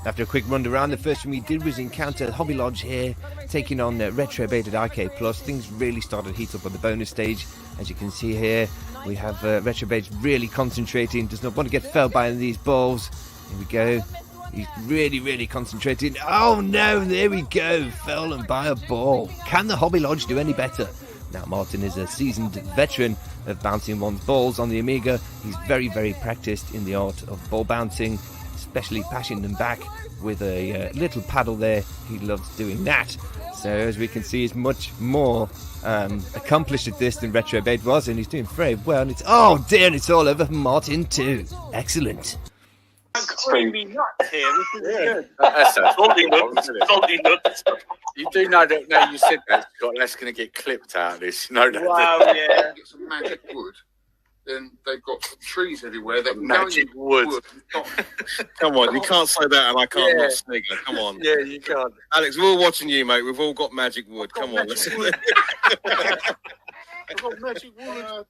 After a quick run around, the first thing we did was encounter Hobby Lodge here, taking on Retro Baited Arcade Plus. Things really started to heat up on the bonus stage. As you can see here, we have Retro Baited really concentrating, does not want to get felled by these balls. Here we go. He's really concentrating. Oh no, there we go. Fell by a ball. Can the Hobby Lodge do any better? Now, Martin is a seasoned veteran of bouncing one's balls on the Amiga. He's very practiced in the art of ball bouncing, especially passing them back with a little paddle there. He loves doing that. So, as we can see, he's much more accomplished at this than Retro Bait was, and he's doing very well. And it's, oh dear, it's all over for Martin too. Excellent. Creamy nuts here. This is good. That's salty nuts. You do know that now you said that, Scott, that's going to get clipped out of this. You know that. Wow, yeah. Get some magic wood. Then they've got trees everywhere. They can Magic wood. Come on, you can't say that and I can't not snigger. Come on. Yeah, you can't. Alex, we're all watching you, mate. We've all got magic wood. Come on. I've got magic wood.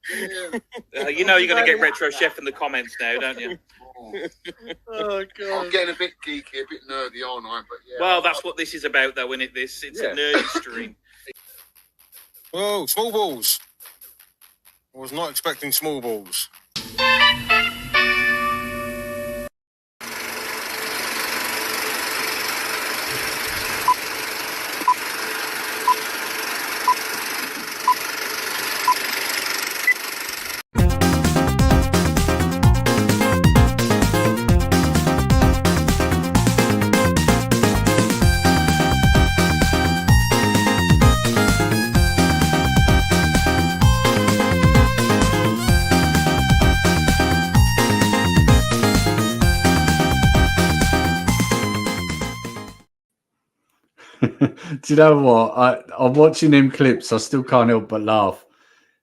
You know you're going to get Retro Chef in the comments now, don't you? Oh, God. I'm getting a bit geeky, a bit nerdy, aren't I? But yeah. Well, that's what this is about, though, isn't it? It's a nerdy stream. Whoa, small balls. I was not expecting small balls. Do you know what? I'm watching them clips. I still can't help but laugh,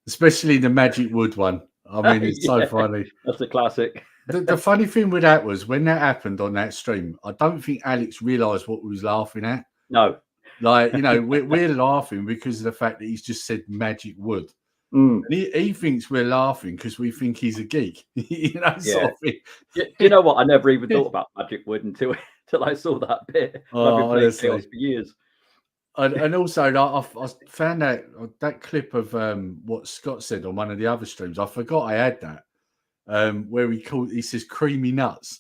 especially the Magic Wood one. I mean, it's so funny. That's a classic. The funny thing with that was when that happened on that stream, I don't think Alex realised what we was laughing at. No. Like, you know, we're laughing because of the fact that he's just said Magic Wood. Mm. And he thinks we're laughing because we think he's a geek. You know, sort of thing. Do you know what? I never even thought about Magic Wood until I saw that bit. Oh, I've been playing honestly. Chaos for years. And also, I found out that clip of what Scott said on one of the other streams. I forgot I had that, where he says creamy nuts,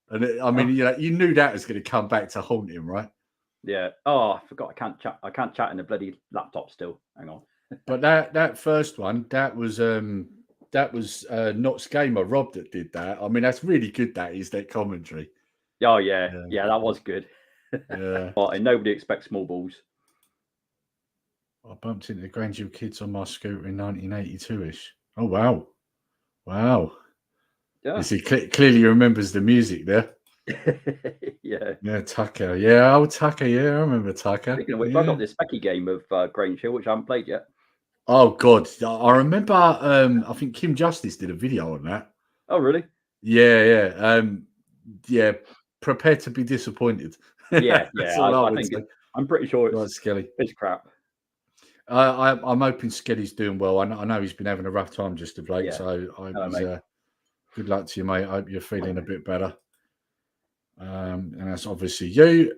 and you knew that was going to come back to haunt him, right? Yeah. Oh, I forgot. I can't chat in a bloody laptop still. Hang on. But that first one, that was Knott's Gamer Rob that did that. I mean, that's really good. That is that commentary. Oh yeah, that was good. Yeah. And nobody expects small balls. I bumped into the Grandview Kids on my scooter in 1982-ish. Oh, wow. Wow. Yeah. You see, clearly remembers the music there. Yeah. Yeah, Tucker. Yeah, old Tucker. Yeah, I remember Tucker. Speaking of which, I got this Specky game of Grange Hill, which I haven't played yet. Oh, God. I remember, I think Kim Justice did a video on that. Oh, really? Yeah. Yeah, prepare to be disappointed. Yeah. I I'm pretty sure Right, Skelly. it's crap. I'm hoping Skelly's doing well. I know he's been having a rough time just of late, Yeah. so good luck to you, mate. I hope you're feeling a bit better. And that's obviously you.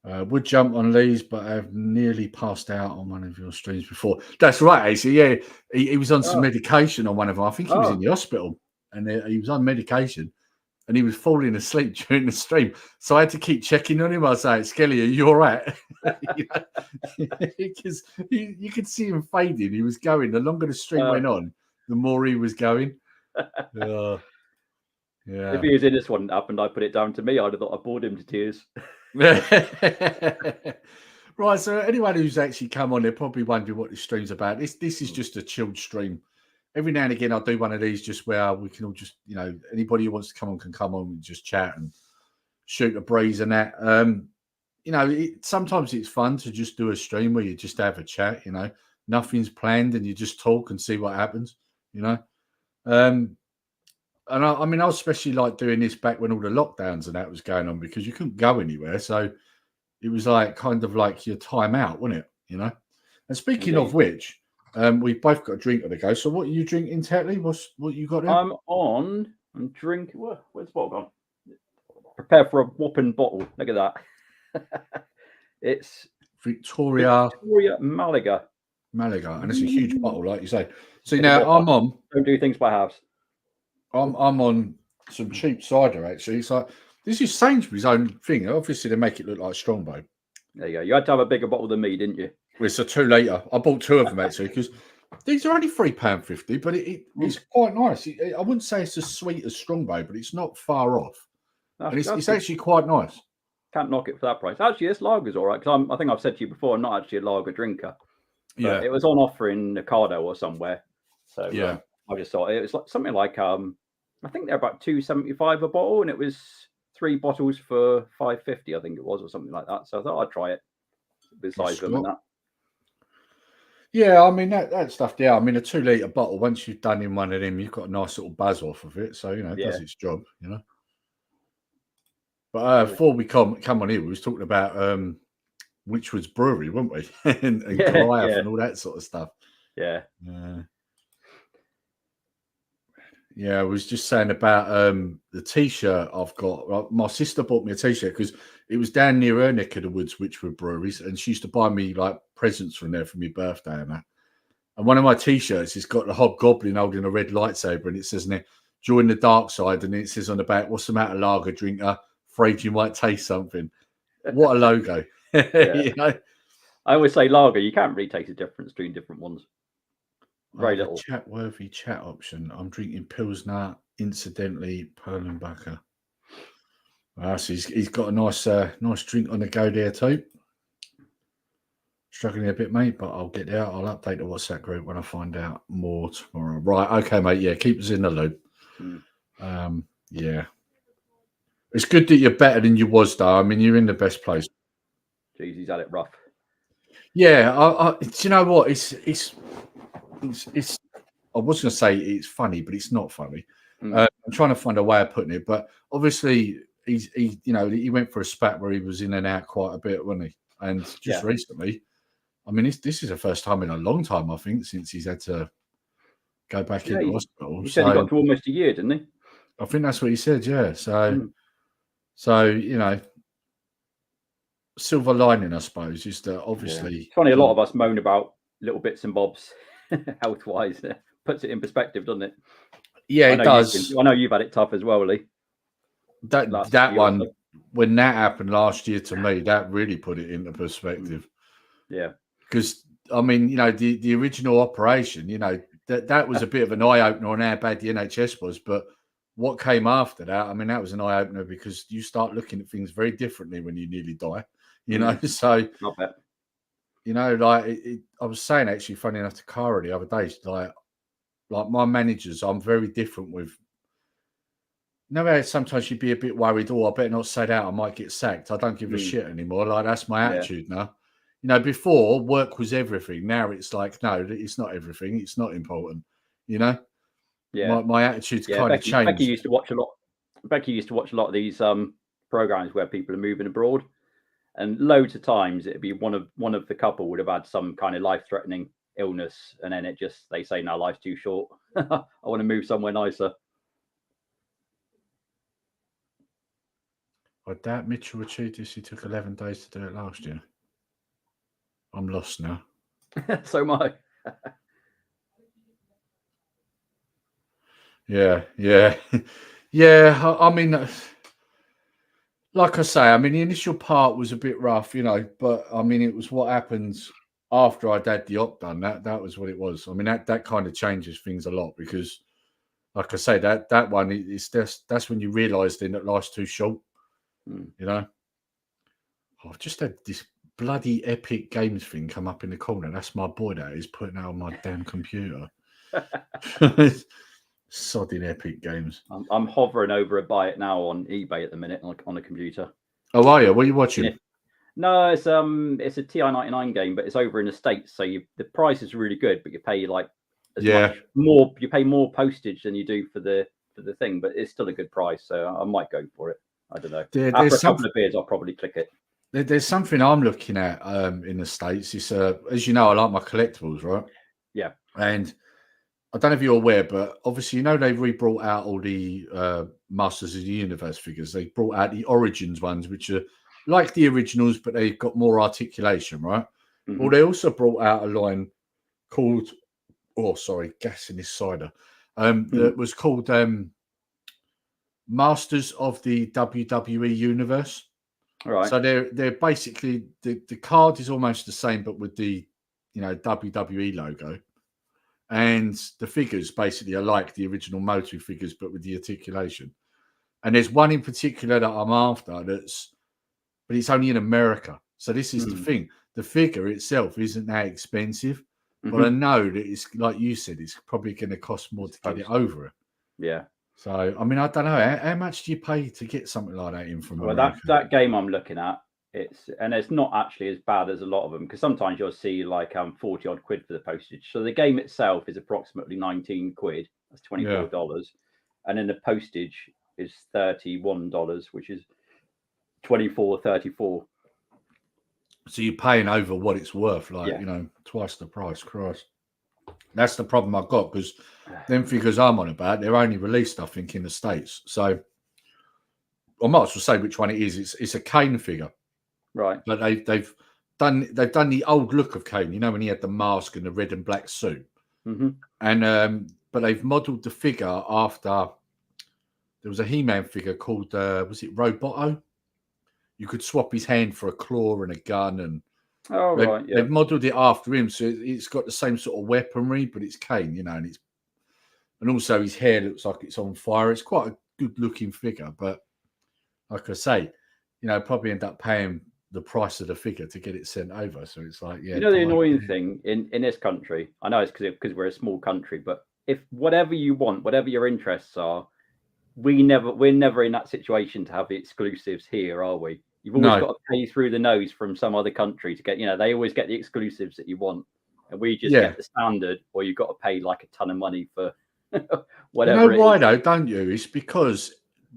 Would jump on Lee's, but I've nearly passed out on one of your streams before. That's right, AC. Yeah, he was on some medication on one of them. I think he was in the hospital, and he was on medication. And he was falling asleep during the stream. So I had to keep checking on him. I was like, Skelly, are you all right? Because you could see him fading. He was going. The longer the stream went on, the more he was going. Yeah. If he was in this one happened, I put it down to me. I'd have thought I bored him to tears. Right. So anyone who's actually come on, they're probably wondering what this stream's about. This is just a chilled stream. Every now and again, I'll do one of these just where we can all just, anybody who wants to come on can come on and just chat and shoot a breeze and that. Sometimes it's fun to just do a stream where you just have a chat, nothing's planned and you just talk and see what happens, And I was especially like doing this back when all the lockdowns and that was going on because you couldn't go anywhere. So it was like kind of like your time out, wasn't it? And speaking of which, we've both got a drink on the go. So what are you drinking, Tetlee? What you got there? I'm drinking. Where's the bottle gone? prepare for a whopping bottle. Look at that. It's Victoria Malaga, and it's a huge bottle, like you say. See, Bit now of I'm on. Don't do things by halves. I'm on some cheap cider actually. It's like this is Sainsbury's own thing. Obviously, they make it look like Strongbow. There you go. You had to have a bigger bottle than me, didn't you? It's a 2 litre. I bought 2 of them actually because these are only £3.50, but it's quite nice. I wouldn't say it's as sweet as Strongbow, but it's not far off. And it's actually quite nice. Can't knock it for that price. Actually, this lager's all right because I think I've said to you before, I'm not actually a lager drinker. Yeah, it was on offer in Ocado or somewhere. So yeah, I just thought it was like something like I think they're about £2.75 a bottle, and it was 3 bottles for £5.50, I think it was, or something like that. So I thought I'd try it. Besides them and that. Yeah, I mean that stuff. Yeah, I mean a 2 litre bottle. Once you've done in one of them, you've got a nice little buzz off of it. So it does its job. But before we come on here, we was talking about Witchwood's Brewery, weren't we? and Goliath and all that sort of stuff. Yeah. Yeah, I was just saying about the T-shirt I've got. My sister bought me a T-shirt because it was down near her neck of the woods, Witchwood Breweries, and she used to buy me like presents from there for my birthday and that. And one of my T-shirts has got the hobgoblin holding a red lightsaber, and it says in there, "Join the dark side," and it says on the back, "What's the matter, lager drinker? Afraid you might taste something." What a logo! I always say lager. You can't really taste the difference between different ones. Very little. Chat-worthy chat option. I'm drinking Pilsner, incidentally, Perlenbacher. So he's got a nice drink on the go there too. Struggling a bit, mate, but I'll get there. I'll update the WhatsApp group when I find out more tomorrow. Right, okay, mate. Yeah, keep us in the loop. Yeah. It's good that you're better than you was, though. I mean, you're in the best place. Jeez, he's had it rough. Yeah, do you know what? It's I was going to say it's funny, but it's not funny. I'm trying to find a way of putting it, but obviously he went for a spat where he was in and out quite a bit, wasn't he? And just recently, I mean, this is the first time in a long time, I think, since he's had to go back into hospital. He said he got to almost a year, didn't he? I think that's what he said. Yeah. So silver lining, I suppose, is that obviously it's funny. A lot of us moan about little bits and bobs health wise. Puts it in perspective, doesn't it? Yeah, it does. I know you've had it tough as well, Lee. That one, when that happened last year to me, that really put it into perspective. Yeah, because I mean, the original operation, that was a bit of an eye opener on how bad the NHS was, but what came after that, I mean, that was an eye opener because you start looking at things very differently when you nearly die. So not bad. I was saying actually, funny enough, to Cara the other day, like my managers, I'm very different with. Sometimes you'd be a bit worried, I better not say that, I might get sacked. I don't give a shit anymore. Like, that's my attitude now. Before, work was everything. Now it's like, no, it's not everything. It's not important. Yeah. My attitude's kind of changed. Becky used to watch a lot of these programs where people are moving abroad, and loads of times it'd be one of the couple would have had some kind of life-threatening illness, and then they say, "No, life's too short. I want to move somewhere nicer." I doubt Mitchell achieved this. He took 11 days to do it last year. I'm lost now. So am I. Yeah. Yeah. I mean, like I say, I mean, the initial part was a bit rough, but I mean, it was what happens after I'd had the op done. That was what it was. I mean, that kind of changes things a lot because, like I say, that one is that's when you realise then that life's too short. I've just had this bloody Epic Games thing come up in the corner. That's my boy that is putting out on my damn computer. Sodding Epic Games. I'm hovering over a buy it now on eBay at the minute on a computer. Oh, are you? What are you watching? Yeah. No, it's a TI-99 game, but it's over in the States, so the price is really good, but you pay much more. You pay more postage than you do for the thing, but it's still a good price, so I might go for it. I don't know. After a couple of beers, I'll probably click it. There's something I'm looking at in the States. It's as you know, I like my collectibles, right? Yeah. And I don't know if you're aware, but obviously, you know, they've re-brought out all the Masters of the Universe figures. They brought out the Origins ones, which are like the originals, but they've got more articulation, right? Mm-hmm. Well, they also brought out a line called, gas in this cider, that was called Masters of the WWE Universe. Right. So they're basically the card is almost the same, but with the WWE logo, and the figures basically are like the original Motu figures, but with the articulation. And there's one in particular that I'm after but it's only in America. So this is the thing: the figure itself isn't that expensive, but I know that it's like you said, it's probably going to cost more to get it over it. Yeah. So, I mean, I don't know. How much do you pay to get something like that in from Well, America? that game I'm looking at, it's not actually as bad as a lot of them, because sometimes you'll see like 40 odd quid for the postage. So the game itself is approximately 19 quid. That's $24. And then the postage is $31, which is $34. So you're paying over what it's worth, like, twice the price. Christ. That's the problem I've got, because them figures I'm on about, they're only released, I think, in the States. So I might as well say which one it is. It's a Kane figure, right? But they've done the old look of Kane. You know, when he had the mask and the red and black suit, and but they've modelled the figure after. There was a He-Man figure called was it Roboto? You could swap his hand for a claw and a gun, and they've modelled it after him, so it's got the same sort of weaponry, but it's Kane, and also his hair looks like it's on fire. It's quite a good looking figure, but like I say, probably end up paying the price of the figure to get it sent over. So it's like, the annoying thing in this country, I know it's because we're a small country, but if whatever you want, whatever your interests are, we're never in that situation to have the exclusives here, are we? You've always got to pay through the nose from some other country to get, they always get the exclusives that you want, and we just get the standard, or you've got to pay like a ton of money for whatever. You know why though, don't you? It's because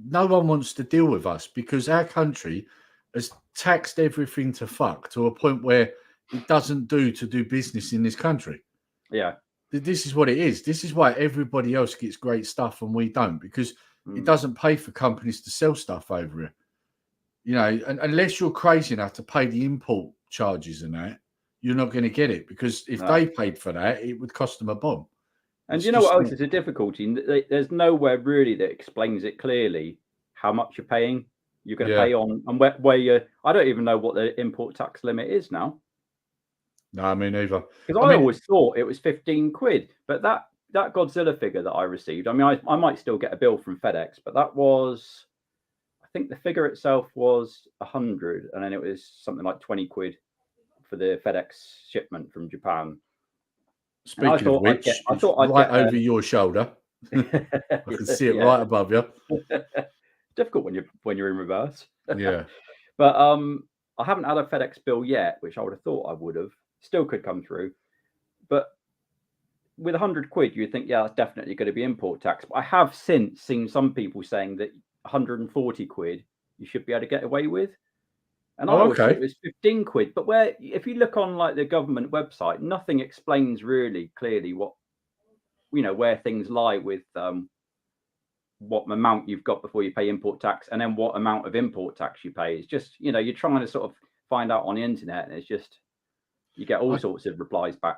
no one wants to deal with us, because our country has taxed everything to fuck to a point where it doesn't do to do business in this country. Yeah. This is what it is. This is why everybody else gets great stuff and we don't, because it doesn't pay for companies to sell stuff over here. And unless you're crazy enough to pay the import charges and that, you're not going to get it, because if they paid for that, it would cost them a bomb. And you know what else is a difficulty? There's nowhere really that explains it clearly how much you're paying. You're going to pay on, and where you're. I don't even know what the import tax limit is now. No, I mean either. Because I always thought it was 15 quid, but that Godzilla figure that I received, I mean, I might still get a bill from FedEx, but that was, I think the figure itself was 100, and then it was something like 20 quid for the FedEx shipment from Japan. Speaking of which, I thought I'd get over your shoulder. I can see it right above you. Difficult when you're in reverse. Yeah. But I haven't had a FedEx bill yet, which I would have thought I would have. Still could come through. But with 100 quid, you'd think, that's definitely going to be import tax. But I have since seen some people saying that 140 quid you should be able to get away with. And I always thought it was 15 quid. But if you look on like the government website, nothing explains really clearly what, where things lie with what amount you've got before you pay import tax, and then what amount of import tax you pay. It's just, you're trying to sort of find out on the internet, and it's just, you get all sorts of replies back.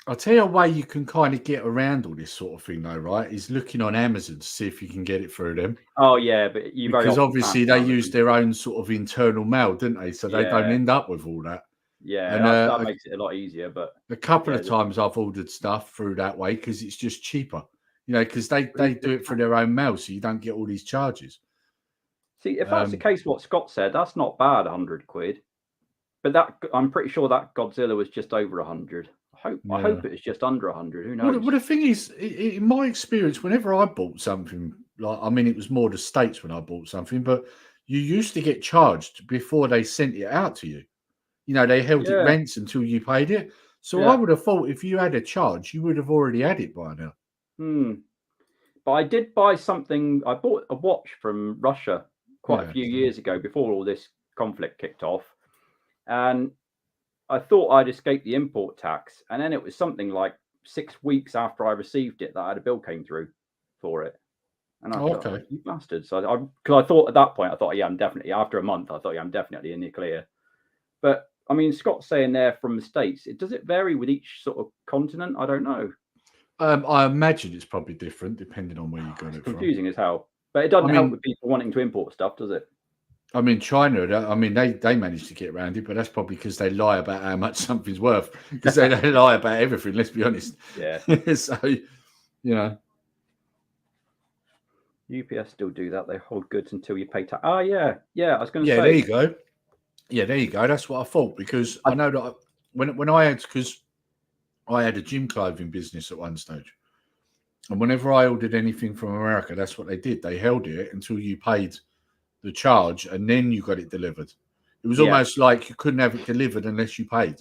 I'll tell you a way you can kind of get around all this sort of thing, though, right? Is looking on Amazon to see if you can get it through them. Oh, yeah, but because obviously they use their own sort of internal mail, didn't they? So they don't end up with all that. Yeah, and that makes it a lot easier. But a couple of times I've ordered stuff through that way because it's just cheaper, because they do it for their own mail, so you don't get all these charges. See, if that's the case, what Scott said, that's not bad, 100 quid. But I'm pretty sure that Godzilla was just over 100. I hope it was just under 100. Who knows? Well, the thing is, in my experience, whenever I bought something, it was more the States when I bought something, but you used to get charged before they sent it out to you. They held it rents until you paid it. So I would have thought if you had a charge, you would have already had it by now. But I did buy something. I bought a watch from Russia quite a few years ago before all this conflict kicked off. And I thought I'd escape the import tax. And then it was something like 6 weeks after I received it that I had a bill came through for it. And I thought, okay. you bastard. So because I thought at that point, I thought, yeah, I'm definitely, after a month, I thought, yeah, I'm definitely in the clear. But I mean, Scott's saying there from the States, does it vary with each sort of continent? I don't know. I imagine it's probably different depending on where you got it Confusing as hell. But it doesn't help with people wanting to import stuff, does it? I mean, China, I mean, they managed to get around it, but that's probably because they lie about how much something's worth. Because they lie about everything, let's be honest. Yeah. So, you know. UPS still do that. They hold goods until you pay tax. Oh, yeah. Yeah, I was going to say. Yeah, there you go. Yeah, there you go. That's what I thought. Because I know that when I had, because I had a gym clothing business at one stage. And whenever I ordered anything from America, that's what they did. They held it until you paid the charge, and then you got it delivered. It was almost like you couldn't have it delivered unless you paid.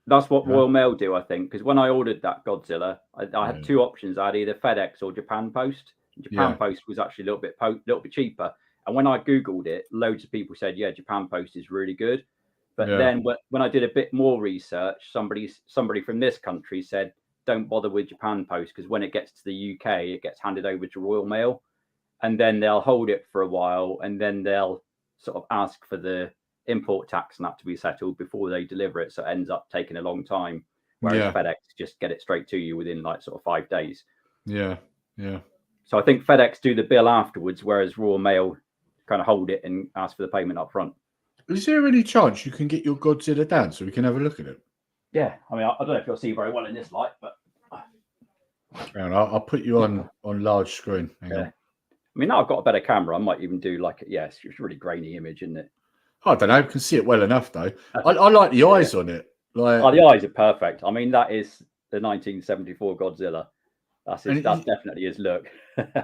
That's what Royal Mail do, I think. Because when I ordered that Godzilla, I had 2 options. I had either FedEx or Japan Post. Japan Post was actually a little bit cheaper. And when I Googled it, loads of people said, yeah, Japan Post is really good. But then when I did a bit more research, somebody from this country said, don't bother with Japan Post, because when it gets to the UK, it gets handed over to Royal Mail. And then they'll hold it for a while, and then they'll sort of ask for the import tax and that to be settled before they deliver it. So it ends up taking a long time. Whereas FedEx just get it straight to you within like sort of 5 days. Yeah, yeah. So I think FedEx do the bill afterwards, whereas Royal Mail kind of hold it and ask for the payment up front. Is there any chance you can get your Godzilla down so we can have a look at it? Yeah, I mean, I don't know if you'll see very well in this light, but I'll put you on large screen. Hang on. I mean, now I've got a better camera. I might even do like, it's just a really grainy image, isn't it? I don't know. I can see it well enough, though. I like the eyes on it. Like, the eyes are perfect. I mean, that is the 1974 Godzilla. That's definitely his look.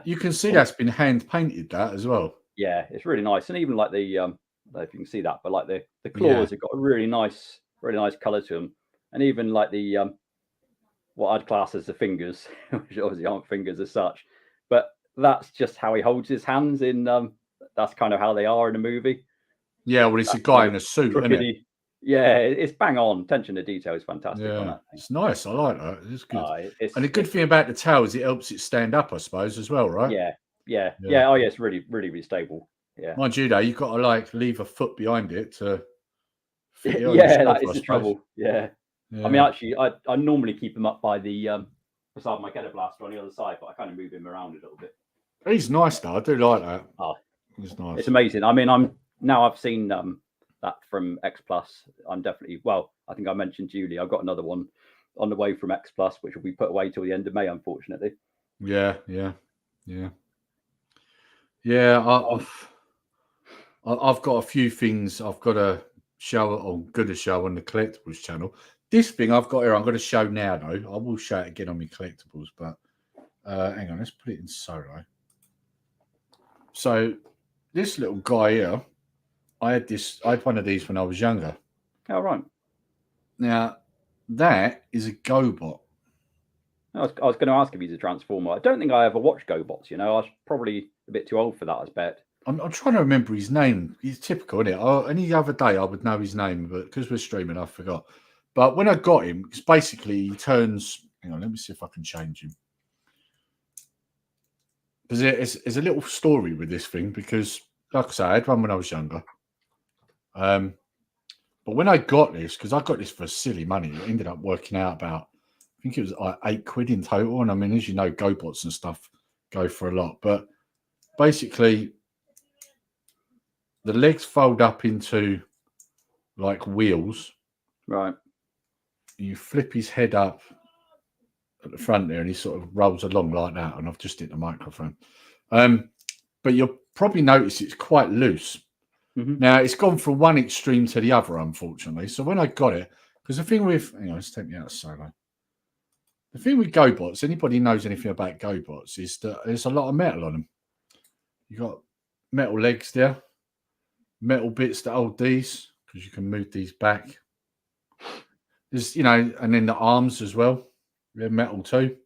You can see that's been hand painted, that as well. Yeah, it's really nice. And even like the, I don't know if you can see that, but like the claws have got a really nice colour to them. And even like the, what I'd class as the fingers, which obviously aren't fingers as such, but that's just how he holds his hands in. That's kind of how they are in the movie. Yeah, well, it's a guy in a suit, isn't it? Yeah, it's bang on. Attention to detail is fantastic. Yeah, on that thing. It's nice. I like that. It's good. And the good thing about the tail is it helps it stand up, I suppose, as well, right? Yeah. Oh, yeah, it's really, really, really stable. Yeah. Mind you, though, you've got to like leave a foot behind it to. Fit it on that is the trouble. Yeah. I mean, actually, I normally keep him up by the beside my Ghetto Blaster on the other side, but I kind of move him around a little bit. He's nice, though. I do like that. Oh, it's nice. It's amazing. I mean, I've seen that from X Plus. I'm definitely, I think I mentioned Julie. I've got another one on the way from X Plus, which will be put away till the end of May, unfortunately. Yeah. I've got a few things I've got to show on the show on the collectibles channel. This thing I've got here, I'm going to show now, though. I will show it again on my collectibles, but hang on, let's put it in solo. So this little guy here, I had one of these when I was younger. Oh, right. Now, that is a GoBot. I was going to ask if he's a Transformer. I don't think I ever watched GoBots, I was probably a bit too old for that, I bet. I'm trying to remember his name. He's typical, isn't it? Any other day I would know his name, but because we're streaming, I forgot. But when I got him, it's basically he turns... Hang on, let me see if I can change him. Because there's a little story with this thing, because, like I say, I had one when I was younger. But when I got this, because I got this for silly money, it ended up working out about, I think it was like £8 in total. And I mean, as you know, GoBots and stuff go for a lot. But basically, the legs fold up into like wheels. Right. You flip his head up at the front there and he sort of rolls along like that. And I've just hit the microphone. But you'll probably notice it's quite loose. Mm-hmm. Now, it's gone from one extreme to the other, unfortunately. So when I got it, because the thing with, hang on, let's take me out of solo. The thing with GoBots, anybody knows anything about GoBots, is that there's a lot of metal on them. You got metal legs there, metal bits that hold these, because you can move these back. There's, and then the arms as well, they're metal too.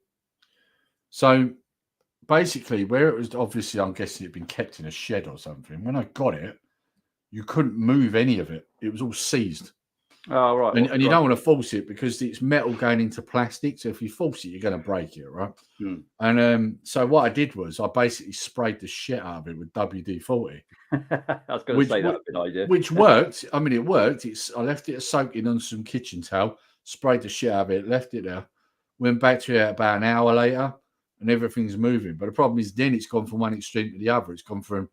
So basically, where it was obviously, I'm guessing it'd been kept in a shed or something. When I got it, you couldn't move any of it. It was all seized. Oh, right. And you don't want to force it because it's metal going into plastic. So if you force it, you're going to break it, right? And so what I did was I basically sprayed the shit out of it with WD-40. I was going to say that would be an idea. Which worked. I mean, it worked. I left it soaking on some kitchen towel, sprayed the shit out of it, left it there, went back to it about an hour later, and everything's moving. But the problem is then it's gone from one extreme to the other. It's gone from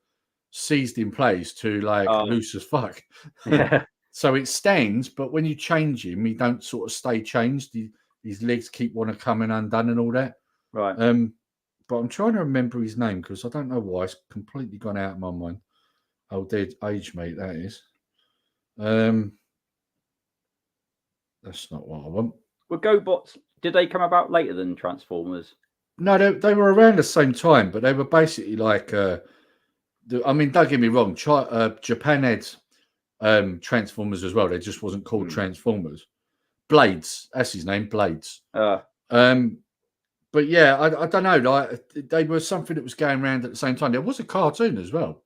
seized in place to like loose as fuck. Yeah. So it stands, but when you change him, he don't sort of stay changed. His legs keep wanting to come undone and all that. Right. But I'm trying to remember his name because I don't know why. It's completely gone out of my mind. Oh, dead age mate, that is. That's not what I want. Were GoBots, did they come about later than Transformers? No, they were around the same time, but they were basically like, I mean, don't get me wrong, Japan had Transformers as well. They just wasn't called Transformers. Blades, that's his name, Blades. But yeah, I don't know. Like they were something that was going around at the same time. There was a cartoon as well.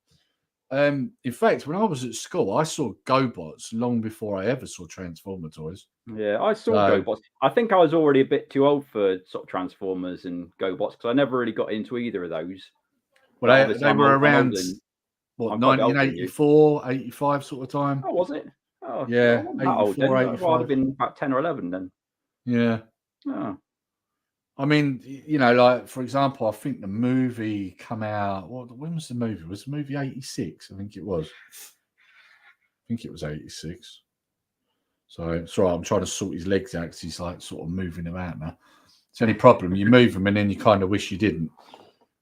In fact, when I was at school, I saw GoBots long before I ever saw Transformer toys. Yeah, I saw GoBots. I think I was already a bit too old for sort of Transformers and GoBots because I never really got into either of those. Well, they were around, what, 1984, 85 sort of time? Oh, was it? Oh, yeah, 84, 85. I'd have been about 10 or 11 then. Yeah. Oh. I mean, you know, like, for example, I think the movie come out, when was the movie? Was the movie 86? I think it was. I think it was 86. So, sorry, I'm trying to sort his legs out because he's like sort of moving them out now. It's the only problem. You move them and then you kind of wish you didn't,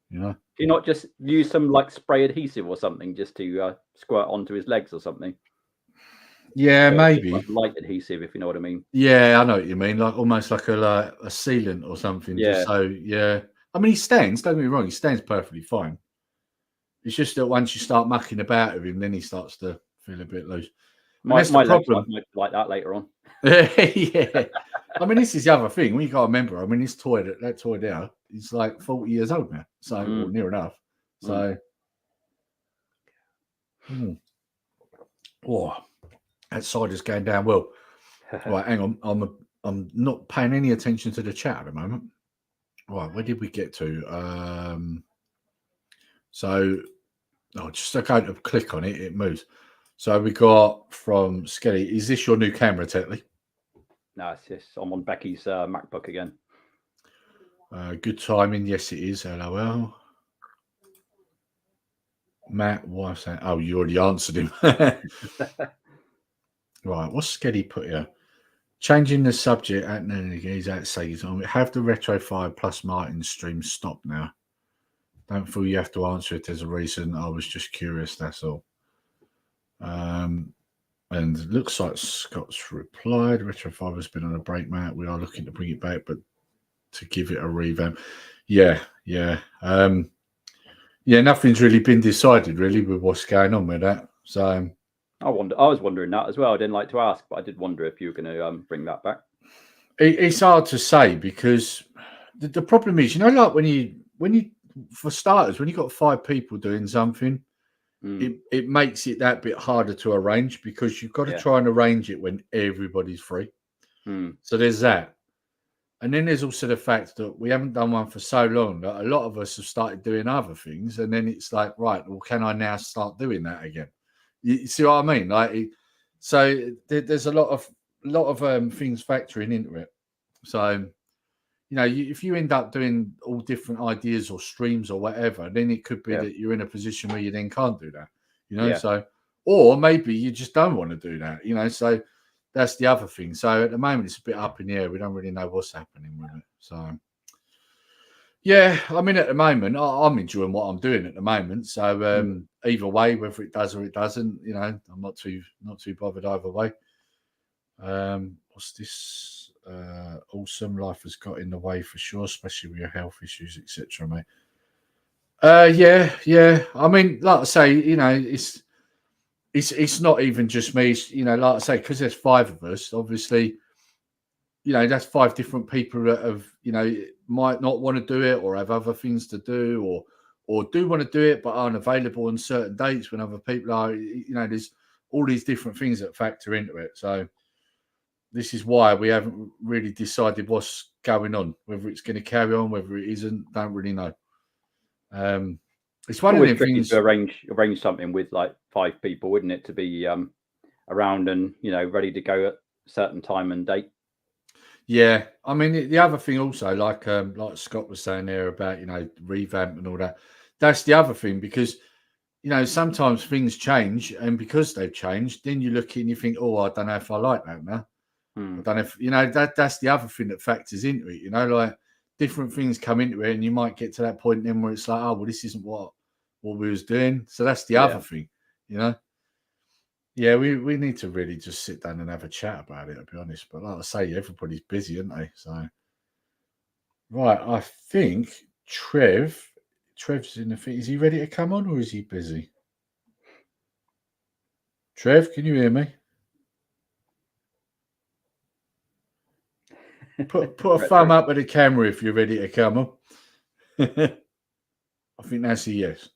you know? Do you not just use some like spray adhesive or something just to squirt onto his legs or something? Yeah, maybe. Like light adhesive, if you know what I mean. Yeah, I know what you mean. Like almost like a sealant or something. Yeah. Just so, yeah. I mean, he stands, don't get me wrong, he stands perfectly fine. It's just that once you start mucking about with him, then he starts to feel a bit loose. My legs might like that later on. Yeah. I mean, this is the other thing. We got to remember, I mean, that toy there is like 40 years old now. So, or near enough. So, oh, that side is going down well. Right, hang on. I'm not paying any attention to the chat at the moment. Right, where did we get to? Just I go to click on it, it moves. So we got from Skelly. Is this your new camera, Tetlee? No, it's just I'm on Becky's MacBook again. Good timing. Yes, it is. LOL. Matt, what's that? Oh, you already answered him. Right, what's Skelly put here? Changing the subject at he's at says have the Retro 5 plus Martin stream stop now. Don't feel you have to answer it. There's a reason. I was just curious, that's all. And it looks like Scott's replied. Retro 5 has been on a break, Matt. We are looking to bring it back, but to give it a revamp. Yeah. Nothing's really been decided really with what's going on with that. So I was wondering that as well. I didn't like to ask, but I did wonder if you were going to bring that back. It's hard to say because the problem is, you know, like when you for starters, when you've got 5 people doing something, it makes it that bit harder to arrange because you've got to try and arrange it when everybody's free. So there's that. And then there's also the fact that we haven't done one for so long that a lot of us have started doing other things. And then it's like, right, well, can I now start doing that again? You see what I mean? Like, so there's a lot of things factoring into it. So, you know, if you end up doing all different ideas or streams or whatever, then it could be that you're in a position where you then can't do that, you know? So, or maybe you just don't want to do that, you know? So that's the other thing. So at the moment, it's a bit up in the air. We don't really know what's happening with it. So, yeah, I mean, at the moment, I'm enjoying what I'm doing at the moment. So either way, whether it does or it doesn't, you know, I'm not too bothered either way. What's this? Awesome. Life has got in the way for sure, especially with your health issues, etc., mate. Yeah. I mean, like I say, you know, it's not even just me. It's, you know, like I say, because there's 5 of us, obviously, you know, that's 5 different people that have, you know, might not want to do it or have other things to do or do want to do it but aren't available on certain dates when other people are, you know, there's all these different things that factor into it. So, this is why we haven't really decided what's going on. Whether it's going to carry on, whether it isn't, don't really know. It's one of always the tricky things to arrange something with like 5 people, wouldn't it, to be around and ready to go at a certain time and date. Yeah, I mean the other thing also, like Scott was saying there about revamp and all that. That's the other thing, because sometimes things change, and because they've changed, then you look and you think, oh, I don't know if I like that now. I don't know if that's the other thing that factors into it. Like different things come into it, and you might get to that point then where it's like, oh, well, this isn't what we was doing. So that's the other thing, Yeah, we need to really just sit down and have a chat about it, to be honest. But like I say, everybody's busy, aren't they? So, right, I think Trev's in the thing. Is he ready to come on, or is he busy? Trev, can you hear me? Put a thumb up at the camera if you're ready to come on. I think that's a yes.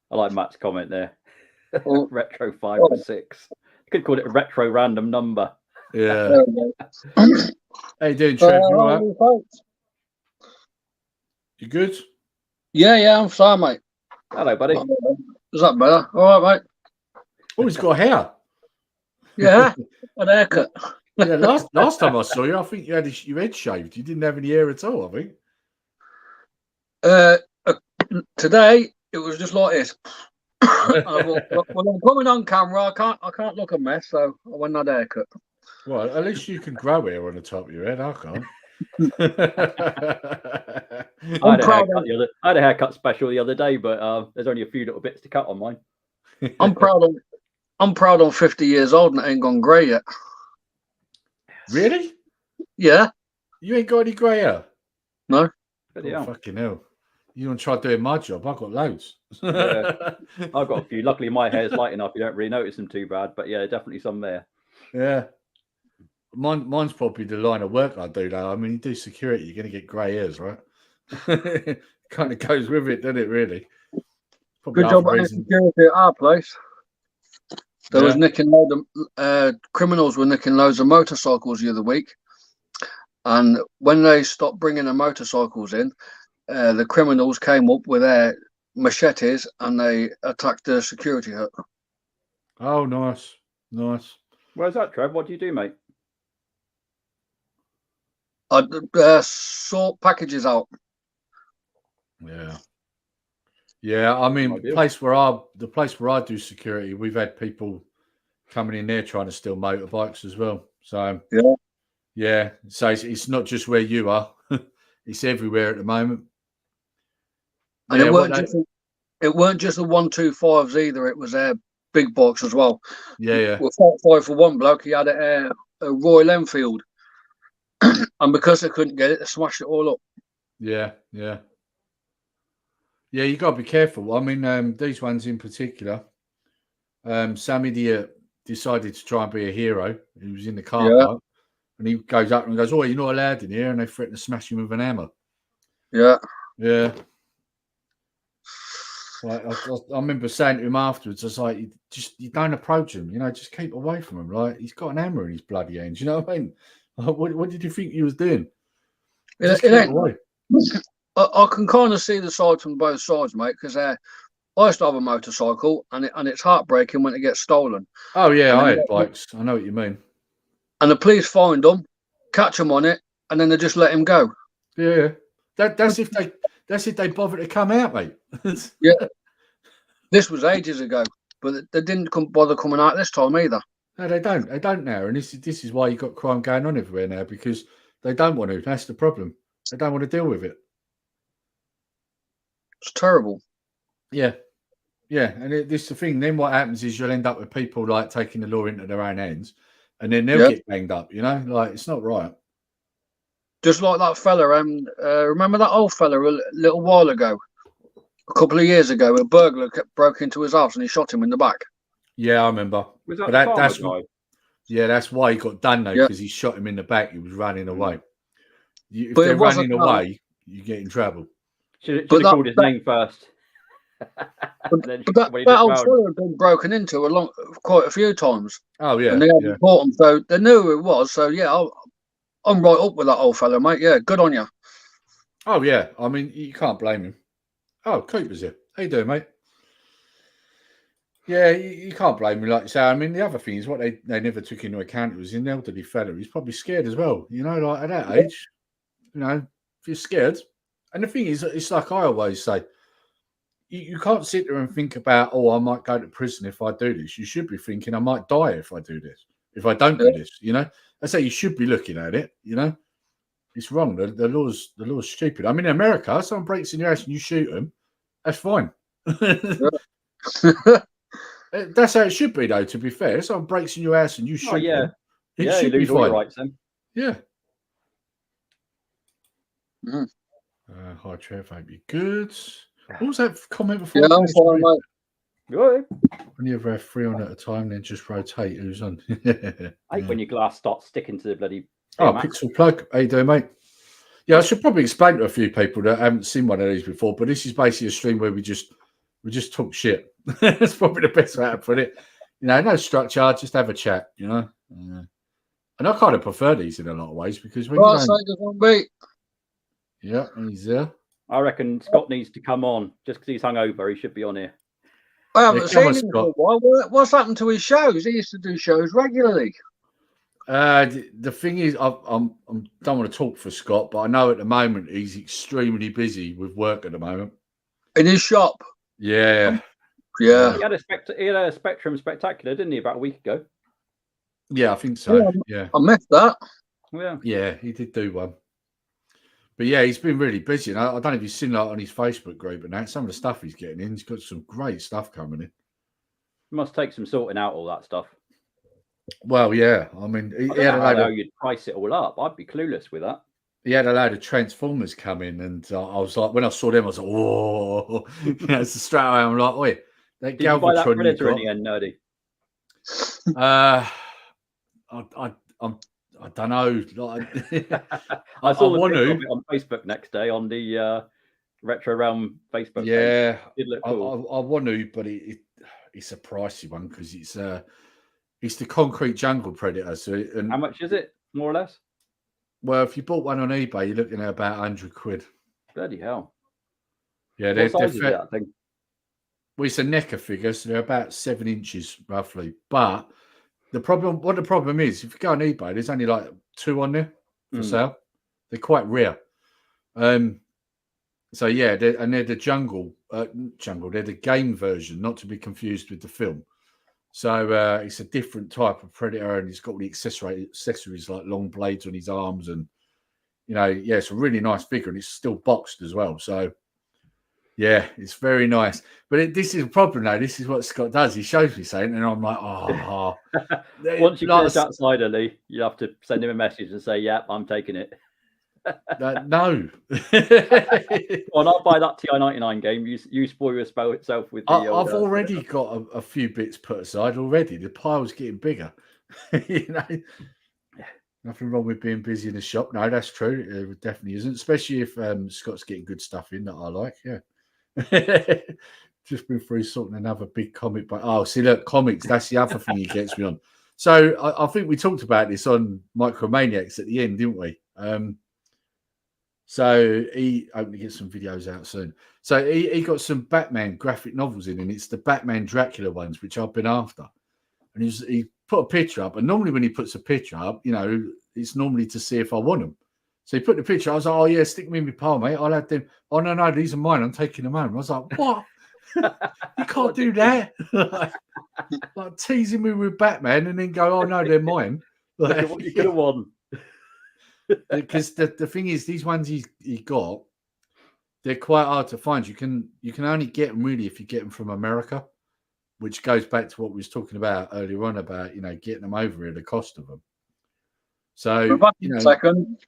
I like Matt's comment there. Retro 5 or 6. You could call it a retro random number. Yeah. How you doing, Trev? You all right? You good? Yeah, I'm fine, mate. Hello, buddy. Is that better? All right, mate. Oh, he's got hair. Yeah, an haircut. Yeah, last time I saw you, I think you had your head shaved. You didn't have any hair at all, I think. Today it was just like this. Well, I'm coming on camera. I can't look a mess, so I went and had a haircut. Well, at least you can grow hair on the top of your head. I can't. I had a haircut special the other day, but there's only a few little bits to cut on mine. I'm proud. I'm 50 years old and it ain't gone grey yet. Really? Yeah. You ain't got any grey hair? No. Oh, fucking hell. You want to try doing my job? I've got loads. Yeah. I've got a few. Luckily, my hair's light enough. You don't really notice them too bad. But yeah, definitely some there. Yeah. Mine's probably the line of work I do, though. I mean, you do security, you're going to get grey hairs, right? Kind of goes with it, doesn't it, really? Probably good job at security at our place. There was nicking criminals were nicking loads of motorcycles the other week. And when they stopped bringing the motorcycles in, the criminals came up with their machetes and they attacked the security hut. Oh, nice. Where's that, Trev? What do you do, mate? I sort packages out. Yeah. I mean, the place where I do security, we've had people coming in there trying to steal motorbikes as well. So yeah. So it's not just where you are; it's everywhere at the moment. And it weren't just the 125s either. It was big box as well. Yeah. Well, 5 for one bloke. He had a Royal Enfield. And because they couldn't get it, they smashed it all up. Yeah, you got to be careful. I mean, these ones in particular, some idiot decided to try and be a hero. He was in the car park, and he goes up and goes, "Oh, you're not allowed in here," and they threaten to smash him with an hammer. Yeah. Like, I remember saying to him afterwards, I was like, you don't approach him, just keep away from him. Like, he's got an hammer in his bloody hands, you know what I mean? What did you think he was doing? I can kind of see the sides from both sides, mate, because I used to have a motorcycle, and it's heartbreaking when it gets stolen. Oh, yeah, I had bikes. I know what you mean. And the police find them, catch them on it, and then they just let him go. Yeah. That's if they bother to come out, mate. Yeah. This was ages ago, but they didn't bother coming out this time either. No, they don't. They don't now. And this is why you've got crime going on everywhere now, because they don't want to. That's the problem. They don't want to deal with it. It's terrible. Yeah. And this is the thing. Then what happens is you'll end up with people like taking the law into their own hands, and then they'll get banged up, Like, it's not right. Just like that fella. Remember that old fella a little while ago? A couple of years ago, a burglar broke into his house and he shot him in the back. Yeah, I remember. Was that that's guy? Yeah, that's why he got done though, because he shot him in the back. He was running away. If they're running away, you get in trouble. Should have called his name first. But that old fella had been broken into quite a few times. Oh yeah, and they hadn't bought them, so they knew who it was. So yeah, I'm right up with that old fella, mate. Yeah, good on you. Oh yeah, I mean you can't blame him. Oh, Cooper's here. How you doing, mate? Yeah, you can't blame him, like you say. I mean, the other thing is what they never took into account. It was an elderly fella. He's probably scared as well. You know, like at that age, you know, if you're scared. And the thing is, it's like I always say, you can't sit there and think about, oh, I might go to prison if I do this. You should be thinking, I might die if I do this. If I don't do this, you know. I say you should be looking at it. You know, it's wrong. The law's stupid. I mean, in America, someone breaks in your house and you shoot them, that's fine. That's how it should be, though. To be fair, if someone breaks in your house and you shoot them, it should be fine. Rights, then. Yeah. Mm. Hi, Trev. Hope you're good. What was that comment before? Yeah, I'm fine, mate. Good. When you ever have 3 on at a time, then just rotate who's on. I hate when your glass starts sticking to the bloody. Pixel Plug. How you doing, mate? Yeah, I should probably explain to a few people that haven't seen one of these before, but this is basically a stream where we just talk shit. That's probably the best way to put it. You know, no structure, just have a chat, you know. And I kind of prefer these in a lot of ways because when yeah, he's there. I reckon Scott needs to come on just because he's hungover. He should be on here. I haven't seen him for a while. What's happened to his shows? He used to do shows regularly. The thing is, I don't want to talk for Scott, but I know at the moment he's extremely busy with work at the moment. In his shop? Yeah. Yeah. He had a Spectrum Spectacular, didn't he, about a week ago? Yeah, I think so. Yeah. I missed that. Yeah, he did do one. But yeah, he's been really busy. And I don't know if you've seen that on his Facebook group and that. Some of the stuff he's getting in, he's got some great stuff coming in. Must take some sorting out all that stuff. Well, yeah. I mean, I don't know how you'd price it all up. I'd be clueless with that. He had a load of Transformers come in, and I was like, when I saw them, I was like, whoa. You know, so straight away, I'm like, oi, that Did you buy that Predator in the end, Nerdy? I don't know. I saw the picture on Facebook next day on the Retro Realm Facebook page. Yeah, it looked cool. I want to, but it's a pricey one because it's the Concrete Jungle Predator. So how much is it, more or less? Well, if you bought one on eBay, you're looking at about £100. Bloody hell! Yeah, what size is that thing? Well, it's a NECA figure, so they're about 7 inches roughly. But the problem is, if you go on eBay, there's only like 2 on there for sale. They're quite rare. So yeah, they're the jungle. They're the game version, not to be confused with the film. So it's a different type of Predator, and he's got all the accessories like long blades on his arms, and it's a really nice figure, and it's still boxed as well. So yeah, it's very nice. But this is a problem though. This is what Scott does. He shows me something, and I'm like, oh. Once you finish outside, Lee, you have to send him a message and say, "Yeah, I'm taking it." No. Well, I'll buy that TI-99 game. You spoil yourself with the. I've already got a few bits put aside already. The pile's getting bigger. Nothing wrong with being busy in the shop. No, that's true. It definitely isn't, especially if Scott's getting good stuff in that I like. Yeah. Just been through sorting another big comic. But see, look, comics. That's the other thing he gets me on. So I think we talked about this on Micromaniacs at the end, didn't we? So he hoping to get some videos out soon. So he got some Batman graphic novels in, and it's the Batman Dracula ones, which I've been after. And he put a picture up, and normally when he puts a picture up, it's normally to see if I want them. So he put the picture. I was like, oh yeah, stick them in my pile, mate. I'll have them. Oh no, these are mine. I'm taking them home. I was like, what? You can't do that. like teasing me with Batman, and then go, oh no, they're mine. Like, what you could have won. Because the thing is, these ones he got, they're quite hard to find. You can only get them really if you get them from America, which goes back to what we was talking about earlier on about getting them over here, the cost of them. So second,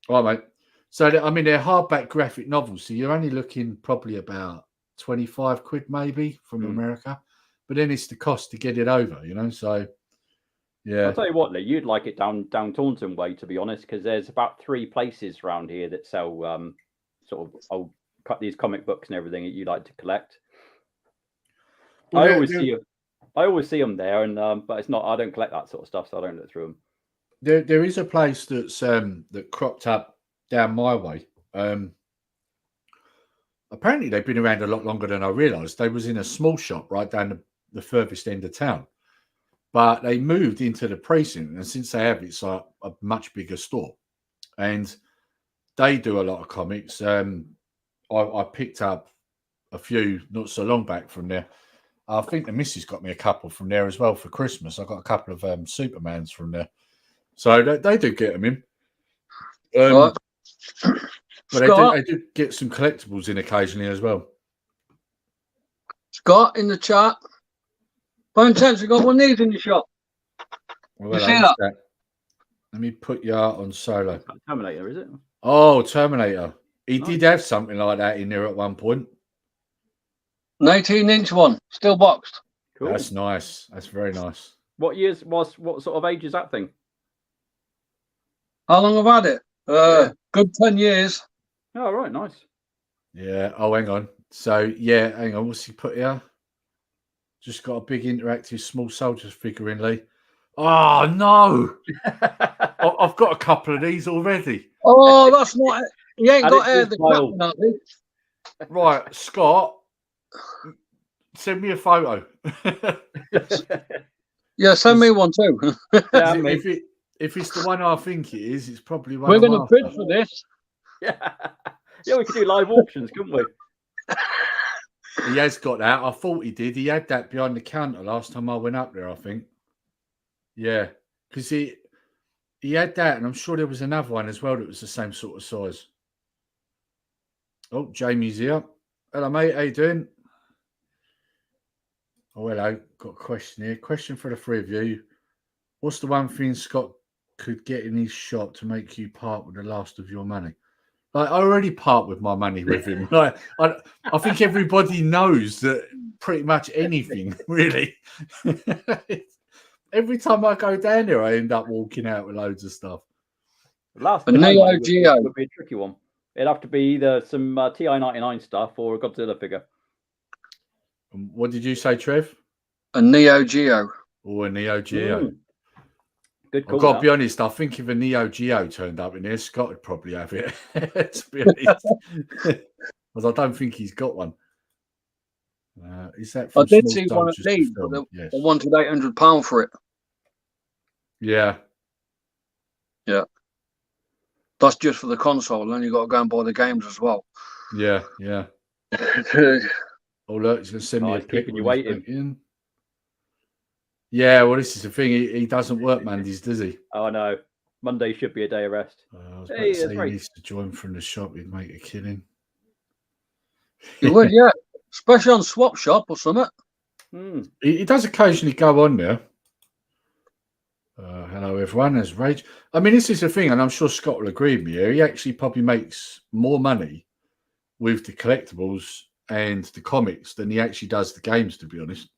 all right, mate. So they're hardback graphic novels, so you're only looking probably about £25 maybe from America, but then it's the cost to get it over, So. Yeah, I'll tell you what, Lee, you'd like it down Taunton way, to be honest, because there's about 3 places around here that sell sort of these comic books and everything that you like to collect. I always see them there, and but it's not. I don't collect that sort of stuff, so I don't look through them. There is a place that's that cropped up down my way. Apparently, they've been around a lot longer than I realised. They was in a small shop right down the furthest end of town, but they moved into the precinct, and since they have, it's like a much bigger store, and they do a lot of comics. I picked up a few not so long back from there. I think the missus got me a couple from there as well for Christmas. I got a couple of Supermans from there, so they do get them in. But they do get some collectibles in occasionally as well. Scott in the chat. By chance, you got one of these in your shop? Well, you see that? Let me put you out on solo. Terminator, is it? Oh, Terminator. He did have something like that in there at one point. An 18-inch one, still boxed. Cool. That's nice. That's very nice. What sort of age is that thing? How long have I had it? Good 10 years. Oh, right, nice. Yeah. Oh, hang on. So, yeah, hang on. What's he put here? Just got a big interactive small soldiers figure in, Lee. Oh, no. I've got a couple of these already. Oh, that's not it. He ain't got air the crap, has he? Right, Scott, send me a photo. Yeah, send me one too. If it's the one I think it is, it's probably one. We're going to bid for this. Yeah, we could do live auctions, couldn't we? He has got that. I thought he did. He had that behind the counter last time I went up there, I think. Yeah, because he had that, and I'm sure there was another one as well that was the same sort of size. Oh, Jamie's here. Hello, mate. How you doing? Oh, hello. Got a question here. Question for the three of you. What's the one thing Scott could get in his shop to make you part with the last of your money? Like, I already part with my money with him. Like, I think everybody knows that pretty much anything, really. Every time I go down there, I end up walking out with loads of stuff. Last Neo Geo would be a tricky one. It'd have to be either some TI-99 stuff or a Godzilla figure. What did you say, Trev? A Neo Geo. Oh, a Neo Geo. Good call. I've got to be honest, I think if a Neo Geo turned up in there, Scott would probably have it. To be honest. Because I don't think he's got one. Is that I did see one at Leeds, but they wanted £800 for it. Yeah. Yeah. That's just for the console, and then you got to go and buy the games as well. Yeah, yeah. Oh, look, he's going to send me a pic. You waiting. Yeah, well, this is the thing. He doesn't work Mondays, does he? Oh, no. Monday should be a day of rest. I was about to say he needs to join from the shop. He'd make a killing. He would, yeah. Especially on Swap Shop or something. He does occasionally go on there. Hello, everyone. There's Rage. I mean, this is the thing, and I'm sure Scott will agree with me here. He actually probably makes more money with the collectibles and the comics than he actually does the games, to be honest.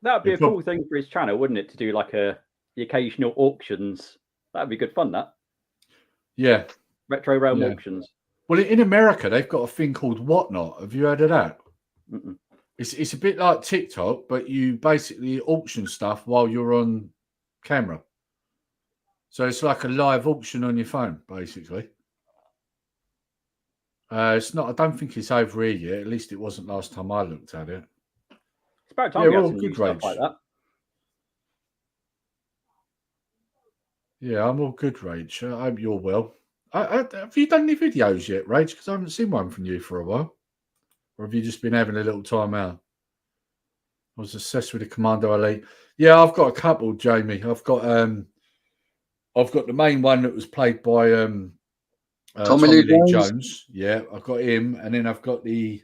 That would be a cool thing for his channel, wouldn't it? To do like the occasional auctions. That'd be good fun, that. Yeah. Retro Realm auctions. Well, in America, they've got a thing called Whatnot. Have you heard of that? Mm-mm. It's a bit like TikTok, but you basically auction stuff while you're on camera. So it's like a live auction on your phone, basically. It's not. I don't think it's over here yet. At least it wasn't last time I looked at it. It's about time we all had some new good, stuff like that. Yeah, I'm all good, Rach. I hope you're well. Have you done any videos yet, Rach? Because I haven't seen one from you for a while. Or have you just been having a little time out? I was obsessed with the Commando Elite. Yeah, I've got a couple, Jamie. I've got the main one that was played by Tommy Lee Jones. Yeah, I've got him, and then I've got the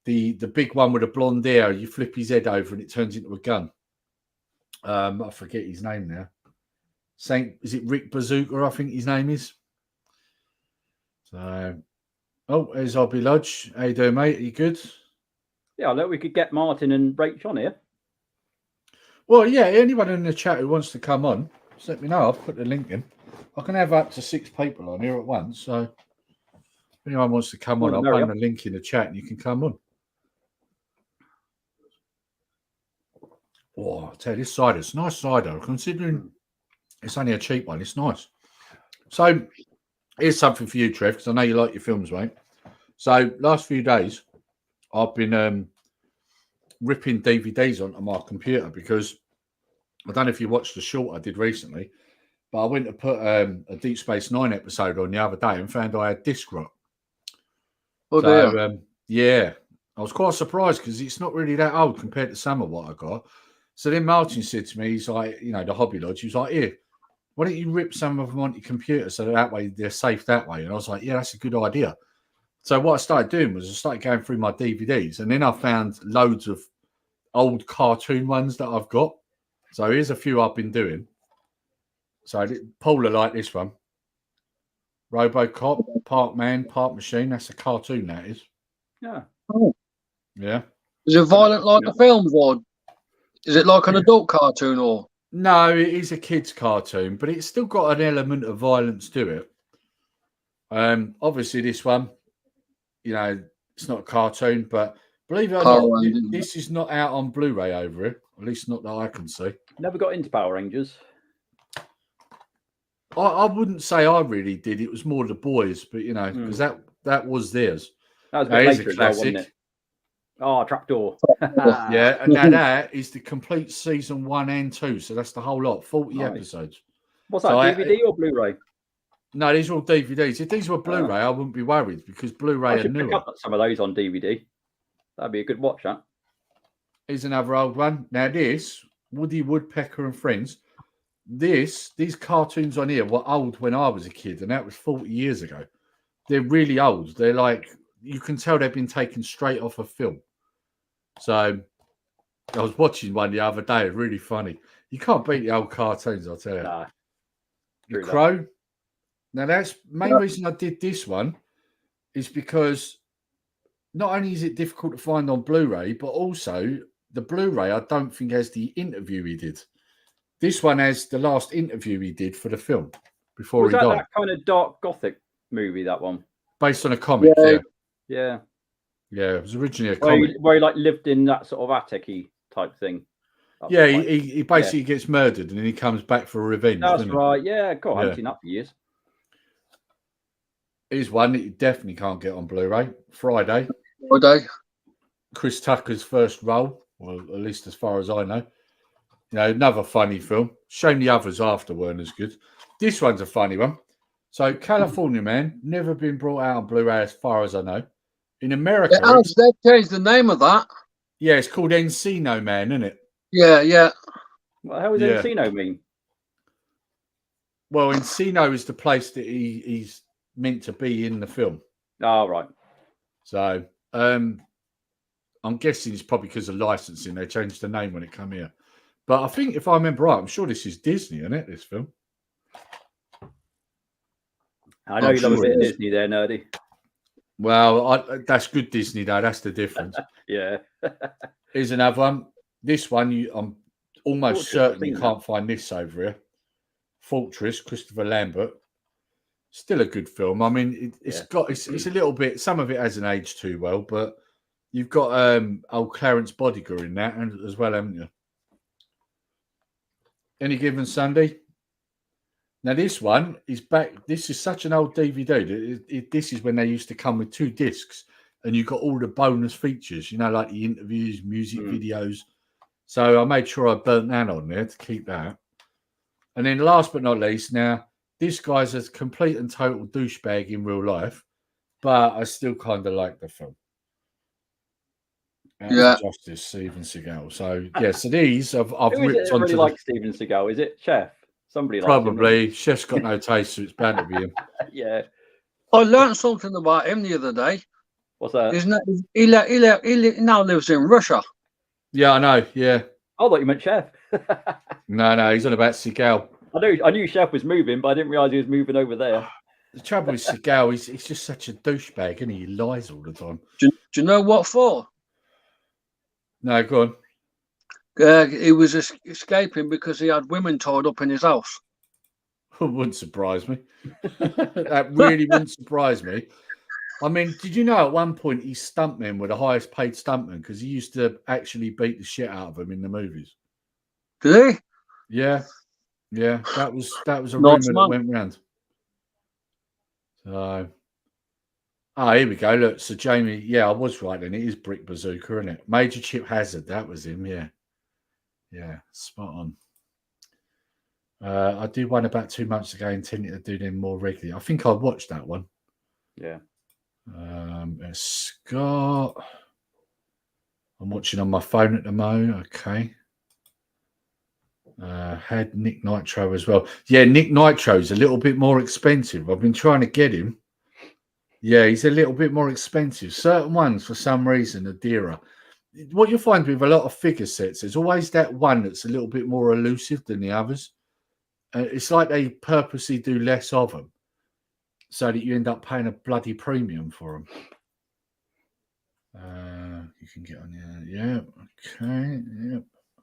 big one with the blonde hair. You flip his head over and it turns into a gun. I forget his name now. Is it Rick Bazooka? I think his name is. So, there's Obby Lodge. How you doing, mate? Are you good? Yeah, look, we could get Martin and Rach on here. Well, yeah, anyone in the chat who wants to come on, just let me know. I'll put the link in. I can have up to 6 people on here at once. So if anyone wants to come on, I'll put the link in the chat and you can come on. Oh, I tell you, this cider, it's a nice cider. Considering it's only a cheap one, it's nice. So here's something for you, Trev, because I know you like your films, mate. So last few days, I've been ripping DVDs onto my computer because I don't know if you watched the short I did recently, but I went to put a Deep Space Nine episode on the other day and found I had disc rot. Oh, dear. Yeah, I was quite surprised because it's not really that old compared to some of what I got. So then Martin said to me, he's like, the Hobby Lodge, he was like, here, why don't you rip some of them onto your computer so that way they're safe that way? And I was like, yeah, that's a good idea. So what I started doing was I started going through my DVDs, and then I found loads of old cartoon ones that I've got. So here's a few I've been doing. So Paul will like this one. RoboCop, Part Man, Part Machine. That's a cartoon, that is. Yeah. Oh. Yeah. Is it violent like the films, or is it like an adult cartoon, or? No, it is a kid's cartoon, but it's still got an element of violence to it. Obviously, this one, it's not a cartoon, but believe it or not, this is not out on Blu-ray over here. At least not that I can see. Never got into Power Rangers. I wouldn't say I really did. It was more the boys, but because that was theirs. That was a bit later as well, wasn't it? Oh, Trapdoor. Yeah, and now that is the complete season 1 and 2. So that's the whole lot, 40 episodes. What's that, DVD or Blu-ray? No, these are all DVDs. If these were Blu-ray, I wouldn't be worried because Blu-ray are newer. Pick up some of those on DVD. That'd be a good watch, that. Here's another old one. Now this, Woody Woodpecker and Friends. These cartoons on here were old when I was a kid, and that was 40 years ago. They're really old. They're like, you can tell they've been taken straight off a film. So I was watching one the other day. Really funny. You can't beat the old cartoons, I'll tell you. Nah, The Crow. Now that's the main reason I did this one is because not only is it difficult to find on Blu-ray, but also the Blu-ray I don't think has the interview he did. This one has the last interview he did for the film before he died. Was that kind of dark gothic movie, that one? Based on a comic, yeah. Yeah, it was originally a comic. Where he like lived in that sort of attic-y type thing. Yeah, he basically gets murdered and then he comes back for revenge. That's right. Yeah, God, I haven't seen that for years. Here's one that you definitely can't get on Blu-ray. Friday. Chris Tucker's first role, well, at least as far as I know. Another funny film. Shame the others after weren't as good. This one's a funny one. So, California Man, never been brought out on Blu-ray as far as I know. In America... They've changed the name of that. Yeah, it's called Encino Man, isn't it? Yeah. What the hell does Encino mean? Well, Encino is the place that he's meant to be in the film. Oh, right. So, I'm guessing it's probably because of licensing. They changed the name when it came here. But I think, if I remember right, I'm sure this is Disney, isn't it, this film? I know you love a bit of Disney there, nerdy. Well, that's good Disney, though. That's the difference. Yeah. Here's another one. This one, I'm almost certain you can't find this over here. Fortress, Christopher Lambert. Still a good film. I mean, it's a little bit, some of it hasn't aged too well, but you've got old Clarence Bodiger in that as well, haven't you? Any Given Sunday. Now, this one is back. This is such an old DVD. This is when they used to come with 2 discs and you got all the bonus features, like the interviews, music videos. So I made sure I burnt that on there to keep that. And then last but not least, now, this guy's a complete and total douchebag in real life, but I still kind of like the film. Justice, Steven Seagal. So so these I've ripped onto. Really like Steven Seagal, is it Chef? Somebody probably. Chef's got no taste, so it's bound to be him. Yeah. I learned something about him the other day. What's that? Isn't it? He now lives in Russia. Yeah, I know. Yeah. I thought you meant Chef. No, he's on about Seagal. I knew Chef was moving, but I didn't realise he was moving over there. The trouble with Seagal, he's just such a douchebag, and he lies all the time. Do you know what for? No, go on. He was escaping because he had women tied up in his house. Wouldn't surprise me. That really wouldn't surprise me. I mean, did you know at one point his stuntmen were the highest paid stuntmen because he used to actually beat the shit out of them in the movies? Did he? Yeah, that was a Nice rumor that man. went round. So, here we go. Look, so Jamie, yeah, I was right then. It is Brick Bazooka, isn't it? Major Chip Hazard, that was him. Yeah, spot on. I did one about 2 months ago, intending to do them more regularly. I think I watched that one. Yeah. Scott. I'm watching on my phone at the moment. Okay. Had Nick Nitro as well. Yeah, Nick Nitro's a little bit more expensive. I've been trying to get him. Yeah, he's a little bit more expensive. Certain ones, for some reason, are dearer. What you find with a lot of figure sets, there's always that one that's a little bit more elusive than the others. It's like they purposely do less of them so that you end up paying a bloody premium for them. You can get on there. Yeah, okay. Yeah.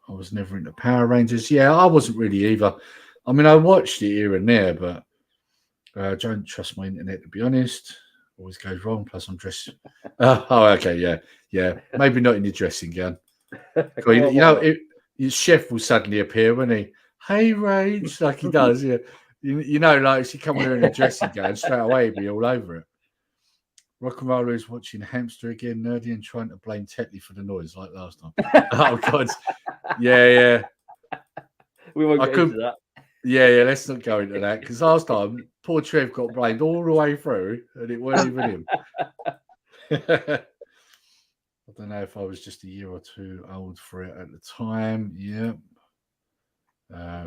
I was never into Power Rangers. Yeah, I wasn't really either. I mean, I watched it here and there, but I don't trust my internet, to be honest. Always goes wrong. Plus, I'm dressed. Okay, yeah. Maybe not in your dressing gown. You know, your chef will suddenly appear, won't he? Hey, Rage, like he does. Yeah, you know, like if you come wearing a dressing gown, straight away he'll be all over it. Rock and Roller is watching Hamster again, nerdy, and trying to blame Tetlee for the noise like last time. Oh God, yeah. We won't get into that. Yeah. Let's not go into that because last time poor Trev got blamed all the way through, and it wasn't even him. I don't know if I was just a year or two old for it at the time. Yeah.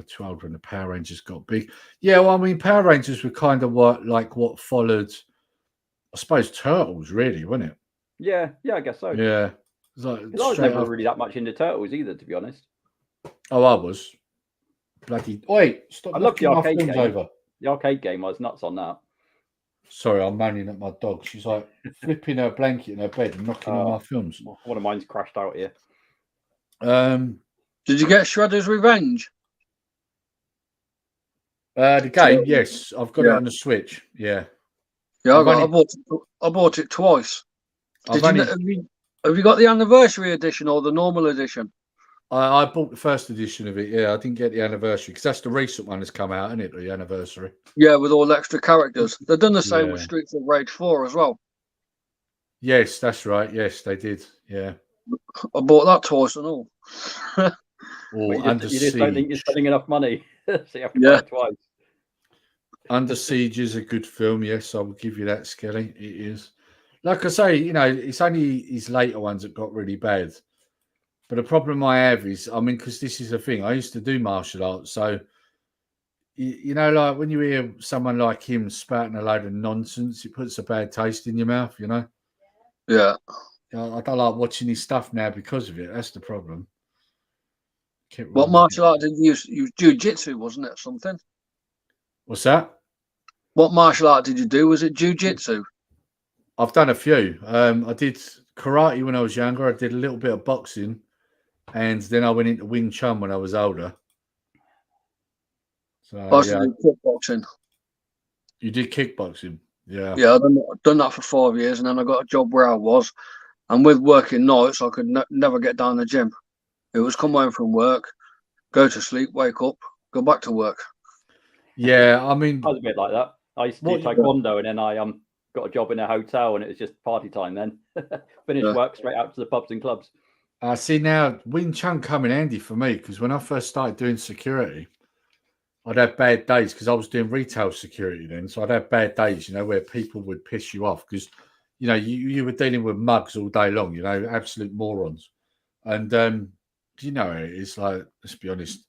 Too old when the Power Rangers got big. Yeah, well, I mean, Power Rangers were kind of what followed, I suppose, Turtles, really, wasn't it? Yeah, I guess so. Yeah. I was never really that much into Turtles either, to be honest. Oh, I was. Bloody. Wait, stop. I loved the arcade game. Over. The arcade game, I was nuts on that. Sorry, I'm moaning at my dog. She's like flipping her blanket in her bed and knocking on my films. One of mine's crashed out here. Did you get Shredder's Revenge? The game, yes. I've got it on the Switch. Yeah. Yeah, I bought it twice. Have you got the anniversary edition or the normal edition? I bought the first edition of it. Yeah, I didn't get the anniversary because that's the recent one that's come out, isn't it? The anniversary. Yeah, with all extra characters. They've done the same with Streets of Rage 4 as well. Yes, that's right. Yes, they did. Yeah. I bought that twice and all. You just don't think you're spending enough money, so you have to buy it twice. Under Siege is a good film. Yes, I will give you that, Skelly. It is. Like I say, you know, it's only his later ones that got really bad. But the problem I have is, I mean, because this is a thing, I used to do martial arts. So, you know, like when you hear someone like him spouting a load of nonsense, it puts a bad taste in your mouth, you know? Yeah. I don't like watching his stuff now because of it. That's the problem. What martial art did you use? You jiu-jitsu, wasn't it? Something? What's that? What martial art did you do? Was it jiu-jitsu? I've done a few. I did karate when I was younger. I did a little bit of boxing. And then I went into Wing Chun when I was older. So, I did kickboxing. You did kickboxing? Yeah. Yeah, I've done that for 5 years, and then I got a job where I was. And with working nights, I could never get down the gym. It was come home from work, go to sleep, wake up, go back to work. Yeah, I mean... I was a bit like that. I used to do taekwondo, and then I got a job in a hotel, and it was just party time then. Finished work, straight out to the pubs and clubs. See, now, Wing Chun come in handy for me, because when I first started doing security, I'd have bad days, because I was doing retail security then, so I'd have bad days, you know, where people would piss you off, because, you know, you were dealing with mugs all day long, you know, absolute morons. And, you know, it's like, let's be honest,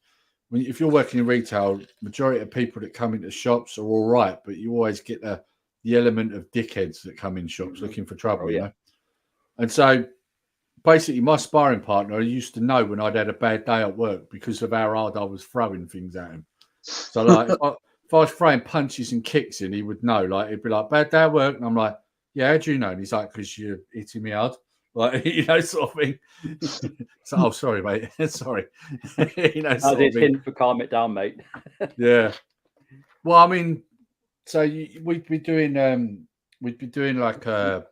if you're working in retail, majority of people that come into shops are all right, but you always get the element of dickheads that come in shops looking for trouble, you know? And so, basically, my sparring partner used to know when I'd had a bad day at work because of how hard I was throwing things at him. So, like, if I was throwing punches and kicks in, he would know. Like, he'd be like, bad day at work. And I'm like, yeah, how do you know? And he's like, because you're hitting me hard. Like, you know, sort of thing. So, oh, sorry, mate. Sorry. You know, sort of hint for calm it down, mate. Yeah. Well, I mean, so we'd be doing like a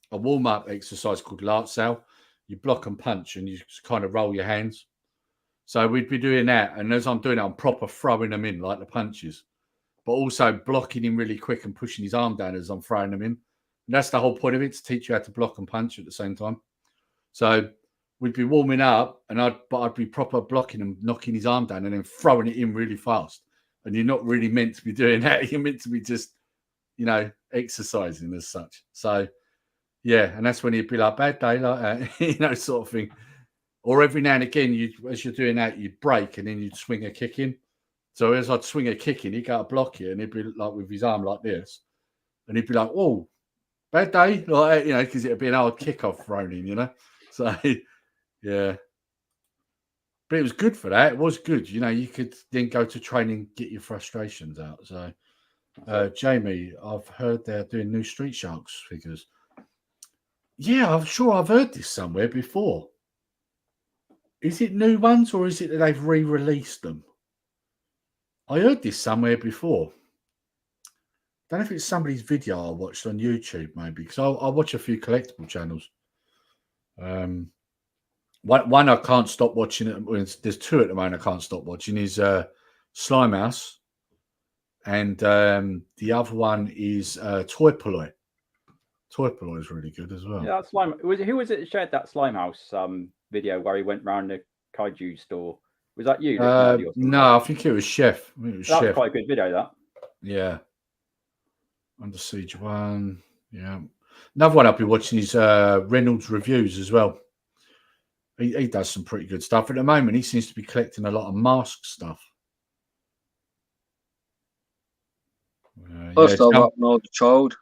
warm-up exercise called Lartzau. You block and punch, and you just kind of roll your hands. So we'd be doing that, and as I'm doing it, I'm proper throwing them in like the punches, but also blocking him really quick and pushing his arm down as I'm throwing them in. And that's the whole point of it, to teach you how to block and punch at the same time. So we'd be warming up, and I'd be proper blocking him, knocking his arm down, and then throwing it in really fast. And you're not really meant to be doing that. You're meant to be just, exercising as such. So yeah, and that's when he'd be like, bad day, like that, sort of thing. Or every now and again, as you're doing that, you'd break and then you'd swing a kick in. So as I'd swing a kick in, he'd go to block you, and he'd be like with his arm like this, and he'd be like, "Oh, bad day," like because it'd be an hard kickoff thrown in, So yeah, but it was good for that. It was good, You could then go to training, get your frustrations out. So, Jamie, I've heard they're doing new Street Sharks figures. Yeah, I'm sure I've heard this somewhere before. Is it new ones, or is it that they've re-released them? I heard this somewhere before. Don't know if it's somebody's video I watched on YouTube, maybe, because I watch a few collectible channels. One I can't stop watching. There's two at the moment I can't stop watching. Is Slimehouse, and the other one is Toy Polloi. Toy Polloi is really good as well. Yeah, that Slime. Who was it that shared that Slimehouse video where he went round the kaiju store? Was that you? No, I think it was Chef. That was quite a good video, that. Yeah. Under Siege 1. Yeah. Another one I've been watching is Reynolds Reviews as well. He does some pretty good stuff. At the moment, he seems to be collecting a lot of mask stuff. First time up an old child.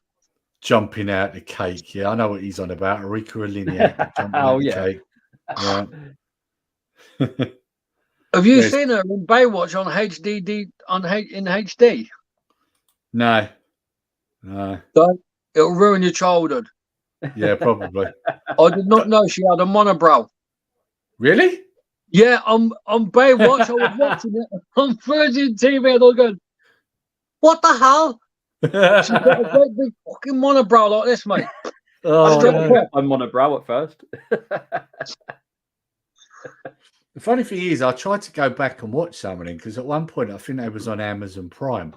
Jumping out the cake. Yeah, I know what he's on about. Enrico Aliniak jumping out the cake. Yeah. Have you seen her in Baywatch on in HD? No. It'll ruin your childhood. Yeah, probably. I did not know she had a monobrow. Really? Yeah, on Baywatch, I was watching it on Virgin TV, and I was going, "What the hell?" She's got a great big fucking monobrow like this, mate. I'm monobrow at first. The funny thing is, I tried to go back and watch some of them because at one point I think they was on Amazon Prime.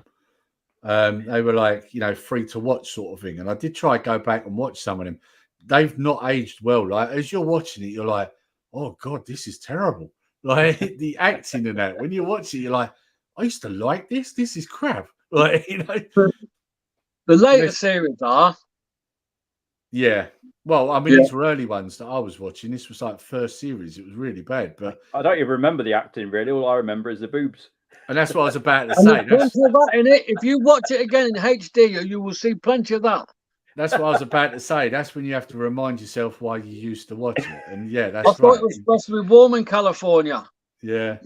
They were like, free to watch sort of thing. And I did try to go back and watch some of them. They've not aged well. Like as you're watching it, you're like, oh God, this is terrible. Like the acting in that. When you watch it, you're like, I used to like this. This is crap. Like, The later series are. Yeah. Well, I mean, these were early ones that I was watching. This was like first series. It was really bad. But I don't even remember the acting, really. All I remember is the boobs. And that's what I was about to say. Plenty of that in it. If you watch it again in HD, you will see plenty of that. That's what I was about to say. That's when you have to remind yourself why you used to watch it. And yeah, that's I thought it was supposed to be warm in California. Yeah.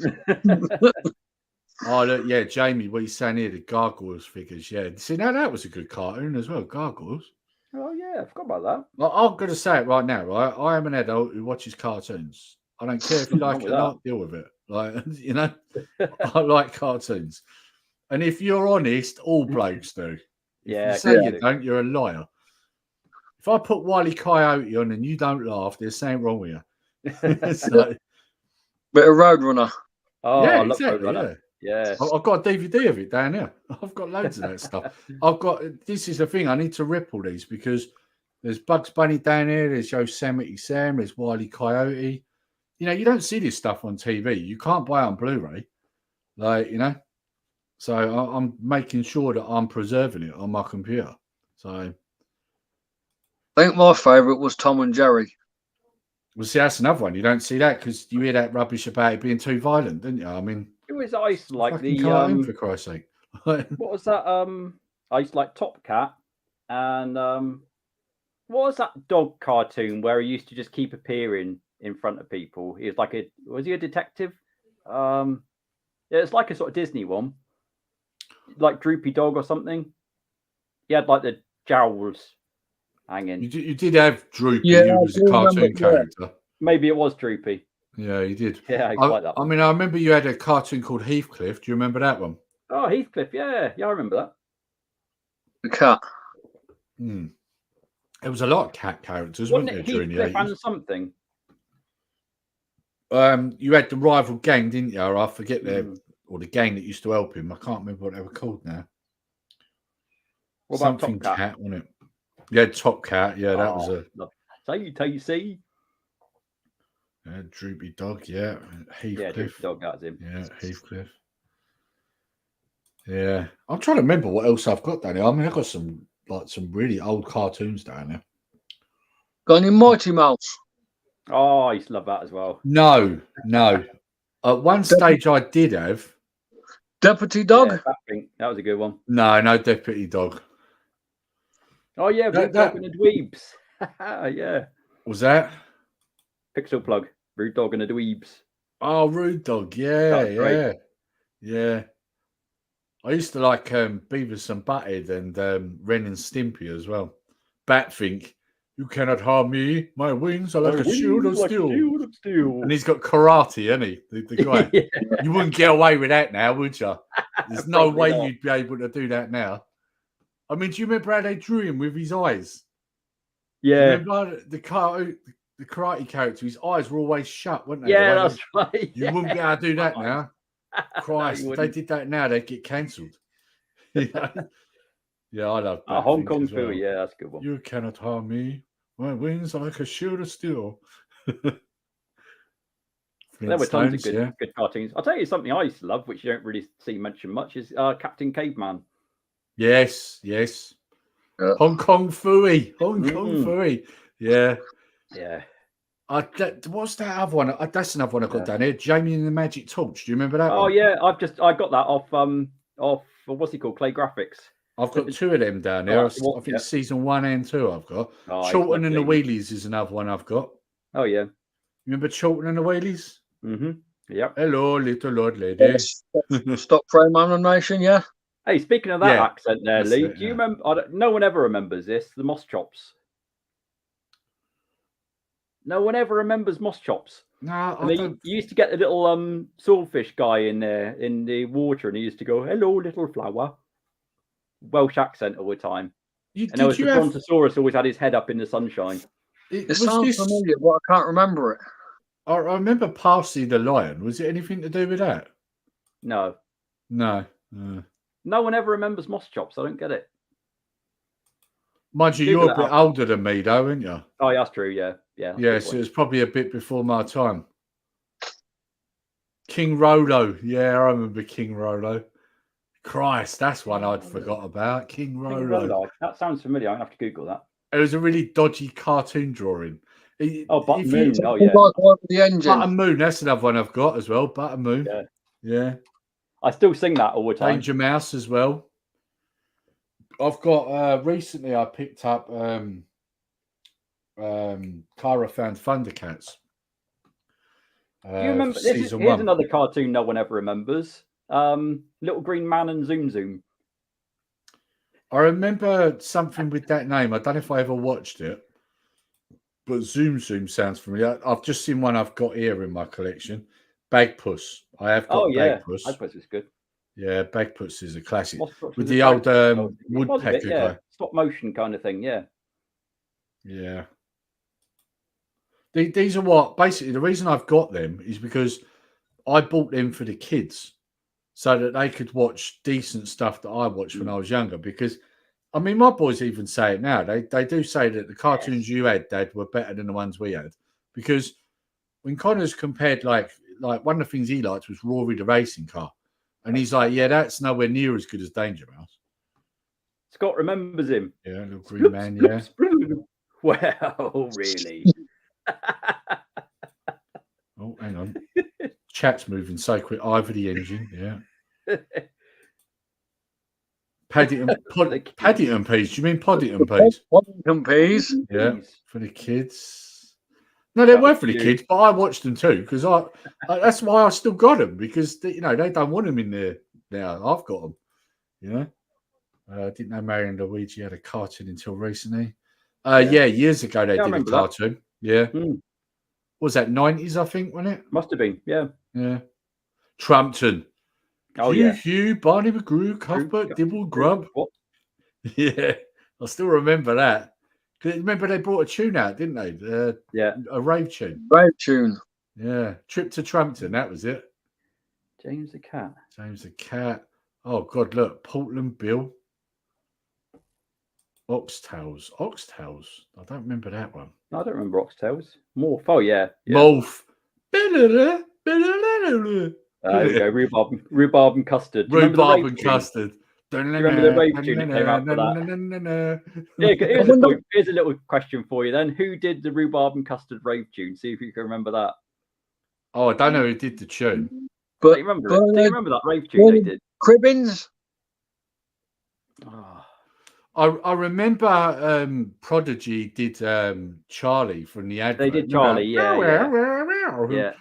Oh, look, yeah, Jamie, what he's saying here, the Gargoyles figures. Yeah. See, now that was a good cartoon as well, Gargoyles. Oh, yeah, I forgot about that. Well, I'm going to say it right now, right? I am an adult who watches cartoons. I don't care if you like it or not, deal with it. Like, I like cartoons. And if you're honest, all blokes do. Yeah. If you say you don't, you're a liar. If I put Wile E. Coyote on and you don't laugh, there's something wrong with you. So, bit of Roadrunner. Oh, yeah, I love exactly. Roadrunner. Yeah. I've got a DVD of it down here. I've got loads of that stuff. This is the thing, I need to rip all these because there's Bugs Bunny down here, there's Yosemite Sam, there's Wile E. Coyote. You don't see this stuff on TV. You can't buy it on Blu-ray. So I'm making sure that I'm preserving it on my computer. So I think my favourite was Tom and Jerry. Well, see, that's another one. You don't see that because you hear that rubbish about it being too violent, didn't you? I mean, it was ice like the cartoon, for Christ's sake. What was that? I used to like Top Cat, and what was that dog cartoon where he used to just keep appearing in front of people? He was like was he a detective? Yeah, it's like a sort of Disney one, like Droopy Dog or something. He had like the jowls hanging. You did have Droopy, who was a cartoon character. Maybe it was Droopy. Yeah, you did. Yeah, I like that one. I mean, I remember you had a cartoon called Heathcliff. Do you remember that one? Oh, Heathcliff, yeah, I remember that. The cat. There was a lot of cat characters, wasn't there, during the 80s? And something. You had the rival gang, didn't you? Or I forget or the gang that used to help him. I can't remember what they were called now. What about Something Top Cat, wasn't it? Yeah, Top Cat. Yeah, that was a Tasey. Droopy Dog. Yeah, Heathcliff. Yeah, Droopy Dog. That's him. Yeah, Heathcliff. Yeah, I'm trying to remember what else I've got down there. I mean, I've got some really old cartoons down there. Got any Mighty Mouse? Oh, I used to love that as well. No. At one stage, I did have Deputy Dog. Yeah, that was a good one. No Deputy Dog. Oh yeah, Rude Dog and the Dweebs. Yeah. Was that Pixel Plug? Rude Dog and the Dweebs. Oh, Rude Dog. Yeah. I used to like Beavis and Butthead and Ren and Stimpy as well. Batfink, you cannot harm me. My wings are like a shield of steel. And he's got karate, hasn't he? The guy. Yeah. You wouldn't get away with that now, would you? There's no way you'd be able to do that now. I mean, do you remember how they drew him with his eyes? Yeah. Remember the karate character? His eyes were always shut, weren't they? Yeah, that's right. You wouldn't be able to do that now. Christ, if they did that now, they'd get cancelled. Yeah, I love that. Hong Kong Phil, yeah, that's a good one. You cannot harm me. My wings are like a shield of steel. There were tons of good cartoons. I'll tell you something I used to love, which you don't really see mentioned much, is Captain Caveman. Yes. Hong Kong Phooey. Hong Kong Phooey. Yeah. What's that other one? That's another one I got down here. Jamie and the Magic Torch. Do you remember that? Oh one? yeah, I got that off what's he called? Clay Graphics. I've got two of them down there. I think season 1 and 2 I've got. Chorlton and the Wheelies is another one I've got. Oh yeah. Remember Chorlton and the Wheelies? Mm-hmm. Yep. Hello, little old lady. Stop frame animation, yeah. Hey, speaking of that accent there, Lee, do you remember? No one ever remembers this. The Moss Chops. No one ever remembers Moss Chops. No, You used to get the little swordfish guy in there in the water, and he used to go, "Hello, little flower." Welsh accent all the time. The Brontosaurus always had his head up in the sunshine. It sounds familiar, but I can't remember it. I remember Parsley the Lion. Was it anything to do with that? No. No. No one ever remembers Moss Chops. I don't get it. Mind you, you're a bit older than me, though, aren't you? Oh, that's true. Yeah. So it was probably a bit before my time. King Rolo. Yeah, I remember King Rolo. Christ, that's one I'd forgot about. King Rolo. That sounds familiar. I'm going to have to Google that. It was a really dodgy cartoon drawing. Button Moon. Oh, yeah. The engine. Button Moon. That's another one I've got as well. Button Moon. Yeah. I still sing that all the time. Danger Mouse as well. I've got recently I picked up Cara Found Thundercats. Do you remember here's another cartoon no one ever remembers. Little Green Man and Zoom Zoom. I remember something with that name. I don't know if I ever watched it, but Zoom Zoom sounds familiar. I've just seen one I've got here in my collection. Bagpuss. I have got Bagpuss. Bagpuss is good. Yeah, Bagpuss is a classic. With the old woodpecker guy. Stop motion kind of thing, yeah. Yeah. These are what, basically, the reason I've got them is because I bought them for the kids so that they could watch decent stuff that I watched when I was younger. Because, I mean, my boys even say it now. They do say that the cartoons you had, Dad, were better than the ones we had. Because when Connor's compared, like one of the things he liked was Rory the racing car. And he's like, yeah, that's nowhere near as good as Danger Mouse. Scott remembers him. Yeah, little green man, yeah. Well, really? Oh, hang on. Chat's moving so quick. Ivor the engine, yeah. Paddington Peas. Do you mean Paddington Peas? Paddington Peas. Yeah, for the kids. No, they were for the kids, but I watched them too because that's why I still got them because they don't want them in there now. I've got them. You know, I didn't know Mario and Luigi had a cartoon until recently. Yeah, years ago they did a cartoon. Yeah. Was that 90s, I think, wasn't it? Must have been, yeah. Yeah. Trumpton. Oh, Hugh, Barney McGrew, Cuthbert, Dibble, Grub. What? Yeah, I still remember that. Remember they brought a tune out, didn't they? Yeah. A rave tune. Rave tune. Yeah, Trip to Trumpton. That was it. James the Cat. James the Cat. Oh God, look, Portland Bill. Oxtails. Oxtails. I don't remember that one. No, I don't remember Oxtails. Morph. Oh yeah. Morph. There we go. Rhubarb and custard. Do you remember the Rhubarb rave and tune? custard. Do you remember the rave tune that came out for that? Here's a little question for you then. Who did the rhubarb and custard rave tune? See if you can remember that. Oh, I don't know who did the tune. But Do you remember it? Do you remember that rave tune they did? Cribbins. Oh, I remember Prodigy did Charlie from the advert. they did Charlie, yeah. Yeah.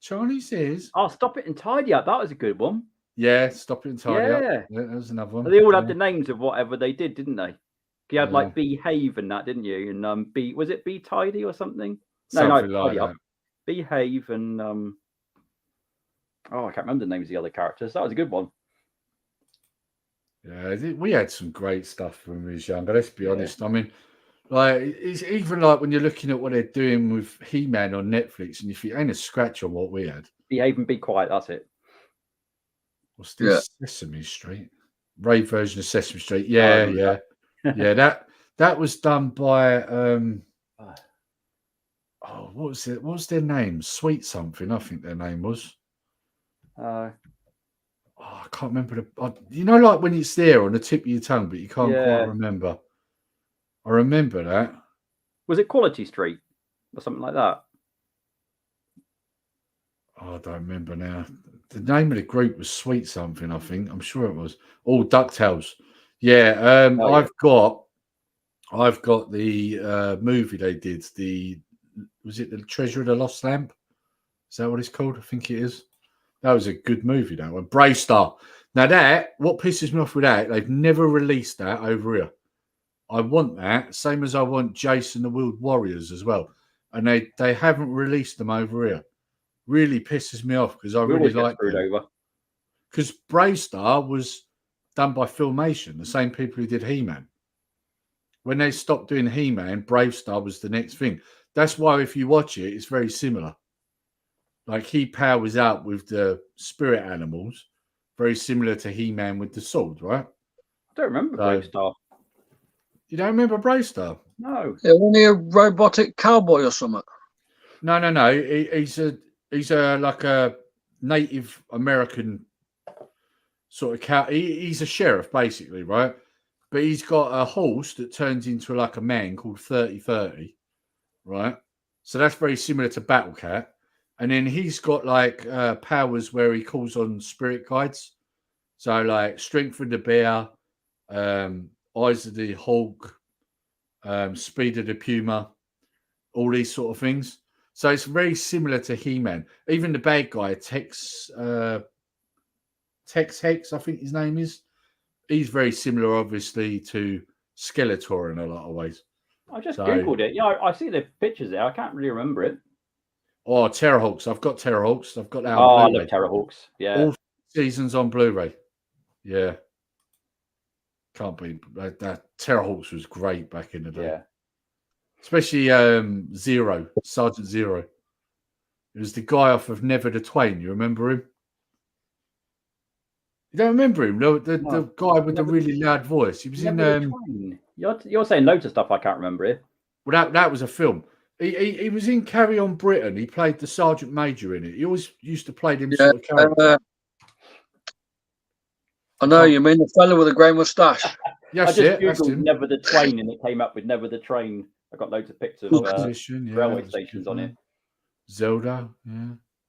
Charlie says, Oh, Stop It and Tidy Up. That was a good one. yeah, Stop It and Tidy Up. Yeah. Yeah, that was another one. They all had the names of whatever they did, didn't they? You had like Behave and that, didn't you? And was it Be Tidy or something? Something No, like Tidy that. Up. Behave and I can't remember the names of the other characters. That was a good one. Yeah, we had some great stuff when we was younger. Let's be honest. I mean, like it's even like when you're looking at what they're doing with He-Man on Netflix, and if you ain't a scratch on what we had. Behave and Be Quiet. That's it. What's this? Sesame Street, rave version of Sesame Street. Yeah. That was done by what was it? What was their name? Sweet something. I think their name was. I can't remember you know, like when it's there on the tip of your tongue, but you can't quite remember. I remember that. Was it Quality Street or something like that? Oh, I don't remember now. The name of the group was Sweet something, I think. I'm sure it was. Oh, DuckTales. Yeah. I've got the movie they did. Was it The Treasure of the Lost Lamp? Is that what it's called? I think it is. That was a good movie, that one. Brave Star. Now what pisses me off with that, they've never released that over here. I want that, same as I want Jason the Wheeled Warriors as well. And they haven't released them over here. Really pisses me off because I really like them. Because Brave Star was done by Filmation, the same people who did He-Man. When they stopped doing He-Man, Brave Star was the next thing. That's why if you watch it, it's very similar. Like he powers out with the spirit animals, very similar to He-Man with the sword, right? I don't remember Brave Star. You don't remember Brave Star? No. Yeah, wasn't he a robotic cowboy or something? No. He's a like a Native American sort of cow. He's a sheriff basically, right? But he's got a horse that turns into like a man called 3030, right? So that's very similar to Battle Cat. And then he's got like powers where he calls on spirit guides. So like strength of the bear, eyes of the hog, speed of the puma, all these sort of things. So it's very similar to He-Man. Even the bad guy, Tex Hex, I think his name is. He's very similar, obviously, to Skeletor in a lot of ways. I just Googled it. Yeah, I see the pictures there. I can't really remember it. Oh, Terrorhawks. I've got Terrorhawks. I've got that. Oh, I love Terrorhawks. Yeah. All seasons on Blu-ray. Yeah. Can't be. That Terrorhawks was great back in the day. Yeah. Especially Zero, Sergeant Zero. It was the guy off of Never the Twain. You remember him? You don't remember him? The guy with the really loud voice. He was in. You're saying loads of stuff I can't remember here. Well, that was a film. He was in Carry On Britain. He played the Sergeant Major in it. He always used to play them sort of characters. I know you mean the fellow with the grey moustache. Yes, I just googled Never the Twain and it came up with Never the Train. I got loads of pictures of railway stations on it. Zelda,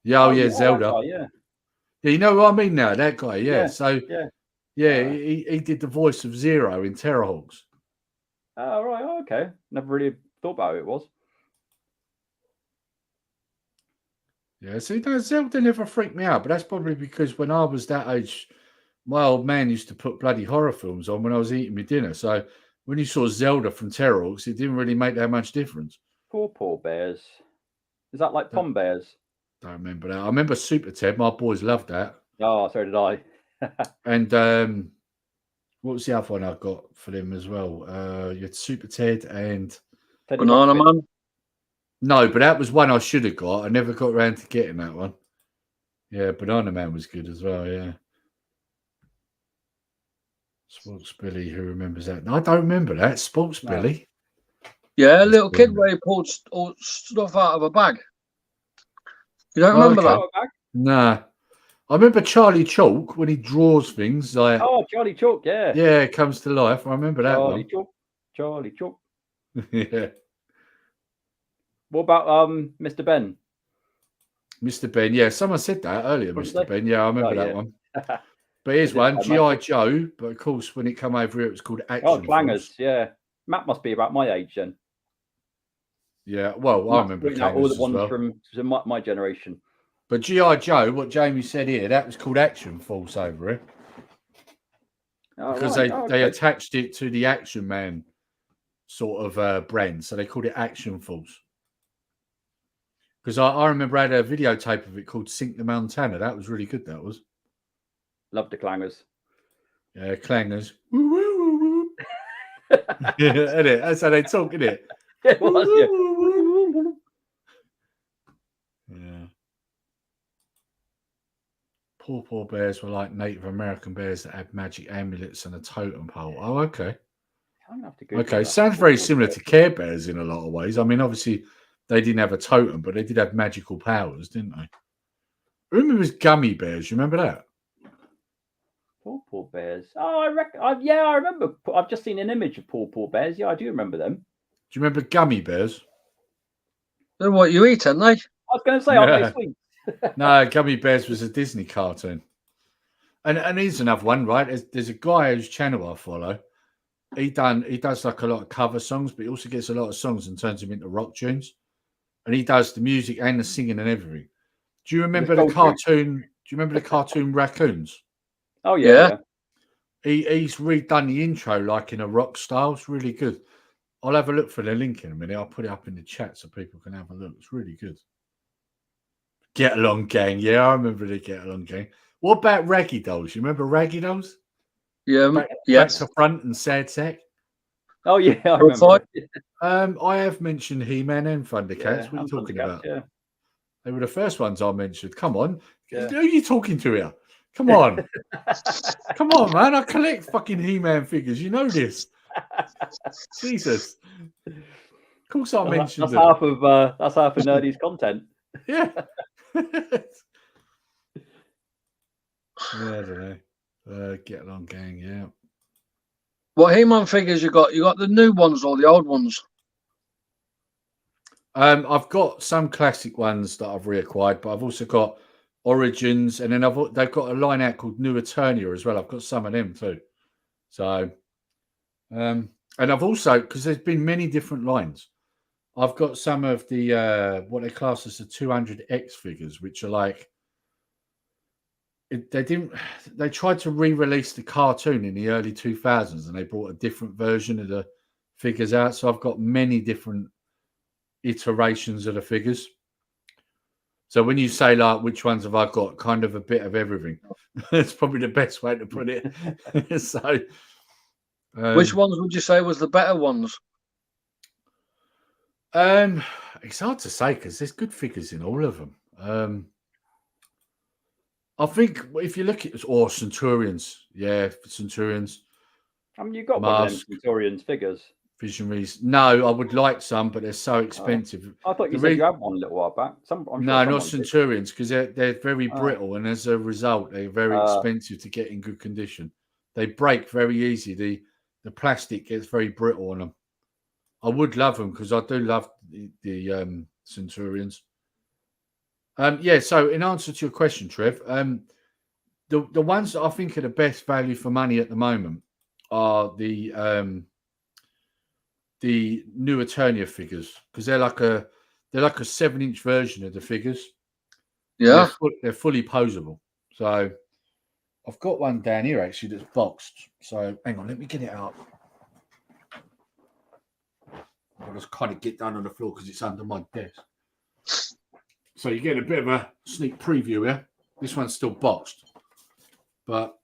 yeah. Zelda. Yeah, you know what I mean now, that guy, yeah. Yeah. He did the voice of Zero in Terrorhawks. Oh, right, okay. Never really thought about who it was. Yeah, see, Zelda never freaked me out, but that's probably because when I was that age, my old man used to put bloody horror films on when I was eating my dinner. So when you saw Zelda from Terrorhawks, it didn't really make that much difference. Poor bears. Is that like Pom Bears? Don't remember that. I remember Super Ted. My boys loved that. Oh, so did I. And what was the other one I got for them as well? You had Super Ted and Banana Man. No, but that was one I should have got. I never got around to getting that one. Yeah, Banana Man was good as well, yeah. Sports Billy, who remembers that? No, I don't remember that. Sports Billy. Yeah, a little kid where he pulled stuff out of a bag. You don't remember that? Nah. I remember Charlie Chalk when he draws things like. Oh, Charlie Chalk, yeah. Yeah, it comes to life. I remember that one. Charlie Chalk. Yeah. What about Mr. Ben? Mr. Ben, yeah. Someone said that earlier, Mr. Ben. Yeah, I remember that one. But here's one, G.I. Joe. But of course, when it come over here, it was called Action. Oh, Clangers, yeah. Matt must be about my age then. Yeah, well, I remember Clangers all the ones from my generation. But G.I. Joe, what Jamie said here, that was called Action Force over here. Because they attached it to the Action Man sort of brand. So they called it Action Force. Because I remember I had a videotape of it called Sink the Montana. That was really good, that was. Love the Clangers. Yeah, Clangers. Yeah, isn't it? That's how they talk, isn't it? It was, yeah. Poor bears were like Native American bears that had magic amulets and a totem pole. Oh, okay. Okay, sounds very similar to Care Bears in a lot of ways. I mean, obviously, they didn't have a totem, but they did have magical powers, didn't they? Who remembers Gummy Bears? You remember that? Poor Bears. Oh, I remember. I've just seen an image of Poor Bears. Yeah, I do remember them. Do you remember Gummy Bears? They're what you eat, aren't they? I was going to say, aren't they sweet? No, Gummy Bears was a Disney cartoon. And here's another one, right? There's a guy whose channel I follow. He does like a lot of cover songs, but he also gets a lot of songs and turns them into rock tunes. And he does the music and the singing and everything. Do you remember the cartoon? Do you remember the cartoon Raccoons? Oh yeah. He's redone the intro like in a rock style. It's really good. I'll have a look for the link in a minute. I'll put it up in the chat so people can have a look. It's really good. Get Along Gang. Yeah, I remember the Get Along Gang. What about Raggy Dolls? You remember Raggy Dolls? Yeah. Back to Front and Sad Sack. Oh yeah, I remember. I have mentioned He-Man and Thundercats. What are you talking about? Yeah. They were the first ones I mentioned. Come on. Yeah. Who are you talking to here? Come on. Come on, man. I collect fucking He-Man figures. You know this. Jesus. Of course I mentioned that's half of Nerdy's content. Yeah. Yeah, I don't know. Get Along Gang, yeah. What He-Man figures you got? You got the new ones or the old ones? I've got some classic ones that I've reacquired, but I've also got Origins, and then they've got a line out called New Eternia as well. I've got some of them too. So, and I've also, because there's been many different lines, I've got some of the what they class as the 200X figures, which are like they tried to re-release the cartoon in the early 2000s, and they brought a different version of the figures out. So I've got many different iterations of the figures. So when you say like which ones have I got, kind of a bit of everything. That's probably the best way to put it. So which ones would you say was the better ones? It's hard to say because there's good figures in all of them. I think if you look at Centurions, yeah, Centurions. I mean, you got one of them Centurions figures. Visionaries. No, I would like some, but they're so expensive. I thought you said you had one a little while back. No, not Centurions, because they're very brittle, and as a result, they're very expensive to get in good condition. They break very easy. The plastic gets very brittle on them. I would love them because I do love the Centurions. Yeah. So in answer to your question, Trev, the ones that I think are the best value for money at the moment are the New Eternia figures, because they're like a 7-inch version of the figures. Yeah, they're fully posable. So I've got one down here actually that's boxed. So hang on, let me get it out. I'll just kind of get down on the floor because it's under my desk. So you get a bit of a sneak preview here. This one's still boxed, but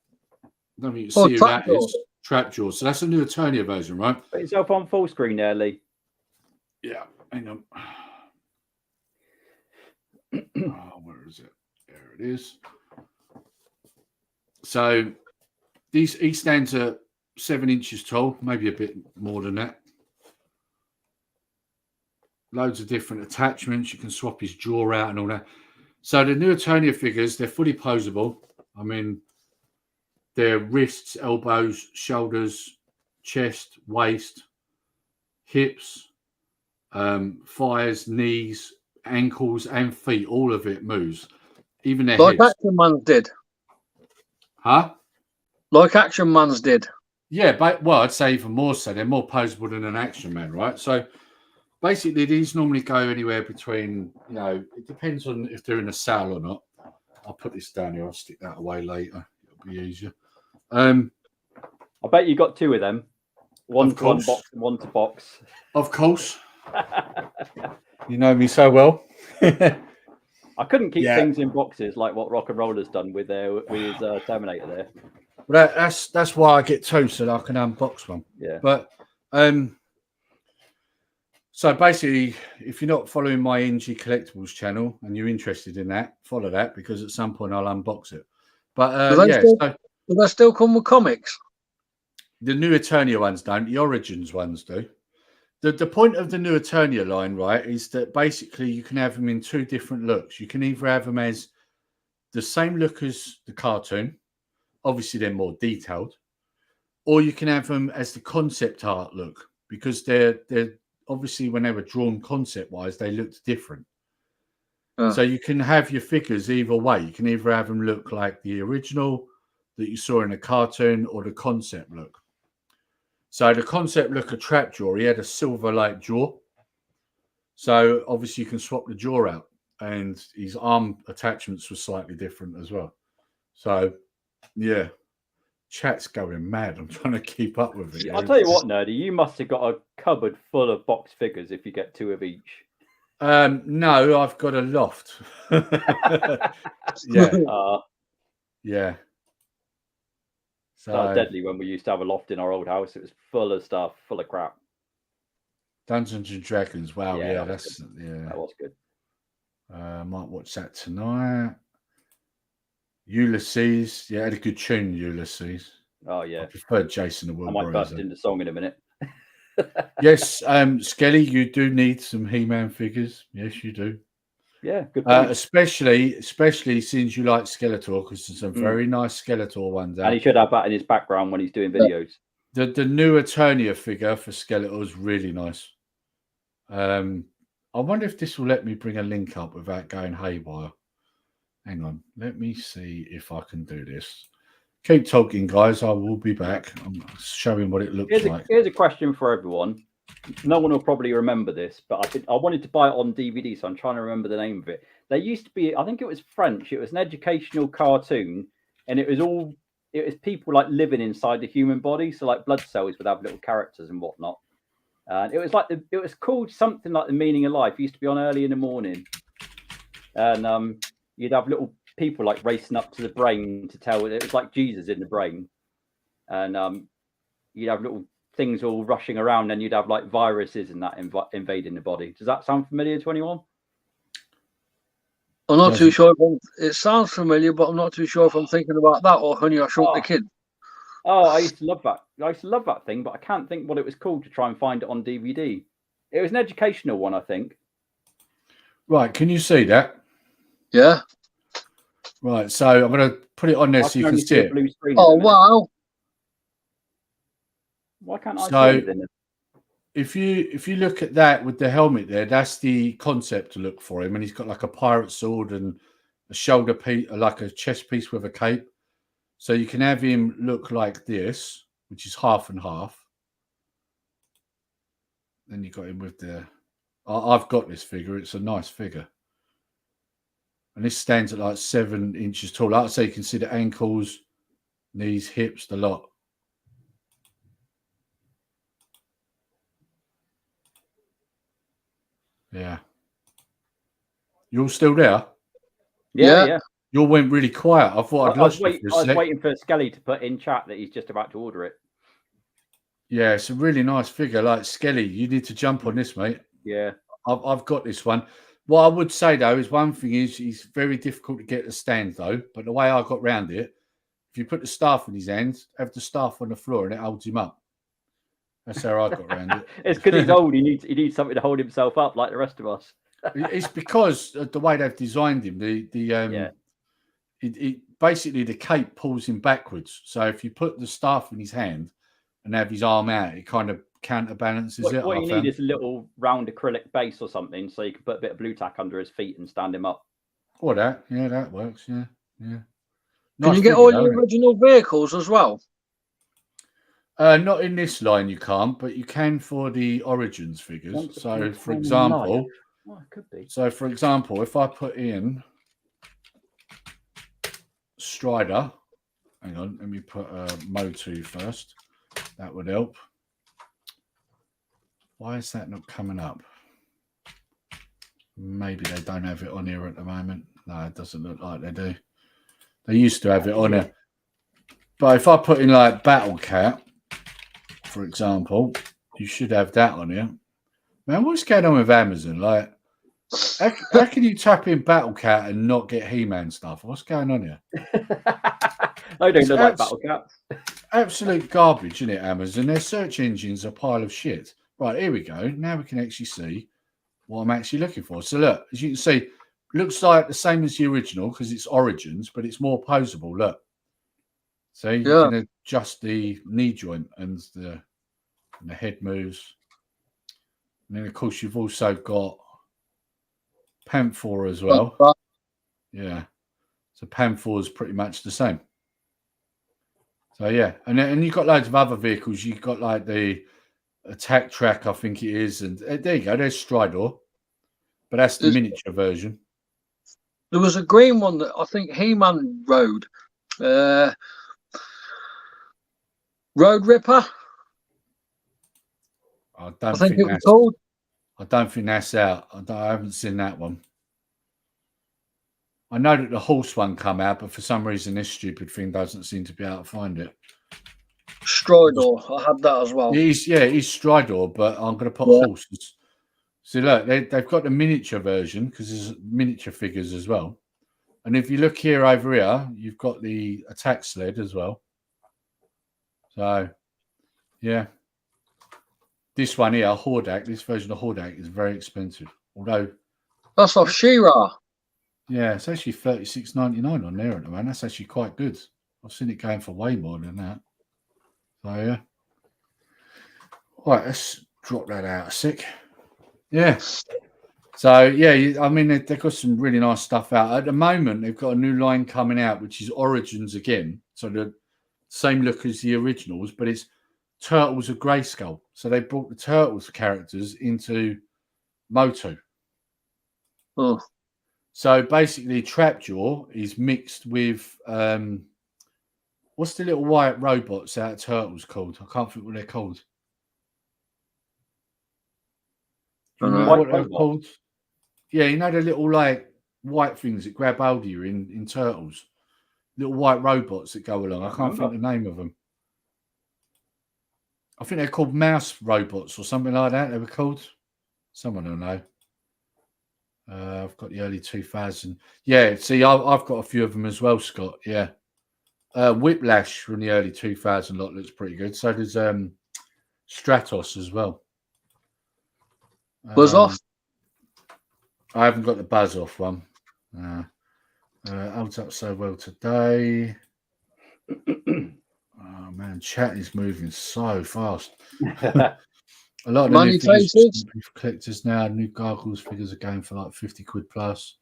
I don't think you can see who that is. Trapjaw. So that's a New Eternia version, right? Put yourself on full screen there, Lee. Yeah, hang on. is it? There it is. So he stands at 7 inches tall, maybe a bit more than that. Loads of different attachments. You can swap his jaw out and all that. So the new Eternia figures, they're fully posable. I mean, their wrists, elbows, shoulders, chest, waist, hips, thighs, knees, ankles, and feet. All of it moves. Even their Like heads. Action Man's did. Huh? Like Action Man's did. Yeah, but well, I'd say even more so. They're more posable than an Action Man, right? So basically, these normally go anywhere between, it depends on if they're in a sale or not. I'll put this down here. I'll stick that away later. It'll be easier. I bet you got 2 of them. One Of to course. unbox and one to box. Of course. You know me so well. I couldn't keep Yeah. things in boxes like what Rock and Roller's done with his Terminator there. Well, that's why I get 2 so that I can unbox one. Yeah. But so basically, if you're not following my NG Collectibles channel and you're interested in that, follow that because at some point I'll unbox it. But Do they still come with comics? The new Eternia ones don't. The Origins ones do. The point of the new Eternia line, right, is that basically you can have them in 2 different looks. You can either have them as the same look as the cartoon, obviously they're more detailed, or you can have them as the concept art look because they're obviously when they were drawn concept wise, they looked different. So you can have your figures either way. You can either have them look like the original that you saw in the cartoon or the concept look. So the concept look of Trapjaw, he had a silver-like jaw. So obviously you can swap the jaw out, and his arm attachments were slightly different as well. So yeah, chat's going mad. I'm trying to keep up with it. I'll tell you what, Nerdy, you must have got a cupboard full of box figures if you get 2 of each. No, I've got a loft. Yeah. Yeah. So Deadly when we used to have a loft in our old house. It was full of stuff, full of crap. Dungeons and Dragons. Wow, yeah, that was good. Might watch that tonight. Ulysses, yeah, had a good tune, Ulysses. Oh yeah, I prefer Jason the World I might burst into song in a minute. Yes, Skelly, you do need some He-Man figures. Yes, you do. Yeah, good. Especially since you like Skeletor, because there's some very nice Skeletor ones out. And he should have that in his background when he's doing videos. The new Eternia figure for Skeletor is really nice. I wonder if this will let me bring a link up without going haywire. Hang on, let me see if I can do this. Keep talking, guys. I will be back. I'm showing what it looks like. Here's a question for everyone. No one will probably remember this, but I wanted to buy it on DVD, so I'm trying to remember the name of it. There used to be, I think it was French. It was an educational cartoon, and it was people like living inside the human body. So like blood cells would have little characters and whatnot. And it was called something like The Meaning of Life. It used to be on early in the morning, and you'd have little people like racing up to the brain to tell. It was like Jesus in the brain, and you'd have little things all rushing around, and you'd have like viruses and that invading the body. Does that sound familiar to anyone? I'm not too sure. It sounds familiar, but I'm not too sure if I'm thinking about that or Honey, I Shrunk the Kid. Oh, I used to love that. I used to love that thing, but I can't think what it was called to try and find it on DVD. It was an educational one, I think. Right, can you see that? Yeah. Right, so I'm going to put it on there so you can see it. Blue screen Oh, wow. Why can't I So, see anything? if you look at that with the helmet there, that's the concept to look for him, and he's got like a pirate sword and a shoulder piece, like a chest piece with a cape. So you can have him look like this, which is half and half. Then you got him with the. I've got this figure. It's a nice figure, and this stands at like 7 inches tall. Like I say, you can see the ankles, knees, hips, the lot. Yeah. You all still there? Yeah. You all went really quiet. I thought I'd lost you for a I was sec. waiting for Skelly to put in chat that he's just about to order it. Yeah, it's a really nice figure. Like Skelly, you need to jump on this, mate. Yeah. I've got this one. What I would say though is one thing is it's very difficult to get the stand though. But the way I got round it, if you put the staff in his hands, have the staff on the floor and it holds him up. That's how I got around it. It's because he's old. He needs something to hold himself up like the rest of us. It's because of the way they've designed him. It basically the cape pulls him backwards. So if you put the staff in his hand and have his arm out, it kind of counterbalances it. What you need is a little round acrylic base or something, so you can put a bit of blue tack under his feet and stand him up. Or that, yeah, that works. Yeah. Can you get all your original vehicles as well? Not in this line, you can't, but you can for the Origins figures. So, for example, it could be. So, for example, if I put in Strider, hang on, let me put Motu first. That would help. Why is that not coming up? Maybe they don't have it on here at the moment. No, it doesn't look like they do. They used to have it on here. But if I put in like Battle Cat, for example, you should have that on here. Man, what's going on with Amazon? Like, how can you tap in Battle Cat and not get He-Man stuff? What's going on here? I don't know like Battle Cats. Absolute garbage, isn't it, Amazon? Their search engine's a pile of shit. Right, here we go. Now we can actually see what I'm actually looking for. So look, as you can see, looks like the same as the original because it's Origins, but it's more posable. Look. So you can adjust the knee joint and the head moves. And then, of course, you've also got Panther as well. Yeah. So Panther is pretty much the same. So, yeah. And you've got loads of other vehicles. You've got like the Attack Track, I think it is. And there you go. There's Stridor. But that's the miniature version. There was a green one that I think He-Man rode. Road Ripper. I don't think that's out. I haven't seen that one. I know that the horse one come out, but for some reason this stupid thing doesn't seem to be able to find it. Stridor, I had that as well. He's Stridor, but I'm going to put horses. See, look, they've got the miniature version because there's miniature figures as well. And if you look here over here, you've got the attack sled as well. So, yeah. This one here, Hordak, this version of Hordak is very expensive. Although... That's off She-Ra. Yeah, it's actually $36.99 on there at the moment. That's actually quite good. I've seen it going for way more than that. So, yeah. All right, let's drop that out a sec. Yeah. So, yeah, I mean, they've got some really nice stuff out. At the moment, they've got a new line coming out, which is Origins again. So, the same look as the originals, but it's Turtles of Grayskull. So, they brought the Turtles characters into Motu. Oh. So, basically, Trapjaw is mixed with... what's the little white robots out of Turtles called? I can't think what they're called. Do you know what they're called? Yeah, you know the little like white things that grab hold of you in Turtles? Little white robots that go along. I can't think the name of them. I think they're called mouse robots or something like that. They were called. Someone will know. I've got the early 2000s. Yeah, see, I've got a few of them as well, Scott. Yeah. Whiplash from the early 2000 lot looks pretty good. So does Stratos as well. Buzz off? I haven't got the buzz off one. Holds up so well today. Oh man, chat is moving so fast. A lot of the new figures, collectors now, new Gargoyles figures are going for like 50 quid plus.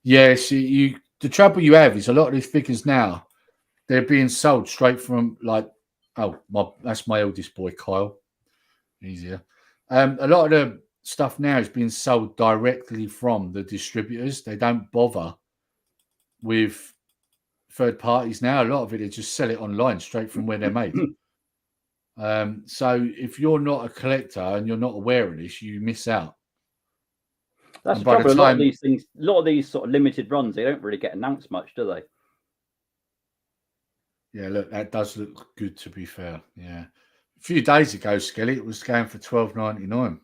Yeah, see, the trouble you have is a lot of these figures now, they're being sold straight from like, that's my eldest boy, Kyle. Easier. A lot of the stuff now is being sold directly from the distributors. They don't bother with third parties now. A lot of it, they just sell it online straight from where they're made. So if you're not a collector and you're not aware of this, you miss out. That's the trouble. A lot of these things, a lot of these sort of limited runs, they don't really get announced much, do they? Yeah, look, that does look good, to be fair. Yeah. A few days ago, Skelly, it was going for $12.99.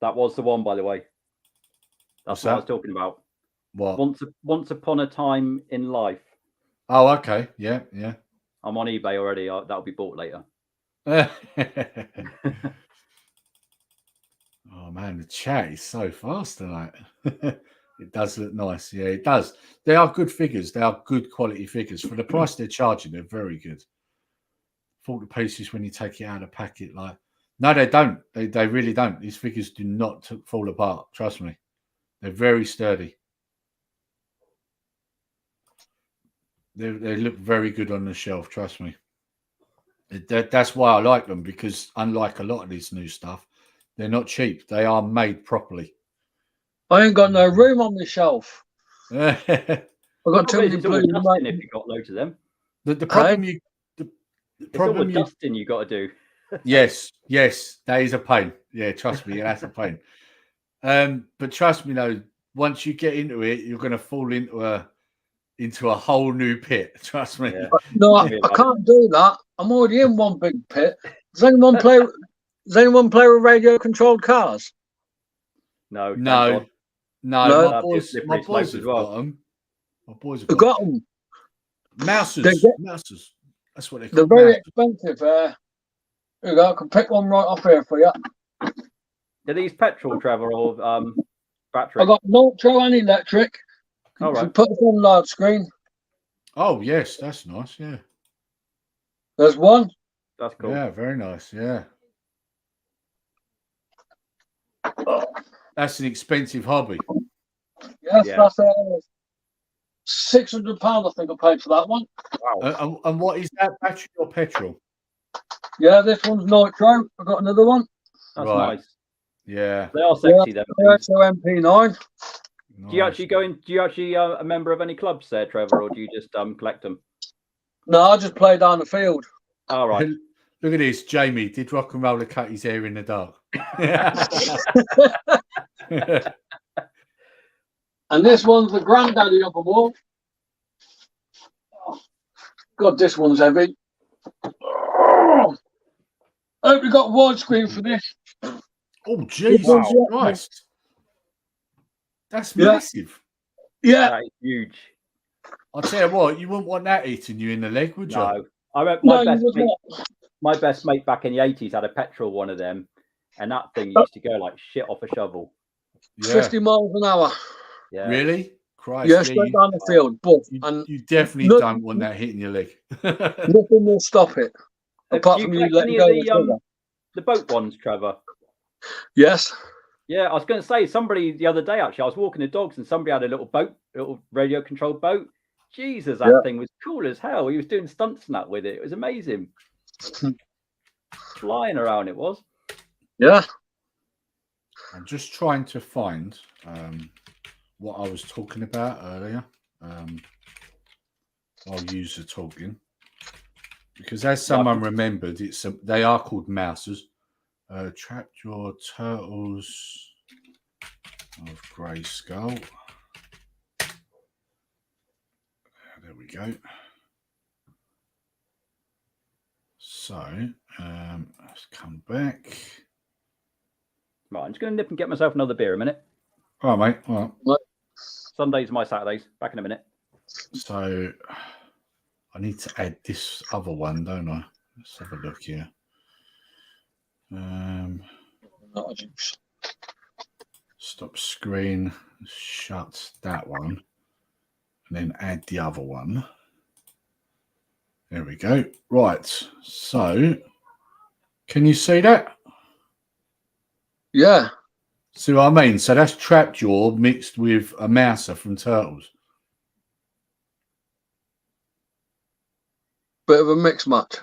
That was the one, by the way. That's what I was talking about. What? Once upon a time in life. Oh, okay. Yeah, yeah. I'm on eBay already. That'll be bought later. Oh man, the chat is so fast tonight. It does look nice. Yeah, it does. They are good figures. They are good quality figures. For the price they're charging, they're very good. 40 pieces when you take it out of the packet. Like, no, they don't. They really don't. These figures do not fall apart. Trust me. They're very sturdy. They look very good on the shelf. Trust me. That's why I like them, because unlike a lot of this new stuff, they're not cheap. They are made properly. I ain't got no room on the shelf. I've got too many blue. If you've got loads of them. The problem it's all dusting you got to do. yes, that is a pain. Yeah, trust me, that's a pain. But trust me, though, once you get into it, you're going to fall into a whole new pit. Trust me. Yeah. No, I can't do that. I'm already in one big pit. Does anyone play with radio controlled cars? No. My boys have got them. My boys have got them. Mousers. That's what they're called. They're very expensive. Here you go. I can pick one right off here for you. Are these petrol, Trevor, or battery? I got nitro and electric. All right. Put it on large screen. Oh yes, that's nice. Yeah. There's one. That's cool. Yeah, very nice. Yeah. That's an expensive hobby. Yes, that's £600. I think I paid for that one. Wow. And what is that, battery or petrol? Yeah, this one's nitro. I got another one. That's nice. Yeah. They are sexy. Them. MP9. Nice. Do you actually go in? Do you actually a member of any clubs there, Trevor, or do you just collect them? No, I just play down the field. All right. Look at this, Jamie. Did Rock and Roller cut his hair in the dark? And this one's the granddaddy of them all. God, this one's heavy. I hope you got widescreen for this. Oh, Jesus Christ. That's massive. Yeah. That is huge. I'll tell you what, you wouldn't want that eating you in the leg, would you? No. I remember my best mate back in the 80s had a petrol one of them, and that thing used to go like shit off a shovel. Yeah. 50 miles an hour. Yeah. Really? Christ. Yeah, straight down the field. But you definitely don't want that hitting your leg. Nothing will stop it. Apart from you letting go the boat ones, Trevor. Yes. Yeah, I was going to say, somebody the other day, actually, I was walking the dogs and somebody had a little boat, little radio controlled boat. Jesus, that thing was cool as hell. He was doing stunts and that with it. It was amazing. Flying around it was. Yeah. I'm just trying to find what I was talking about earlier while you were talking. Because as someone remembered, they are called mousers. Trapjaw turtles of grey skull. There we go. So let's come back. Right, I'm just going to nip and get myself another beer a minute. All right, mate. All right. Sundays are my Saturdays. Back in a minute. So I need to add this other one, don't I? Let's have a look here. Stop screen, shut that one, and then add the other one. There we go. Right. So, can you see that? Yeah. See what I mean? So that's Trapjaw mixed with a Mouser from Turtles. Bit of a mix match.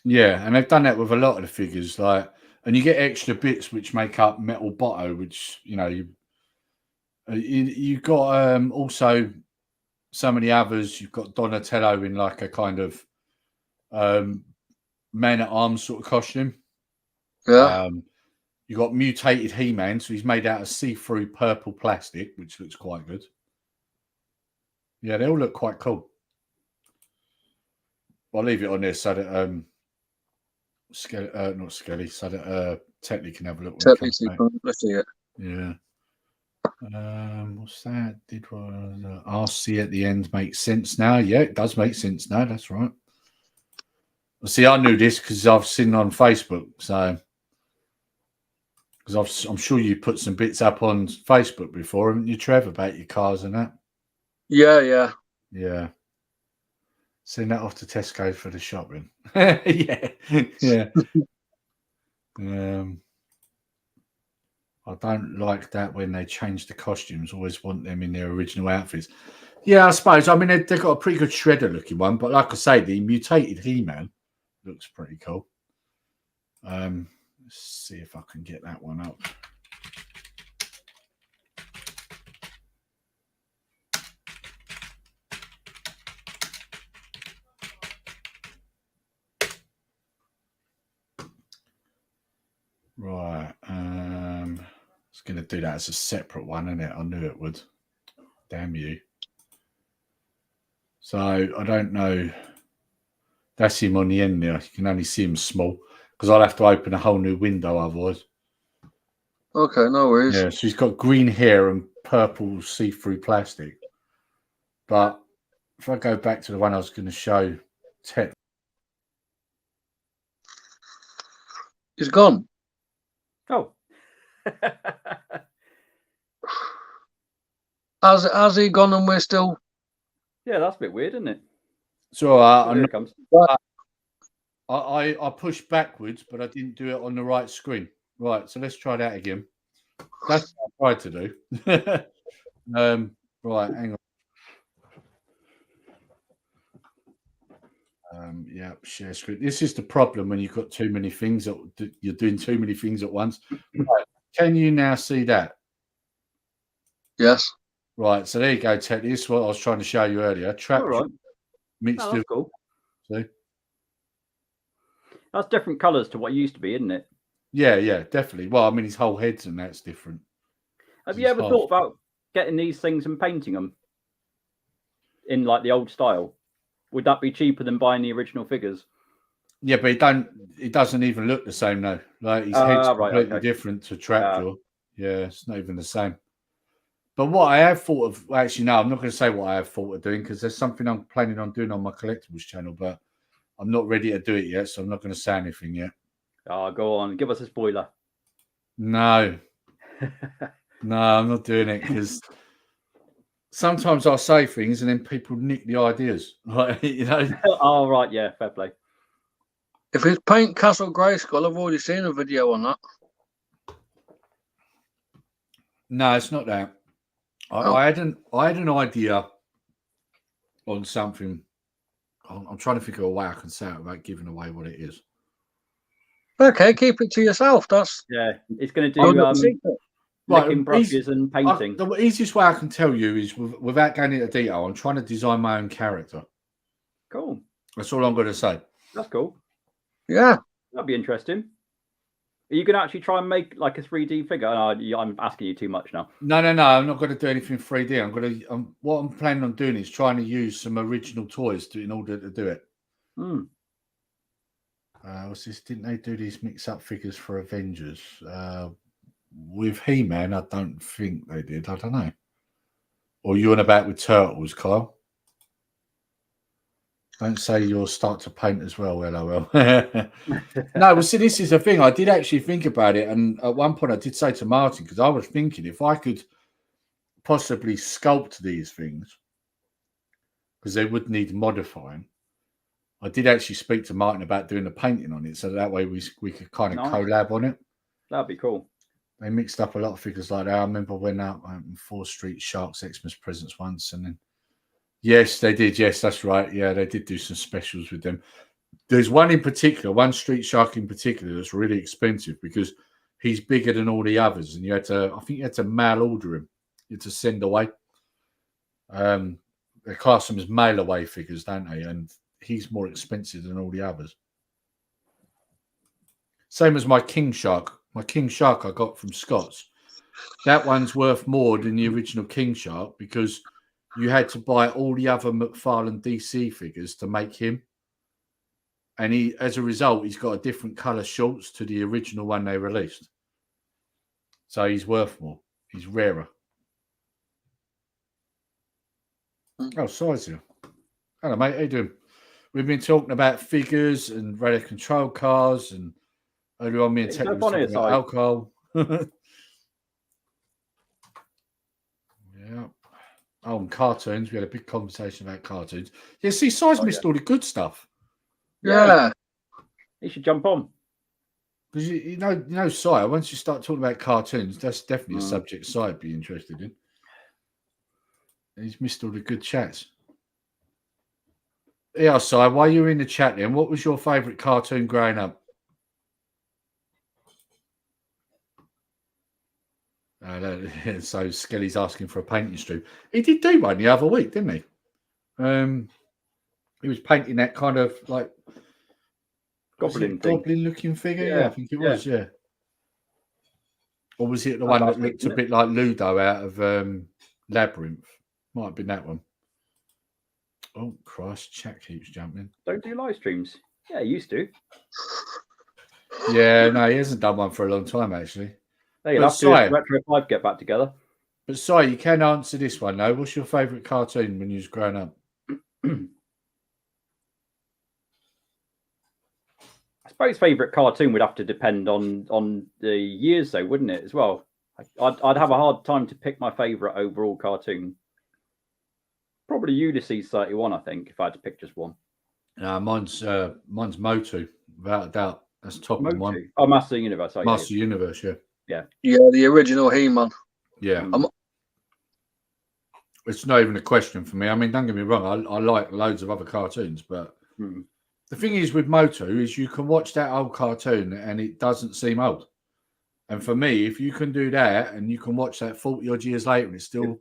Yeah, and they've done that with a lot of the figures, and you get extra bits which make up Metal Botto, which you got also some of the others. You've got Donatello in like a kind of man at arms sort of costume. Yeah. You got mutated He-Man, so he's made out of see-through purple plastic, which looks quite good. Yeah, they all look quite cool. I'll leave it on there so that not Skelly, so that Tetlee can have a look. Tetlee, let's see it. Yeah. What's that? Did RC at the end make sense now? Yeah, it does make sense now. That's right. Well, see, I knew this because I've seen it on Facebook. So, because I'm sure you put some bits up on Facebook before, haven't you, Trev, about your cars and that? Yeah. Yeah. Send that off to Tesco for the shopping. yeah. I don't like that when they change the costumes. Always want them in their original outfits. Yeah, I suppose. I mean, they've got a pretty good Shredder looking one, but like I say, the mutated He-Man looks pretty cool. Let's see if I can get that one up. Right. I was going to do that as a separate one, isn't it? I knew it would. Damn you. So I don't know. That's him on the end there. You can only see him small because I'll have to open a whole new window otherwise. Okay, no worries. Yeah, so he's got green hair and purple see-through plastic. But if I go back to the one I was going to show, Tetlee. He's gone. Oh. Has he gone and we're still? Yeah, that's a bit weird, isn't it? So Here it comes. I pushed backwards, but I didn't do it on the right screen. Right, so let's try that again. That's what I tried to do. Right, hang on. Yeah, share screen. This is the problem when you've got too many things. You're doing too many things at once. Right, can you now see that? Yes. Right, so there you go, Tetlee. This is what I was trying to show you earlier. Trap All right. mixed That's cool. See? That's different colours to what it used to be, isn't it? Yeah, definitely. Well, I mean, his whole head's and that's different. Have you ever thought about getting these things and painting them in like the old style? Would that be cheaper than buying the original figures? Yeah, but it doesn't even look the same though. Like his head's completely different to Trapjaw. Yeah, it's not even the same. But what I have thought of, well, actually, no, I'm not going to say what I have thought of doing because there's something I'm planning on doing on my collectibles channel, but I'm not ready to do it yet, so I'm not going to say anything yet. Oh, go on, give us a spoiler. No, I'm not doing it because sometimes I say things and then people nick the ideas. Like, you know. Oh, right, yeah, fair play. If it's paint Castle Grayskull, I've already seen a video on that. No, it's not that. I had an idea on something. I'm trying to think of a way I can say it without giving away what it is. Okay, keep it to yourself. That's it's going to do licking brushes and painting. The easiest way I can tell you is without going into detail. I'm trying to design my own character. Cool. That's all I'm going to say. That's cool. Yeah, that'd be interesting. Are you going to actually try and make like a 3D figure? I'm asking you too much now. No. I'm not going to do anything 3D. What I'm planning on doing is trying to use some original toys in order to do it. What's this? Didn't they do these mix-up figures for Avengers? With He-Man, I don't think they did. I don't know. Or you on about with Turtles, Kyle? Don't say you'll start to paint as well, LOL. No, well, see, this is the thing. I did actually think about it. And at one point I did say to Martin, because I was thinking if I could possibly sculpt these things, because they would need modifying. I did actually speak to Martin about doing the painting on it. So that way we could kind of collab on it. That'd be cool. They mixed up a lot of figures like that. I remember when out on 4th Street Sharks Xmas Presents once. And then yes, they did. Yes, that's right. Yeah, they did do some specials with them. There's one in particular, one Street Shark in particular, that's really expensive because he's bigger than all the others, and I think you had to mail order him. You had to send away. They class them as mail away figures, don't they? And he's more expensive than all the others. Same as my King Shark. My King Shark I got from Scott's. That one's worth more than the original King Shark because you had to buy all the other McFarlane DC figures to make him. And as a result, he's got a different colour shorts to the original one they released. So he's worth more. He's rarer. Oh, Sizia. Hello, mate. How you doing? We've been talking about figures and radio control cars, and earlier on, me and It's Tetlee no was fun talking here, about Si. alcohol. Yeah. Oh, and cartoons. We had a big conversation about cartoons. Yeah, see, Si's missed all the good stuff. Yeah. He should jump on. Because you know, Si, once you start talking about cartoons, that's definitely a subject Si would be interested in. And he's missed all the good chats. Yeah, Si, while you were in the chat then, what was your favourite cartoon growing up? So Skelly's asking for a painting strip. He did do one the other week, didn't he? He was painting that kind of like Goblin looking figure. Yeah, I think it was. Yeah. Or was it the one that looked a bit like Ludo out of Labyrinth? Might have been that one. Oh Christ! Chat keeps jumping. Don't do live streams. Yeah, he used to. Yeah, no, he hasn't done one for a long time actually. Hey, you'll have to Retro 5 get back together. But Si, you can answer this one though. What's your favourite cartoon when you was growing up? I suppose favourite cartoon would have to depend on the years, though, wouldn't it? As well, I'd have a hard time to pick my favourite overall cartoon. Probably Ulysses 31, I think, if I had to pick just one. Mine's Motu, without a doubt. That's top Motu. one. Oh, Master Universe. Oh, Master Universe, yeah. Yeah. Yeah, the original He-Man. Yeah. It's not even a question for me. I mean, don't get me wrong. I like loads of other cartoons, but the thing is with Motu is you can watch that old cartoon and it doesn't seem old. And for me, if you can do that and you can watch that 40 odd years later and it still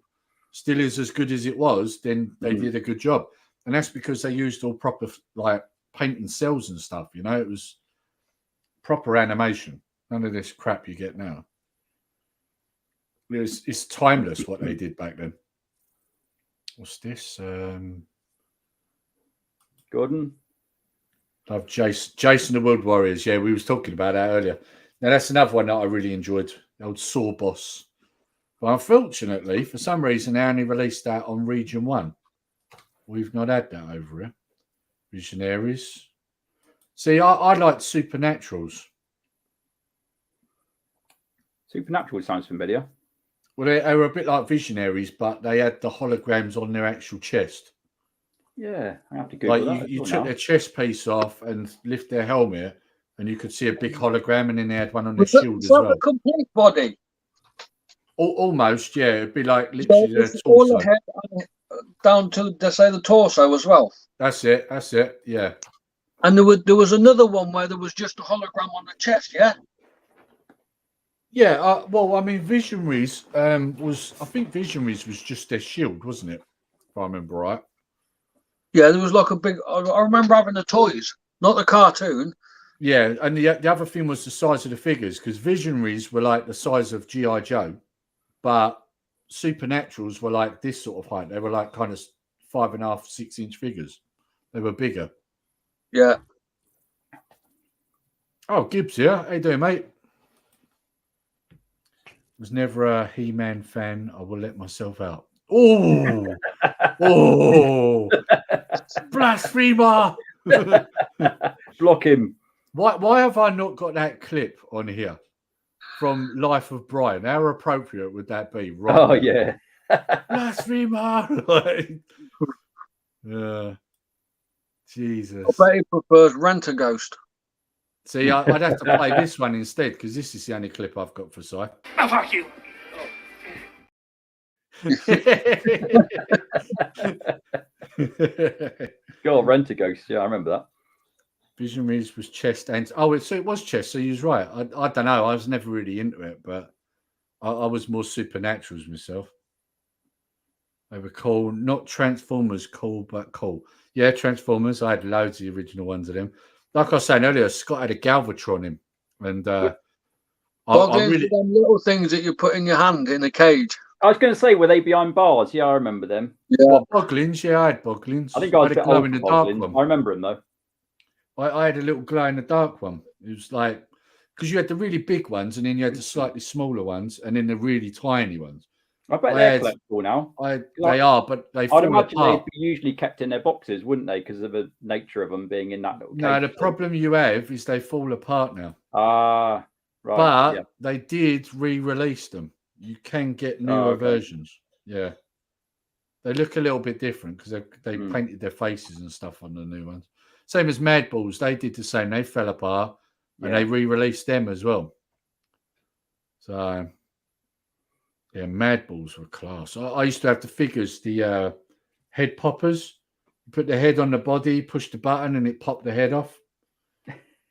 is as good as it was, then they did a good job. And that's because they used all proper like paint and cells and stuff. You know, it was proper animation. None of this crap you get now. It's timeless what they did back then. What's this? Gordon. Love Jason the Wood Warriors. Yeah, we was talking about that earlier. Now that's another one that I really enjoyed. The old Saw Boss. But unfortunately, for some reason, they only released that on Region 1. We've not had that over here. Visionaries. See, I liked Supernaturals. Supernatural sounds familiar. Well, they were a bit like Visionaries, but they had the holograms on their actual chest. Yeah, I have to Google like that. you took their chest piece off and lift their helmet, and you could see a big hologram, and then they had one on their shield as well. A complete body. Almost, yeah. It'd be like literally their torso. All the head down to the torso as well. That's it. Yeah. And there was another one where there was just a hologram on the chest. Yeah. Yeah. Well, I mean, Visionaries Visionaries was just their shield, wasn't it? If I remember right. Yeah, there was like a big. I remember having the toys, not the cartoon. Yeah, and the other thing was the size of the figures, because Visionaries were like the size of G.I. Joe, but Supernaturals were like this sort of height. They were like kind of 5.5, 6 inch figures. They were bigger. Yeah. Oh, Gibbs here. How you doing, mate? Was never a He-Man fan. I will let myself out. Oh, blasphemer! Block him. Why have I not got that clip on here from Life of Brian? How appropriate would that be? Right oh, now? Yeah. Blasphemer! Jesus. I bet he prefers Rent-A-Ghost. See, I'd have to play this one instead, because this is the only clip I've got for Si. Oh, fuck you. God, Rent-A-Ghost. Yeah, I remember that. Visionaries was chest and so it was chest. So he was right. I don't know. I was never really into it, but I was more Supernaturals myself. They were cool, not Transformers cool, but cool. Yeah, Transformers. I had loads of the original ones of them. Like I was saying earlier, Scott had a Galvatron in, and I really them little things that you put in your hand in a cage. I was going to say, were they behind bars? Yeah, I remember them. Yeah, what, Boglins. Yeah, I had Boglins. I think I was had a glow in the dark one. I remember him though. I had a little glow in the dark one. It was like, because you had the really big ones, and then you had the slightly smaller ones, and then the really tiny ones. I bet they're collectible now. They are, but they fall I'd imagine apart. they'd be usually kept in their boxes, wouldn't they? Because of the nature of them being in that little cage. No, the problem you have is they fall apart now. Ah, right. But they did re-release them. You can get newer versions. Yeah. They look a little bit different because they painted their faces and stuff on the new ones. Same as Mad Balls. They did the same. They fell apart and they re-released them as well. So, yeah, Mad Balls were class. I used to have the figures, the head poppers. You put the head on the body, push the button, and it popped the head off.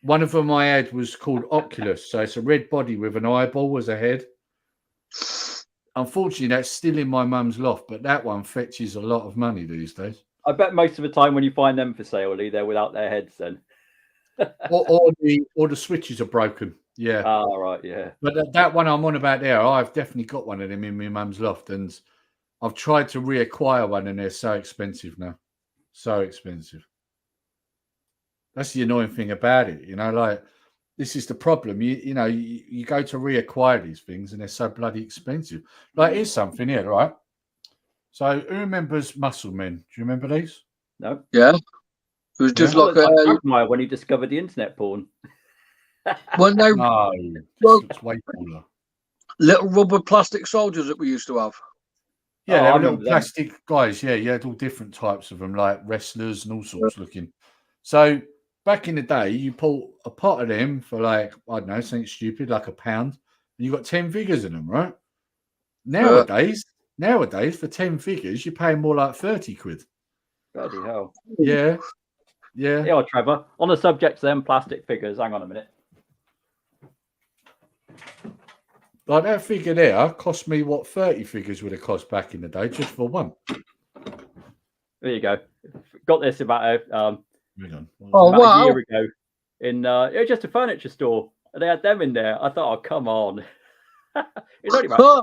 One of them I had was called Oculus. So it's a red body with an eyeball as a head. Unfortunately, that's still in my mum's loft, but that one fetches a lot of money these days. I bet most of the time when you find them for sale, Lee, they're without their heads then. or the switches are broken. Yeah. Oh, right, yeah. But that one I'm on about there, I've definitely got one of them in my mum's loft, and I've tried to reacquire one, and they're so expensive now. So expensive. That's the annoying thing about it, like this is the problem. You go to reacquire these things, and they're so bloody expensive. Like here's something here, right? So who remembers Muscle Men? Do you remember these? No. Yeah. It was just like when he discovered the internet porn. When they it's way cooler. Little rubber plastic soldiers that we used to have. Yeah, they were little plastic guys. Yeah, you had all different types of them, like wrestlers and all sorts looking. So back in the day, you pull a pot of them for like, I don't know, something stupid, like £1, and you got 10 figures in them, right? Nowadays, for 10 figures, you're paying more like 30 quid. Bloody hell. Yeah. Yeah, Trevor. On the subject of them plastic figures, hang on a minute. Like that figure there cost me what 30 figures would have cost back in the day just for one. There you go. Got this about a year ago in it was just a furniture store. And they had them in there. I thought, oh come on. It's only about cool.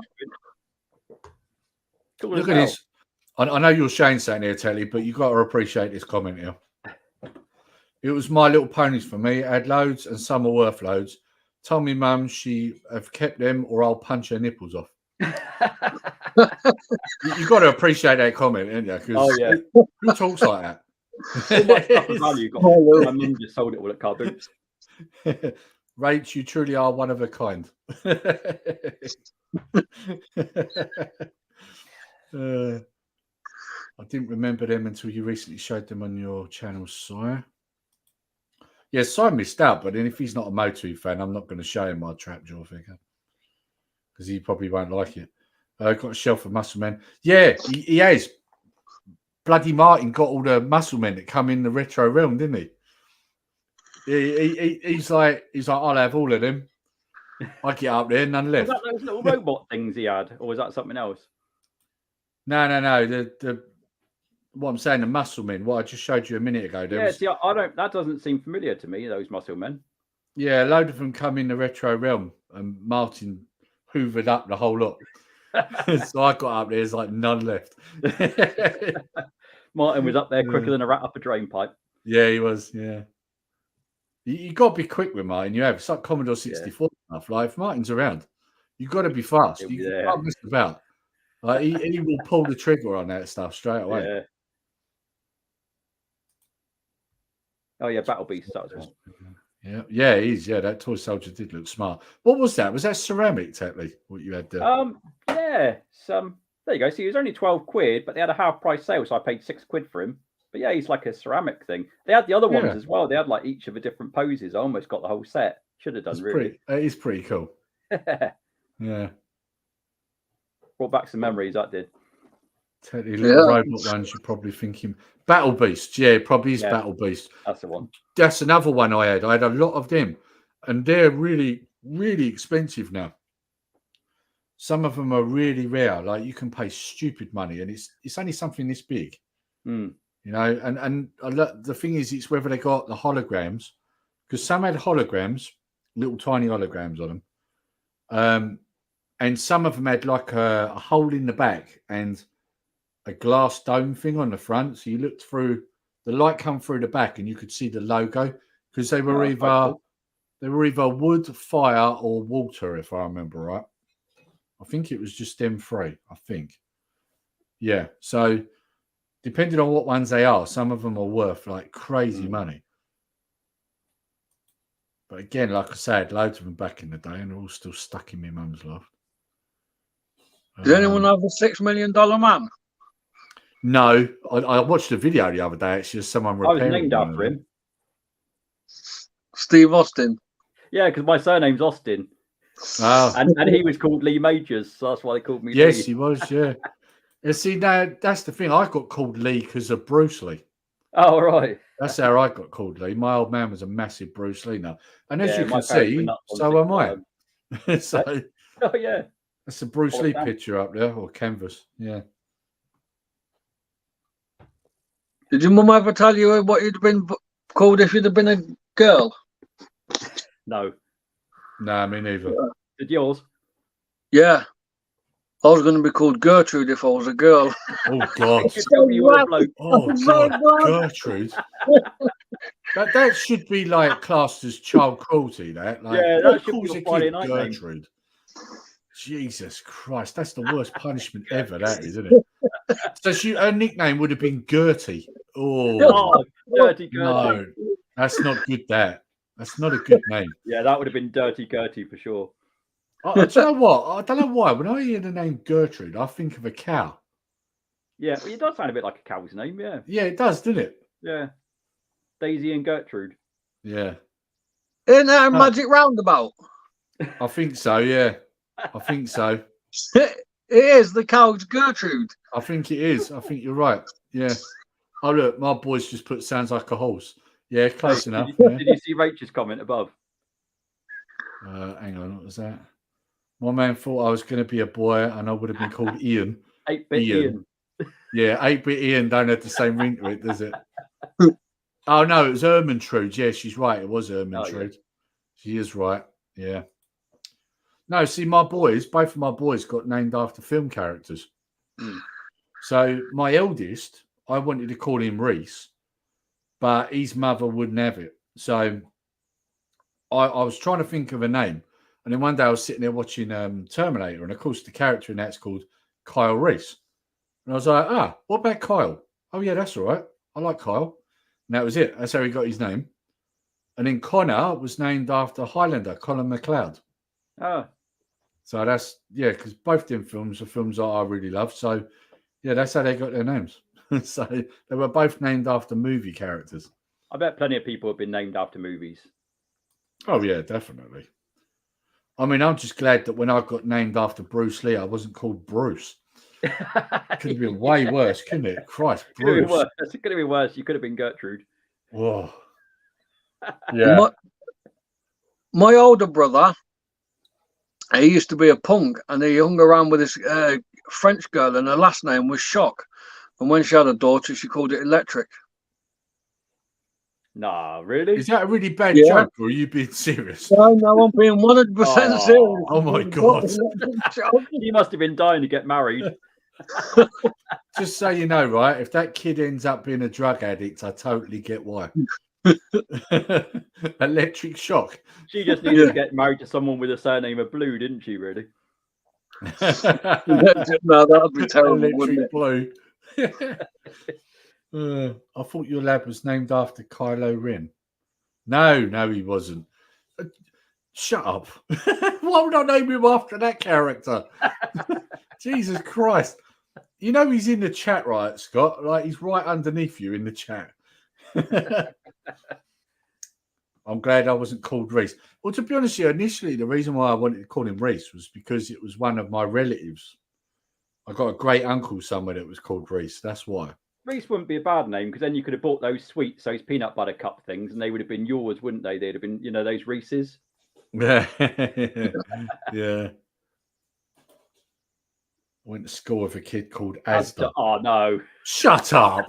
Look at this. I know you're saying something here, Tetlee, but you've got to appreciate this comment here. It was My Little Ponies for me. It had loads and some are worth loads. Told me mum she have kept them or I'll punch her nipples off. You've got to appreciate that comment, haven't you? Oh, yeah. Who talks like that? So much stuff of value got. My mum just sold it all at car boots. Rach, you truly are one of a kind. I didn't remember them until you recently showed them on your channel, Sire. Yeah, Si missed out, but then if he's not a Motu fan, I'm not going to show him my Trapjaw figure because he probably won't like it. Got a shelf of Muscle Men. Yeah, he has. Bloody Martin got all the Muscle Men that come in the retro realm, didn't he? He's like, I'll have all of them. I get up there, none left. Was that those little robot things he had, or was that something else? No. The what I'm saying, the Muscle Men, what I just showed you a minute ago. See, I don't. That doesn't seem familiar to me. Those Muscle Men. Yeah, a load of them come in the retro realm, and Martin hoovered up the whole lot. So I got up there, there's like none left. Martin was up there quicker than a rat up a drain pipe. Yeah, he was. Yeah, you got to be quick with Martin. You have it's like Commodore 64 stuff. Like if Martin's around, you got to be fast. You can't mess about. Like he will pull the trigger on that stuff straight away. Yeah. Oh yeah, Battle Beast that was one. Yeah, he is. Yeah, that toy soldier did look smart. What was that? Was that ceramic, Tetlee? What you had there? Yeah. There you go. See, he was only 12 quid, but they had a half price sale, so I paid 6 quid for him. But yeah, he's like a ceramic thing. They had the other ones as well. They had like each of the different poses. I almost got the whole set. Should have done really. It is pretty cool. Yeah. Brought back some memories, that did. Tetlee, little robot ones, you're probably thinking. Battle Beast, probably is Battle Beast. That's the one. That's another one I had. I had a lot of them, and they're really, really expensive now. Some of them are really rare. Like you can pay stupid money, and it's only something this big. You know, and the thing is, it's whether they got the holograms, because some had holograms, little tiny holograms on them, and some of them had like a hole in the back and a glass dome thing on the front. So you looked through, the light come through the back, and you could see the logo because they were either wood, fire, or water, if I remember right. I think it was just them three. I think. Yeah. So depending on what ones they are, some of them are worth like crazy money. But again, like I said, loads of them back in the day, and they're all still stuck in my mum's loft. Did anyone have a $6 million man? No, I watched a video the other day. Actually, someone repairing. I was named after him. Steve Austin. Yeah, because my surname's Austin. Oh. And he was called Lee Majors, so that's why they called me Lee. Yes, he was, yeah. And see, now that's the thing. I got called Lee because of Bruce Lee. Oh, right. That's how I got called Lee. My old man was a massive Bruce Lee now. And as you can my parents were see, nuts on so am the I. So oh, yeah. that's a Bruce Lee that? picture up there, or canvas. Yeah. Did your mum ever tell you what you'd been called if you'd have been a girl? No. No, me neither. Did yours? Yeah. I was going to be called Gertrude if I was a girl. Oh, God. You told me you were a bloke. Oh, God. Gertrude. That should be like classed as child cruelty, that. Like, Yeah, that should be calls a a Friday kid night name. Gertrude. Jesus Christ, that's the worst punishment ever, that is, isn't it? So her nickname would have been Gertie. Oh, Dirty Gertie. No, that's not good, that. That's not a good name. Yeah, that would have been Dirty Gertie for sure. Do you know what? I don't know why. When I hear the name Gertrude, I think of a cow. Yeah, well, it does sound a bit like a cow's name, yeah. Yeah, it does, doesn't it? Yeah. Daisy and Gertrude. Yeah. Isn't that a magic roundabout? I think so, yeah. I think so. It is the cow's Gertrude. I think it is. I think you're right. Yeah. Oh, look, my boys just put sounds like a horse. Yeah, close enough. Did you see Rachel's comment above? Hang on, what was that? My man thought I was going to be a boy and I would have been called Ian. 8-bit Ian. Yeah, 8-bit Ian don't have the same ring to it, does it? Oh, no, it was Ermintrude. Yeah, she's right. It was Ermintrude. Oh, yeah. She is right. Yeah. No, see, both of my boys got named after film characters. So my eldest, I wanted to call him Reese, but his mother wouldn't have it. So I was trying to think of a name. And then one day I was sitting there watching Terminator, and of course the character in that's called Kyle Reese. And I was like, what about Kyle? Oh, yeah, that's all right. I like Kyle. And that was it. That's how he got his name. And then Connor was named after Highlander, Colin McLeod. Oh. So that's, yeah, because both them films are films that I really love. So, yeah, that's how they got their names. So they were both named after movie characters. I bet plenty of people have been named after movies. Oh, yeah, definitely. I mean, I'm just glad that when I got named after Bruce Lee, I wasn't called Bruce. Could have been way worse, couldn't it? Christ, Bruce. It could have been worse. You could have been Gertrude. Whoa. Yeah. My older brother, he used to be a punk, and he hung around with this French girl, and her last name was Shock. And when she had a daughter, she called it Electric. Nah, really? Is that a really bad joke, or are you being serious? No, I'm being 100% serious. Oh, my God. He must have been dying to get married. Just so you know, right, if that kid ends up being a drug addict, I totally get why. Electric Shock. She just needed to get married to someone with a surname of Blue, didn't she, really? No, that would be terrible, wouldn't it? Blue. I thought your lad was named after Kylo Ren. No, he wasn't. Shut up. Why would I name him after that character? Jesus Christ. You know he's in the chat, right, Scott? Like, he's right underneath you in the chat. I'm glad I wasn't called Reese. Well, to be honest with you, initially, the reason why I wanted to call him Reese was because it was one of my relatives. I got a great uncle somewhere that was called Reese. That's why. Reese wouldn't be a bad name, because then you could have bought those sweets, those peanut butter cup things, and they would have been yours, wouldn't they? They'd have been, those Reese's. Yeah. Yeah. I went to school with a kid called Asda. Oh, no. Shut up.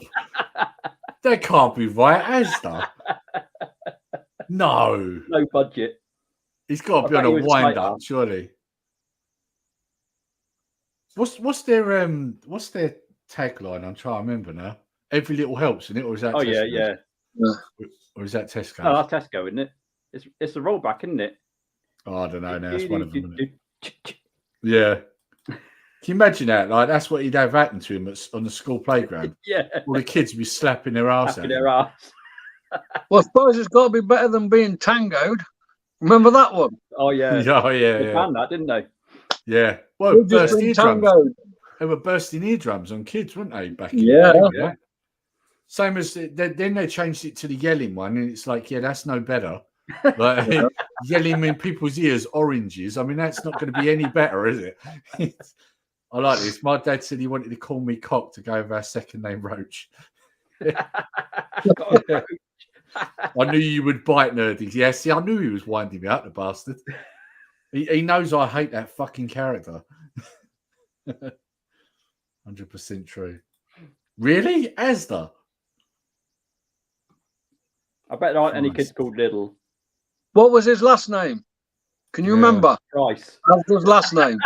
That can't be right. Asda. No. No budget. He's got to be on a wind up, surely. What's their tagline? I'm trying to remember now. Every little helps, isn't it? Or is that Tesco? Yeah. Or is that Tesco? Oh, that's Tesco, isn't it? It's a rollback, isn't it? Oh, I don't know now. It's one of them, isn't it? Yeah. Can you imagine that? Like, that's what he'd have happened to him on the school playground. Yeah. All the kids would be slapping their ass Slapping at him. their ass. Well, I suppose it's got to be better than being tangoed. Remember that one? Oh, yeah. Oh, yeah, They yeah. banned that, didn't they? Yeah. Well, We've just burst been eardrums. tangoed. They were bursting eardrums on kids, weren't they? Back in Yeah. the day, yeah. Same as then they changed it to the yelling one, and it's like, yeah, that's no better. Like yelling in people's ears, oranges. I mean, that's not going to be any better, is it? I like this. My dad said he wanted to call me Cock to go with our second name Roach. I knew you would bite, nerdy. Yeah, see, I knew he was winding me up, the bastard. He knows I hate that fucking character. 100% true. Really? Asda? I bet there aren't any kids called Little. What was his last name? Can you remember? Price. Asda's last name.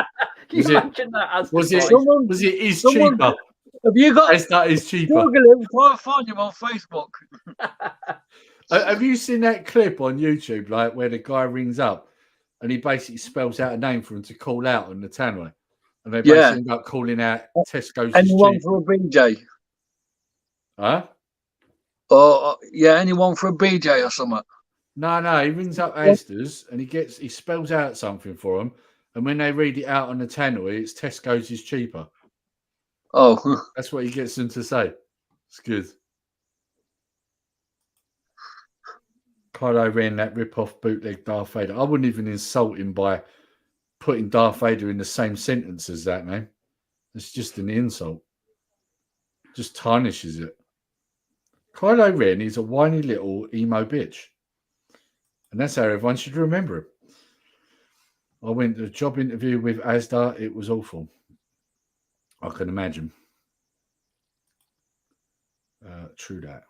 Can you imagine that as Was it? Someone- Was it? Is someone- cheaper? Have you got? Asda is cheaper. Google him. Try to find him on Facebook. Have you seen that clip on YouTube, like where the guy rings up and he basically spells out a name for him to call out on the tannoy, and they basically end up calling out Tesco's. Anyone for a BJ? Huh? Or yeah, anyone for a BJ or something? No. He rings up Asda's and he spells out something for them, and when they read it out on the tannoy, it's Tesco's is cheaper. Oh, That's what he gets them to say. It's good. Kylo Ren, that rip-off bootleg Darth Vader. I wouldn't even insult him by putting Darth Vader in the same sentence as that name. It's just an insult. Just tarnishes it. Kylo Ren is a whiny little emo bitch. And that's how everyone should remember him. I went to a job interview with Asda. It was awful. I can imagine. True that.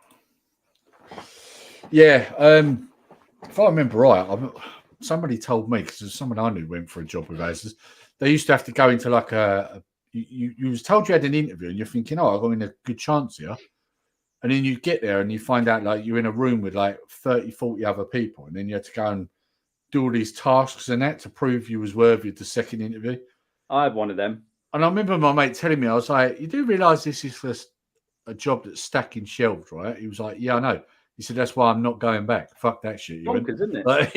Yeah, if I remember right, somebody told me, because someone I knew went for a job with Asda's, they used to have to go into like you was told you had an interview and you're thinking, oh, I've got in a good chance here. And then you get there and you find out like you're in a room with like 30, 40 other people. And then you had to go and do all these tasks and that to prove you was worthy of the second interview. I had one of them. And I remember my mate telling me, I was like, you do realise this is for a job that's stacking shelves, right? He was like, yeah, I know. He said, that's why I'm not going back. Fuck that shit. Bonkers, isn't it? Like,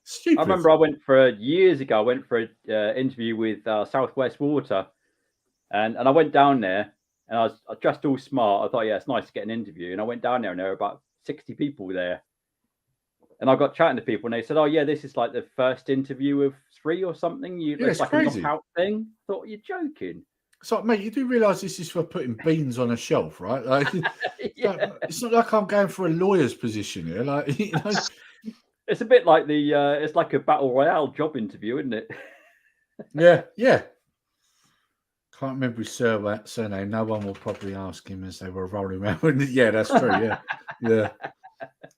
stupid. I remember I went for years ago. I went for an interview with Southwest Water, and I went down there, and I dressed all smart. I thought, yeah, it's nice to get an interview. And I went down there, and there were about 60 people there. And I got chatting to people, and they said, "Oh yeah, this is like the first interview of 3 or something. It's like crazy. a knockout thing." I thought, you're joking. It's like, mate, you do realise this is for putting beans on a shelf, right? Like, Yeah. it's not like I'm going for a lawyer's position here. Like, you know, It's a bit like it's like a battle royale job interview, isn't it? yeah. Can't remember his surname. No one will probably ask him as they were rolling around. Yeah, that's true. Yeah.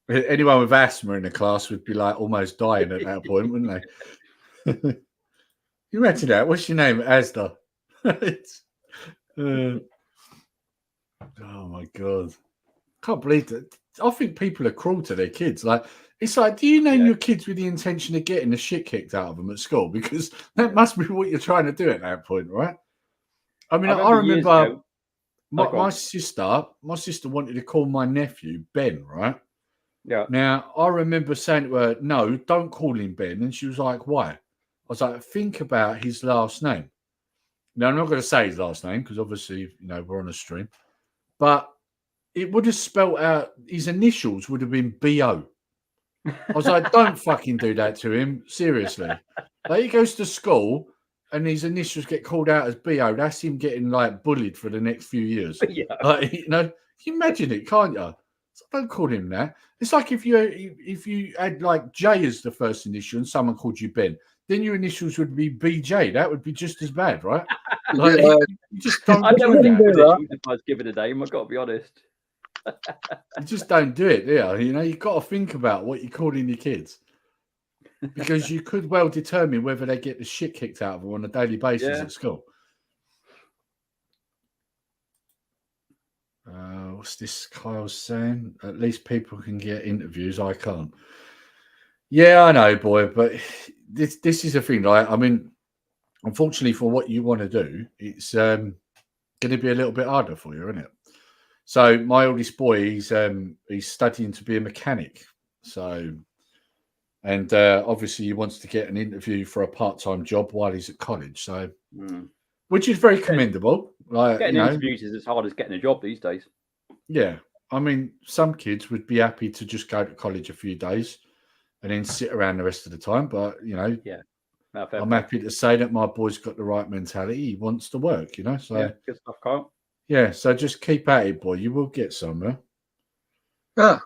Anyone with asthma in the class would be like almost dying at that point, wouldn't they? You imagine that? What's your name? Asda. Oh my god! Can't believe that. I think people are cruel to their kids. Like, it's like, do you name your kids with the intention of getting the shit kicked out of them at school? Because that must be what you're trying to do at that point, right? I mean, I remember my sister wanted to call my nephew Ben, right? Yeah. Now, I remember saying to her, no, don't call him Ben. And she was like, why? I was like, think about his last name. Now, I'm not going to say his last name because obviously, we're on a stream. But it would have spelt out, his initials would have been B.O. I was like, don't fucking do that to him. Seriously. Like, he goes to school and his initials get called out as B.O. That's him getting, like, bullied for the next few years. Yeah. Like, you imagine it, can't you? So don't call him that. It's like if you had, like, J as the first initial and someone called you Ben, then your initials would be BJ. That would be just as bad, right? Like, you just don't I never do think that. if I was given a name, I've got to be honest. You just don't do it, you've got to think about what you're calling your kids. Because you could well determine whether they get the shit kicked out of them on a daily basis at school. What's this Kyle's saying? At least people can get interviews. I can't. Yeah, I know, boy, but this is a thing. Like, I mean, unfortunately for what you want to do, it's going to be a little bit harder for you, isn't it? So my oldest boy, he's studying to be a mechanic. So, and obviously he wants to get an interview for a part-time job while he's at college. So, which is very commendable. Like, getting interviews is as hard as getting a job these days. Yeah, I mean, some kids would be happy to just go to college a few days and then sit around the rest of the time. But yeah, I'm happy to say that my boy's got the right mentality. He wants to work, So yeah, good stuff, Kyle. Yeah, so just keep at it, boy. You will get somewhere. Yeah.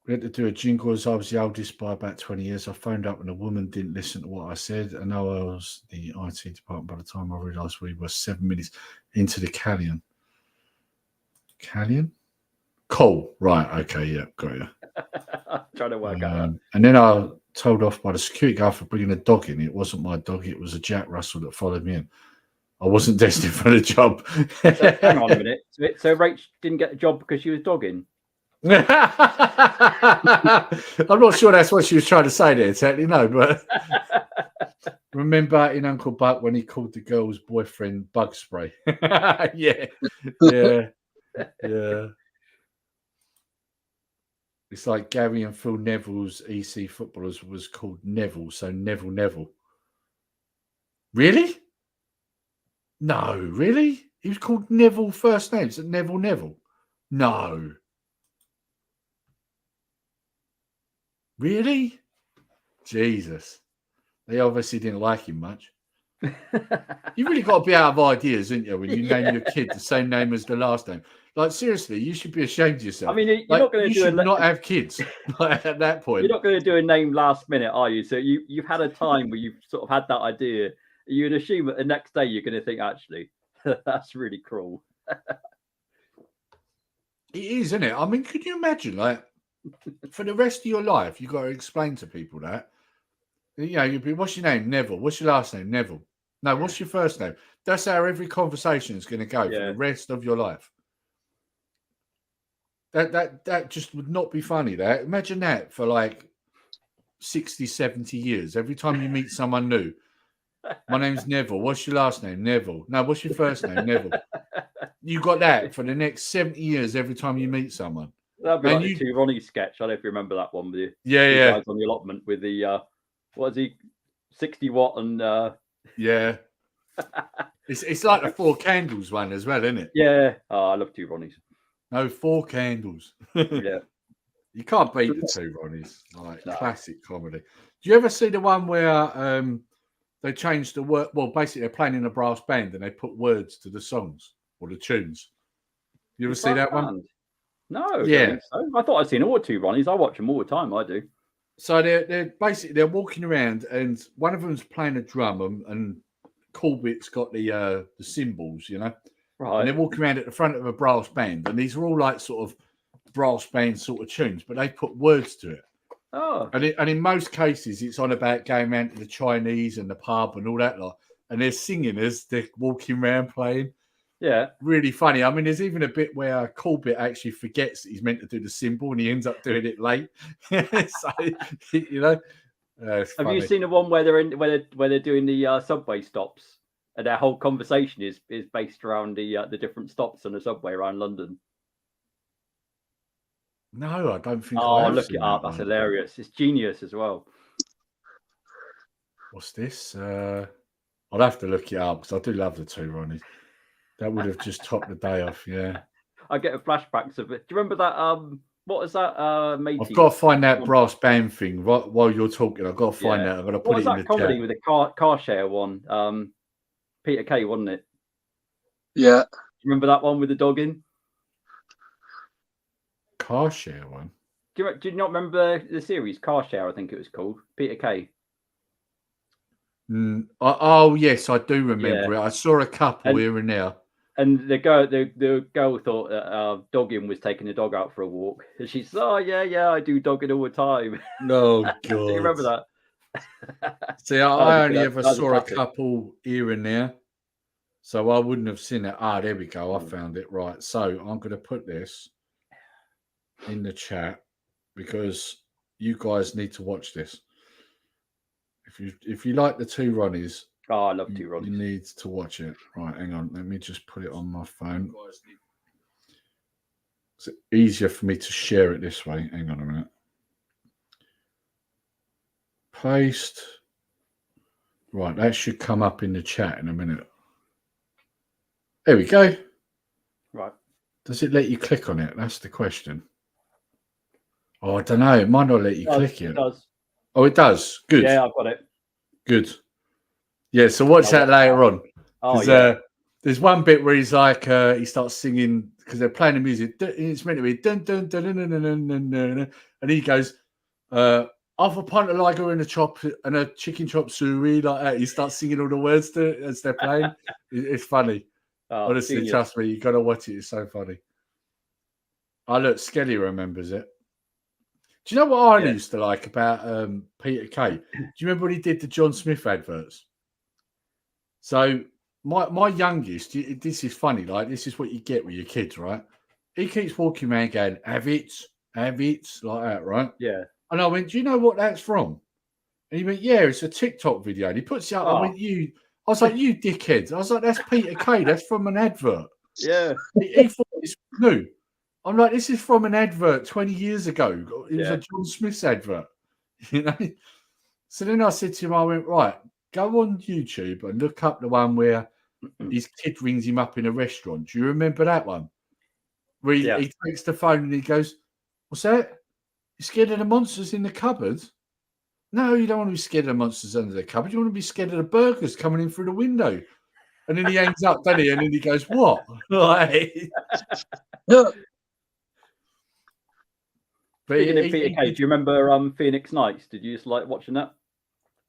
We had to do a jingle as I was the oldest by about 20 years. I phoned up and a woman didn't listen to what I said. I know I was the IT department by the time I realised we were 7 minutes into the Callion. Callion? Cool. Right. Okay. Yeah. Got you. Trying to work out. And then I told off by the security guard for bringing a dog in. It wasn't my dog. It was a Jack Russell that followed me in. I wasn't destined for the job. So, hang on a minute. So Rach didn't get a job because she was dogging? I'm not sure that's what she was trying to say there, Tetlee. No, but remember in Uncle Buck when he called the girl's boyfriend bug spray? Yeah. It's like Gary and Phil Neville's EC footballers was called Neville, so Neville. Really? No, really? He was called Neville first name. Is it Neville? No. Really? Jesus. They obviously didn't like him much. You really got to be out of ideas, ain't you, when you name your kid the same name as the last name. Like, seriously, you should be ashamed of yourself. I mean, you're not going to should not have kids at that point. You're not going to do a name last minute, are you? So you've had a time where you've sort of had that idea. You'd assume that the next day you're going to think, actually, that's really cruel. It is, isn't it? I mean, could you imagine, like, for the rest of your life, you've got to explain to people that. You'd be, what's your name? Neville. What's your last name? Neville. No, what's your first name? That's how every conversation is going to go for the rest of your life. That just would not be funny. That imagine that for like 60, 70 years. Every time you meet someone new, my name's Neville. What's your last name? Neville. No, what's your first name? Neville. You got that for the next 70 years every time you meet someone. That'd be like the two Ronnie sketch. I don't know if you remember that one with you. Yeah. Guys on the allotment with the what is he? 60 watt and yeah. It's like the Four Candles one as well, isn't it? Yeah. Oh, I love two Ronnies. No, Four Candles. Yeah. You can't beat the two Ronnies. Like classic comedy. Do you ever see the one where they changed the word? Well, basically they're playing in a brass band and they put words to the songs or the tunes. You ever see that one? No. Yeah. I think so. I thought I'd seen all two Ronnies. I watch them all the time. I do. So they're walking around and one of them's playing a drum and Corbett's got the cymbals, Right. And they're walking around at the front of a brass band, and these are all like sort of brass band sort of tunes, but they put words to it. Oh. And in most cases, it's on about going around to the Chinese and the pub and all that lot, and they're singing as they're walking around playing. Yeah. Really funny. I mean, there's even a bit where Corbett actually forgets that he's meant to do the cymbal, and he ends up doing it late. So, Have you seen the one where they're doing the subway stops? And their whole conversation is based around the different stops on the subway around London. No, I don't think. Oh, look it up. That's hilarious. It's genius as well. What's this? I'll have to look it up because I do love the two Ronnies. That would have just topped the day off. Yeah. I get flashbacks of it. Do you remember that? What was that? Matey? I've got to find that brass band thing while you're talking. I've got to find that. I've got to put it in the chat. What was that comedy with the car share one? Peter Kay, wasn't it? Yeah. Remember that one with the dog in? Car share one? Do you not remember the series Car Share? I think it was called Peter Kay. Oh yes, I do remember it. I saw a couple here and there. And the girl thought that dogging was taking the dog out for a walk. And she said, "Oh yeah, I do dogging all the time." No, God. Do you remember that? See, I only ever saw a couple here and there, so I wouldn't have seen it. Ah, there we go. I found it. Right. So I'm going to put this in the chat because you guys need to watch this. If you like the two Ronnies, Oh, I love Two You Rollies. need to watch it. Right, hang on. Let me just put it on my phone. It's easier for me to share it this way. Hang on a minute. Paste. Right, that should come up in the chat in a minute. There we go. Right. Does it let you click on it? That's the question. Oh, I don't know. It might not let you click it. It does. Oh, it does. Good. Yeah, I've got it. Good. Yeah, so watch that later on. Oh, yeah. There's one bit where he's like, he starts singing because they're playing the music. It's meant to be dun dun dun dun dun dun dun dun, dun, and he goes, half a pint of lager and a chop and a chicken chop suey like that. He starts singing all the words to it as they're playing. It's funny. Honestly, genius. trust me, you got to watch it. It's so funny. Oh, look, Skelly remembers it. Do you know what I used to like about Peter Kay? Do you remember when he did the John Smith adverts? So my youngest, this is funny, like this is what you get with your kids, right? He keeps walking around going, have it, like that, right? Yeah. And I went, do you know what that's from? And he went, yeah, it's a TikTok video. And he puts it up. I went, I was like, you dickhead. I was like, that's Peter Kay. That's from an advert. Yeah. He thought this was new. I'm like, this is from an advert 20 years ago. It was a John Smith's advert. You know? So then I said to him, I went, right, go on YouTube and look up the one where his kid rings him up in a restaurant. Do you remember that one? Where he takes the phone and he goes, what's that? You scared of the monsters in the cupboard? No, you don't want to be scared of the monsters under the cupboard. You want to be scared of the burglars coming in through the window. And then he hangs up, doesn't he? And then he goes, what? Like, Speaking of Peter Kay, do you remember Phoenix Nights? Did you just like watching that?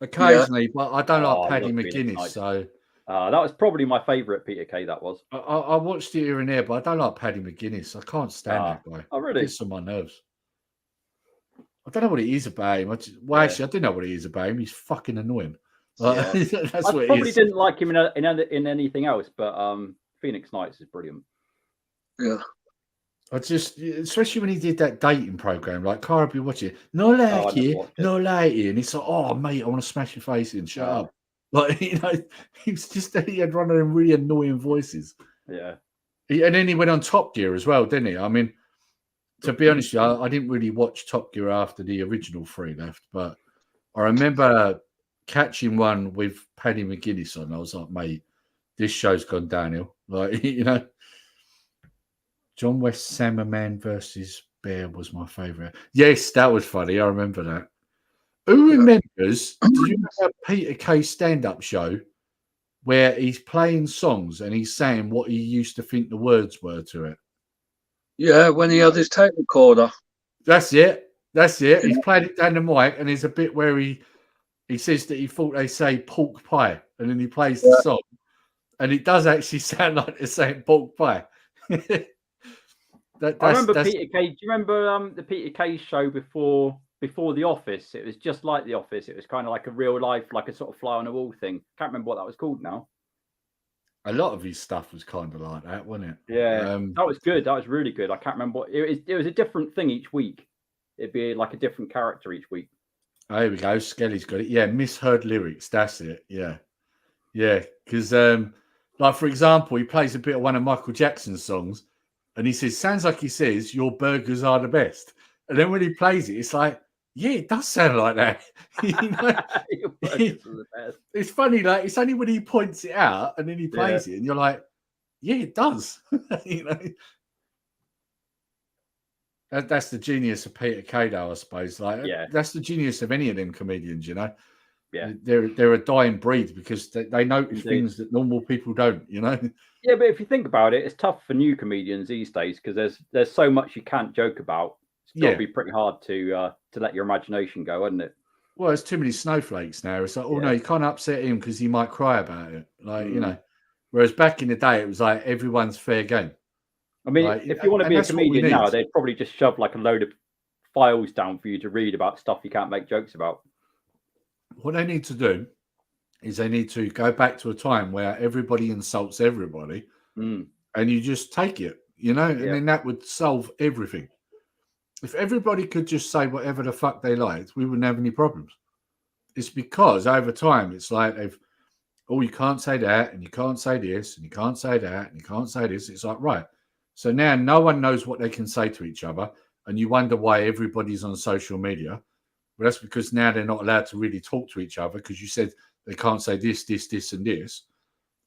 Occasionally, but I don't like Paddy McGuinness. So that was probably my favourite Peter Kay. That was. I watched it here and there, but I don't like Paddy McGuinness. I can't stand that guy. Oh, really? It gets on my nerves. I don't know what it is about him. Actually, I do know what it is about him. He's fucking annoying. That's what I probably didn't like him in anything else, but Phoenix Nights is brilliant. Yeah. I just, especially when he did that dating program, like Cara be watching it, no like it, no like it, and it's like, oh mate, I want to smash your face in, shut up. Like, you know, he had one of them really annoying voices. Yeah. And then he went on Top Gear as well, didn't he? I mean, to be honest with you, I didn't really watch Top Gear after the original three left, but I remember catching one with Paddy McGuinness on. I was like, mate, this show's gone downhill. Like, you know. John West Salmon versus Bear was my favourite. Yes, that was funny. I remember that. Who remembers? Do you remember Peter Kay's stand-up show where he's playing songs and he's saying what he used to think the words were to it? Yeah, when he had his tape recorder. That's it. He's played it down the mic, and there's a bit where he says that he thought they say pork pie, and then he plays the song, and it does actually sound like they're saying pork pie. I remember Peter Kay. Do you remember the Peter Kay show before The Office? It was just like The Office. It was kind of like a real life, like a sort of fly on the wall thing. Can't remember what that was called now. A lot of his stuff was kind of like that, wasn't it? Yeah, that was good. That was really good. I can't remember what it was a different thing each week. It'd be like a different character each week. Oh, here we go. Skelly's got it. Yeah, misheard lyrics. That's it. Yeah. Because, like, for example, he plays a bit of one of Michael Jackson's songs, and he says, sounds like he says, your burgers are the best. And then when he plays it, it's like, yeah, it does sound like that. You know? It's funny, like, it's only when he points it out and then he plays it, and you're like, yeah, it does. You know? That's the genius of Peter Kay, though, I suppose. Like, that's the genius of any of them comedians, you know? Yeah. They're a dying breed because they notice things that normal people don't, you know? Yeah, but if you think about it, it's tough for new comedians these days because there's so much you can't joke about. It's got to be pretty hard to let your imagination go, isn't it? Well, there's too many snowflakes now. It's like, oh no, you can't upset him because he might cry about it. Like, you know, whereas back in the day, it was like everyone's fair game. I mean, like, if you want to be a comedian now, they'd probably just shove like a load of files down for you to read about stuff you can't make jokes about. What they need to do is they need to go back to a time where everybody insults everybody and you just take it, you know, and then that would solve everything. If everybody could just say whatever the fuck they liked, we wouldn't have any problems. It's because over time, it's like oh, you can't say that, and you can't say this, and you can't say that, and you can't say this. It's like, right. So now no one knows what they can say to each other, and you wonder why everybody's on social media. Well, that's because now they're not allowed to really talk to each other because you said they can't say this, this, this, and this.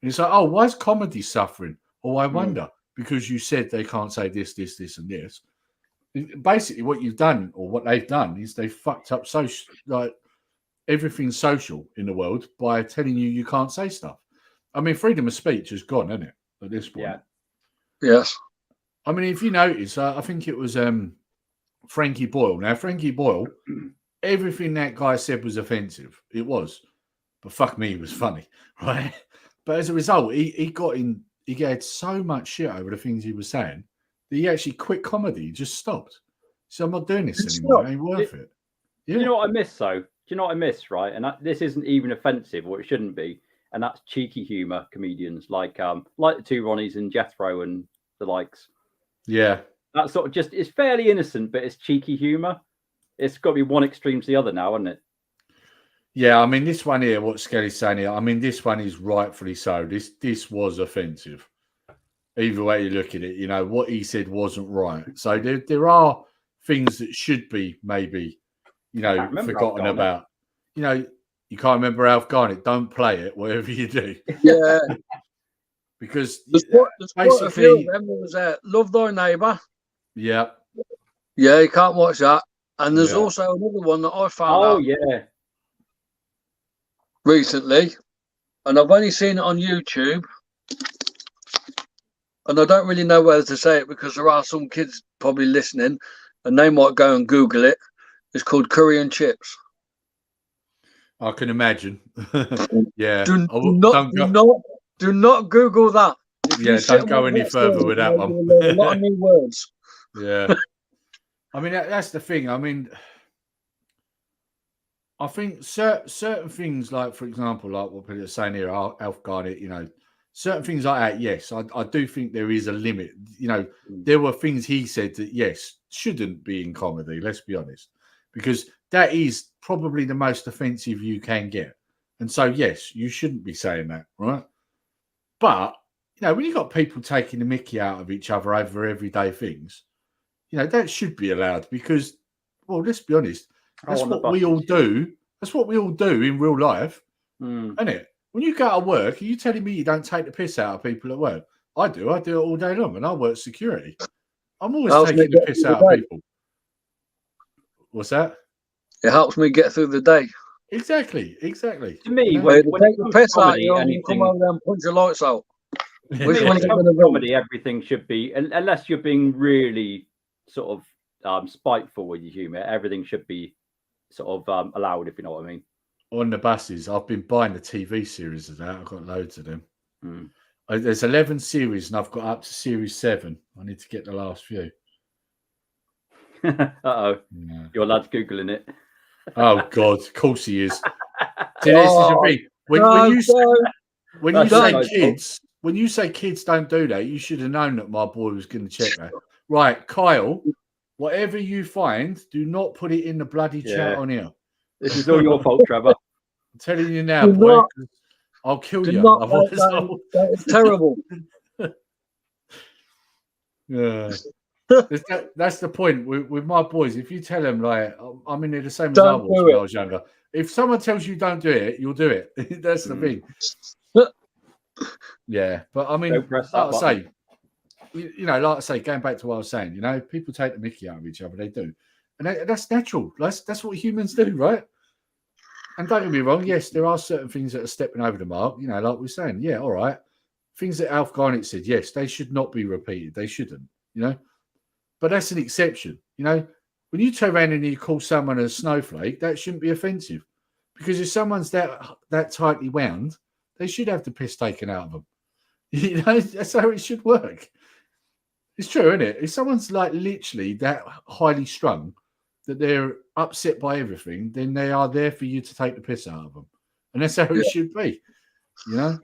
And it's like, oh, why is comedy suffering? Oh, I wonder, because you said they can't say this, this, this, and this. Basically, what you've done, or what they've done, is they fucked up everything social in the world by telling you can't say stuff. I mean, freedom of speech is gone, isn't it, at this point? Yeah. Yes. I mean, if you notice, I think it was Frankie Boyle. Now, Frankie Boyle, everything that guy said was offensive. It was. But fuck me, it was funny, right? But as a result, he had so much shit over the things he was saying that he actually quit comedy. He just stopped. So I'm not doing this anymore. It ain't worth it. Yeah. You know what I miss, though? Do you know what I miss, right? And this isn't even offensive, or it shouldn't be. And that's cheeky humor comedians like the two Ronnies and Jethro and the likes. Yeah. That sort of just, it's fairly innocent, but it's cheeky humor. It's got to be one extreme to the other now, isn't it? Yeah, I mean, this one here, what Skelly's saying here, I mean, this one is rightfully so. This was offensive. Either way you look at it, you know, what he said wasn't right. So there are things that should be maybe, you know, forgotten about. You know, you can't remember Alf Garnett. Don't play it, whatever you do. Yeah. Because there's quite a few of them. There was Love Thy Neighbour. Yeah. Yeah, you can't watch that. And there's also another one that I found out. Oh, yeah. Recently. And I've only seen it on YouTube. And I don't really know whether to say it because there are some kids probably listening and they might go and Google it. It's called Curry and Chips. I can imagine. Yeah. Do not Google that. Don't go any further with that one. A lot of new words. Yeah. I mean, that's the thing. I mean, I think certain things, like, for example, like what people are saying here, Alf Garnett, you know, certain things like that, yes, I do think there is a limit. You know, there were things he said that, yes, shouldn't be in comedy, let's be honest, because that is probably the most offensive you can get. And so, yes, you shouldn't be saying that, right? But, you know, when you've got people taking the mickey out of each other over everyday things, you know, that should be allowed because, well, let's be honest, that's what we all do. That's what we all do in real life, isn't it? When you go to work, are you telling me you don't take the piss out of people at work? I do. I do it all day long, and I work security. I'm always taking the piss out of people. What's that? It helps me get through the day. Exactly. To me, you know? when take the piss out, you come over there and punch your lights out. Which one's going to comedy? Everything should be, unless you're being really sort of spiteful with your humour. Everything should be sort of allowed, if you know what I mean. On the buses, I've been buying the TV series of that. I've got loads of them. There's 11 series, and I've got up to series 7. I need to get the last few. Uh-oh. Yeah. Your lad's Googling it. Oh, God. Of course he is. See, this is the thing. When you say kids don't do that, you should have known that my boy was going to check that. Right, Kyle, whatever you find, do not put it in the bloody chat on here. This is all your fault, Trevor. I'm telling you now, boy. I'll kill you. That is terrible. Yeah. That's the point with my boys. If you tell them, like, I'm in there the same as I was when I was younger. If someone tells you don't do it, you'll do it. That's the thing. Yeah, but I mean, like I say, you know, like I say, going back to what I was saying, you know, people take the mickey out of each other. They do, and that's natural. That's what humans do, right? And don't get me wrong. Yes, there are certain things that are stepping over the mark. You know, like we're saying, yeah, all right. Things that Alf Garnett said, yes, they should not be repeated. They shouldn't, you know. But that's an exception, you know. When you turn around and you call someone a snowflake, that shouldn't be offensive, because if someone's that tightly wound, they should have the piss taken out of them. You know, that's how it should work. It's true, isn't it? If someone's like literally that highly strung that they're upset by everything, then they are there for you to take the piss out of them, and that's how it should be, you know.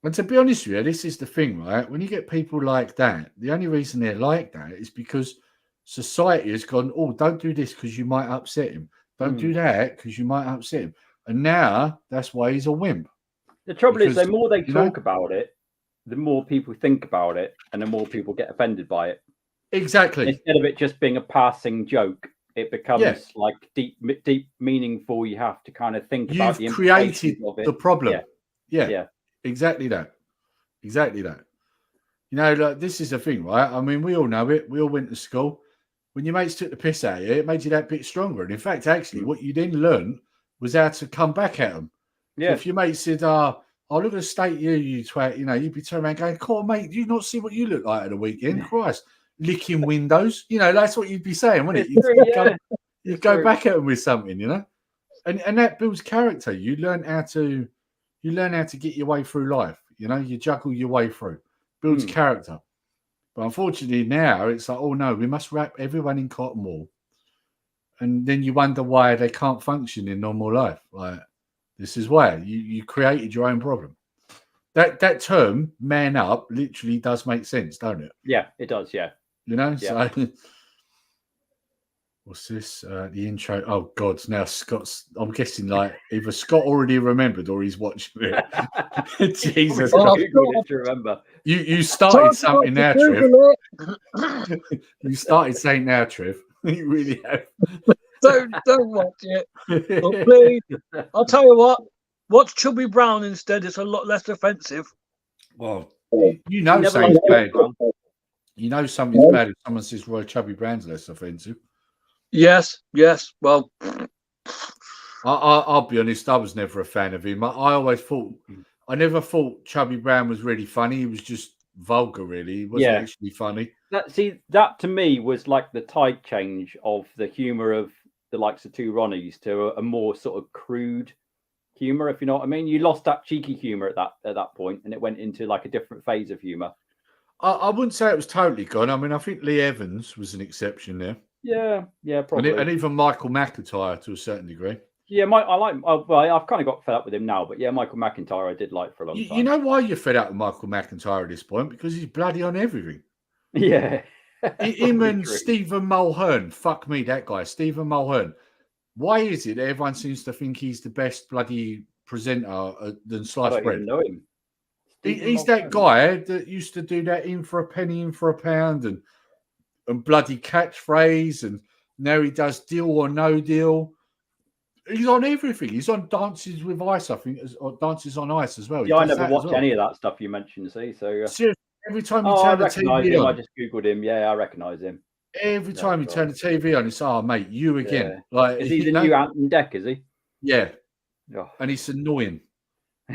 And to be honest with you, this is the thing, right? When you get people like that, the only reason they're like that is because society has gone, oh, don't do this because you might upset him. Don't do that because you might upset him. And now that's why he's a wimp. The trouble is, Because, the more they you know- talk about it, the more people think about it, and the more people get offended by it. Exactly. Instead of it just being a passing joke, it becomes Yeah. like deep, meaningful. You have to kind of think about the You've created implications of it. the problem. Yeah. Yeah. Exactly that. Exactly that. You know, like, this is the thing, right? I mean, we all know it. We all went to school. When your mates took the piss out of you, it made you that bit stronger. And in fact, actually, what you then learned was how to come back at them. Yeah. So if your mate said, oh, look at the state you twat, you know, you'd be turning around going, come on, mate, do you not see what you look like at the weekend? Christ, licking windows. You know, that's what you'd be saying, wouldn't it? You'd go back at them with something, you know? And that builds character. You learn how to get your way through life. You know, you juggle your way through. Builds character. But unfortunately now it's like, oh no, we must wrap everyone in cotton wool. And then you wonder why they can't function in normal life. Like, this is why. You created your own problem. That term, man up, literally does make sense, don't it? Yeah, it does, yeah. You know? Yeah. So what's this? The intro. Oh God! Now Scott's. I'm guessing like either Scott already remembered or he's watching it. Jesus! To remember. You started something now, Trev. You started saying now, Trev. You really have. Don't watch it. But please, I'll tell you what. Watch Chubby Brown instead. It's a lot less offensive. Well, you know something's bad. You know something's bad if someone says Roy Chubby Brown's less offensive. Yes. Well, I'll be honest. I was never a fan of him. I never thought Chubby Brown was really funny. He was just vulgar, really. He wasn't actually funny. That to me was like the tide change of the humor of the likes of Two Ronnies to a more sort of crude humor, if you know what I mean. You lost that cheeky humor at that point, and it went into like a different phase of humor. I wouldn't say it was totally gone. I mean, I think Lee Evans was an exception there. Yeah, probably. And even Michael McIntyre to a certain degree. Yeah, I've kind of got fed up with him now, but yeah, Michael McIntyre I did like for a long time. You know why you're fed up with Michael McIntyre at this point? Because he's bloody on everything. Yeah. Him and Stephen Mulhern. Fuck me, that guy, Stephen Mulhern. Why is it that everyone seems to think he's the best bloody presenter than Sliced Bread? I don't even know him. He's that guy that used to do that in for a penny, in for a pound, and bloody catchphrase, and now he does Deal or No Deal. He's on everything. He's on Dances with Ice, I think, or Dances on Ice as well. Yeah, I never watched any of that stuff you mentioned. See, so seriously, every time you turn the TV on, I just googled him. Yeah, I recognise him. Every time you turn the TV on, it's mate, you again. Yeah. Like, is he the new Anton Deck? Is he? Yeah. Oh. And it's annoying. I